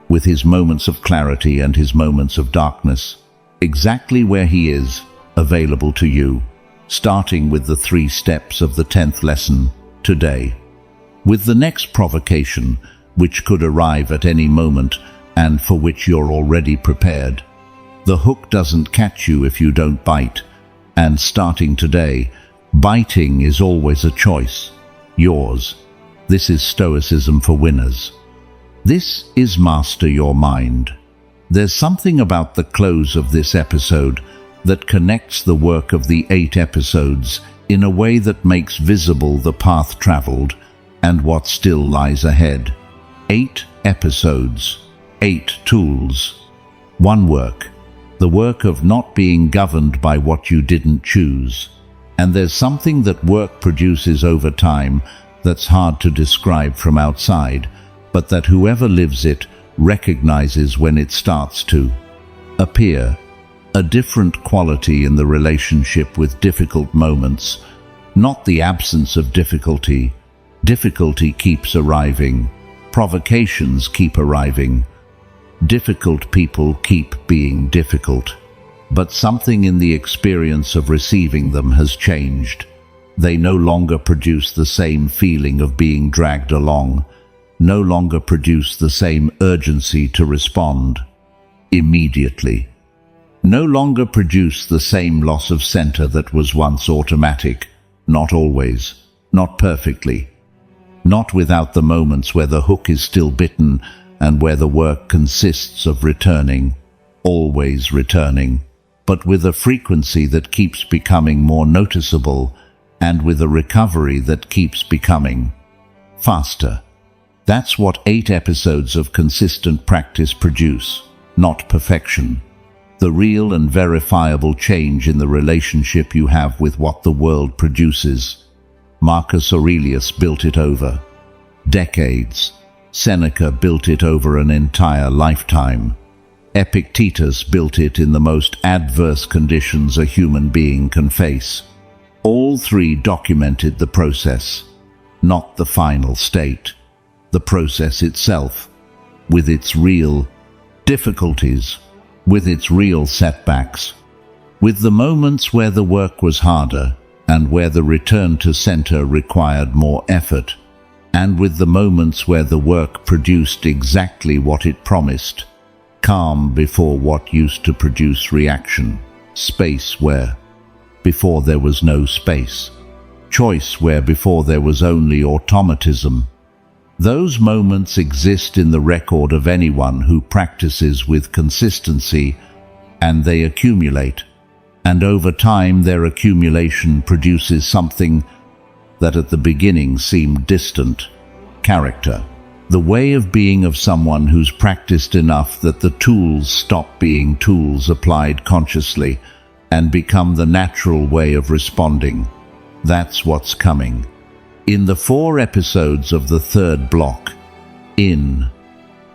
with his moments of clarity and his moments of darkness, exactly where he is, available to you, starting with the 3 steps of the 10th lesson today. With the next provocation, which could arrive at any moment and for which you're already prepared. The hook doesn't catch you if you don't bite, and starting today, biting is always a choice, yours. This is Stoicism for winners. This is Master Your Mind. There's something about the close of this episode that connects the work of the 8 episodes in a way that makes visible the path traveled and what still lies ahead. 8 episodes, 8 tools, 1 work, the work of not being governed by what you didn't choose. And there's something that work produces over time that's hard to describe from outside, but that whoever lives it recognizes when it starts to appear. a different quality in the relationship with difficult moments, not the absence of difficulty. Difficulty keeps arriving. Provocations keep arriving. Difficult people keep being difficult. But something in the experience of receiving them has changed. They no longer produce the same feeling of being dragged along, no longer produce the same urgency to respond immediately, no longer produce the same loss of center that was once automatic, not always, not perfectly, not without the moments where the hook is still bitten and where the work consists of returning, always returning, but with a frequency that keeps becoming more noticeable and with a recovery that keeps becoming faster. That's what 8 episodes of consistent practice produce, not perfection. The real and verifiable change in the relationship you have with what the world produces. Marcus Aurelius built it over decades. Seneca built it over an entire lifetime. Epictetus built it in the most adverse conditions a human being can face. All 3 documented the process, not the final state. The process itself, with its real difficulties, with its real setbacks, with the moments where the work was harder and where the return to center required more effort, and with the moments where the work produced exactly what it promised, calm before what used to produce reaction, space where before there was no space, choice where before there was only automatism. Those moments exist in the record of anyone who practices with consistency, and they accumulate, and over time their accumulation produces something that at the beginning seemed distant: character. The way of being of someone who's practiced enough that the tools stop being tools applied consciously and become the natural way of responding. That's what's coming. In the 4 episodes of the 3rd block, in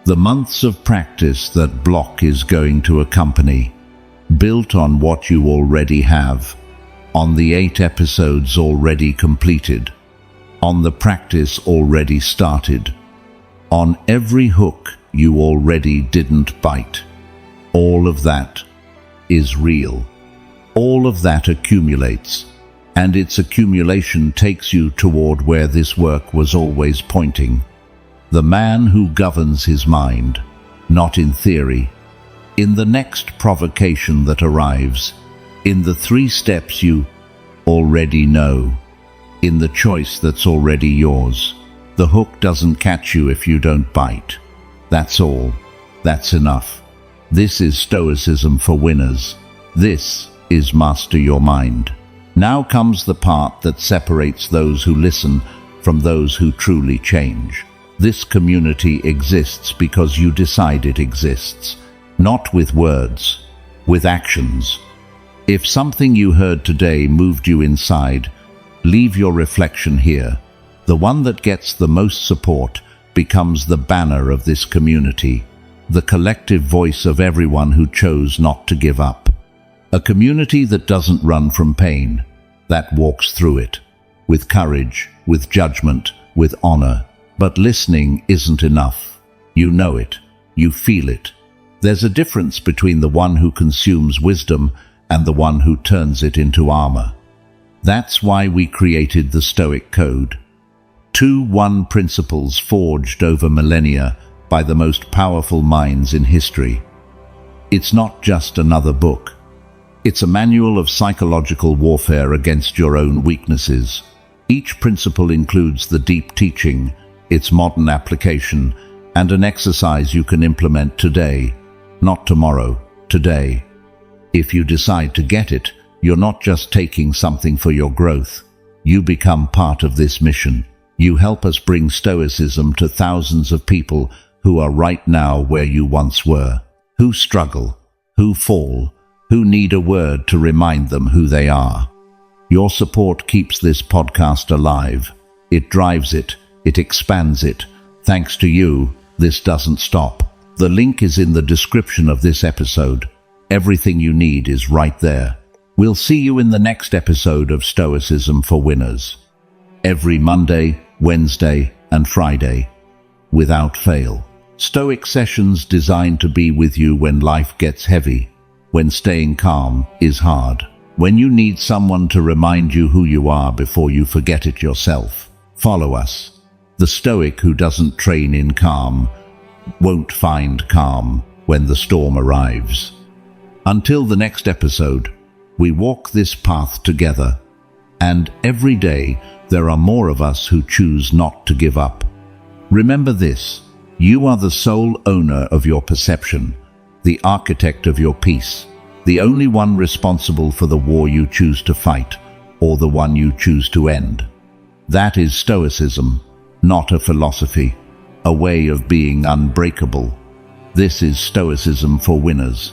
the months of practice that block is going to accompany, built on what you already have, on the 8 episodes already completed, on the practice already started, on every hook you already didn't bite. All of that is real. All of that accumulates, and its accumulation takes you toward where this work was always pointing. The man who governs his mind, not in theory, in the next provocation that arrives, in the 3 steps you already know, in the choice that's already yours. The hook doesn't catch you if you don't bite. That's all. That's enough. This is Stoicism for winners. This is Master Your Mind. Now comes the part that separates those who listen from those who truly change. This community exists because you decide it exists, not with words, with actions. If something you heard today moved you inside, leave your reflection here. The one that gets the most support becomes the banner of this community, the collective voice of everyone who chose not to give up. A community that doesn't run from pain, that walks through it, with courage, with judgment, with honor. But listening isn't enough. You know it. You feel it. There's a difference between the one who consumes wisdom and the one who turns it into armor. That's why we created the Stoic Code. 2 principles forged over millennia by the most powerful minds in history. It's not just another book. It's a manual of psychological warfare against your own weaknesses. Each principle includes the deep teaching, its modern application, and an exercise you can implement today, not tomorrow, today. If you decide to get it, you're not just taking something for your growth. You become part of this mission. You help us bring Stoicism to thousands of people who are right now where you once were, who struggle, who fall, who need a word to remind them who they are. Your support keeps this podcast alive. It drives it. It expands it. Thanks to you, this doesn't stop. The link is in the description of this episode. Everything you need is right there. We'll see you in the next episode of Stoicism for Winners. Every Monday, Wednesday, and Friday, without fail. Stoic sessions designed to be with you when life gets heavy, when staying calm is hard, when you need someone to remind you who you are before you forget it yourself. Follow us. The Stoic who doesn't train in calm won't find calm when the storm arrives. Until the next episode, we walk this path together, and every day there are more of us who choose not to give up. Remember this: you are the sole owner of your perception, the architect of your peace, the only one responsible for the war you choose to fight or the one you choose to end. That is Stoicism, not a philosophy, a way of being unbreakable. This is Stoicism for Winners.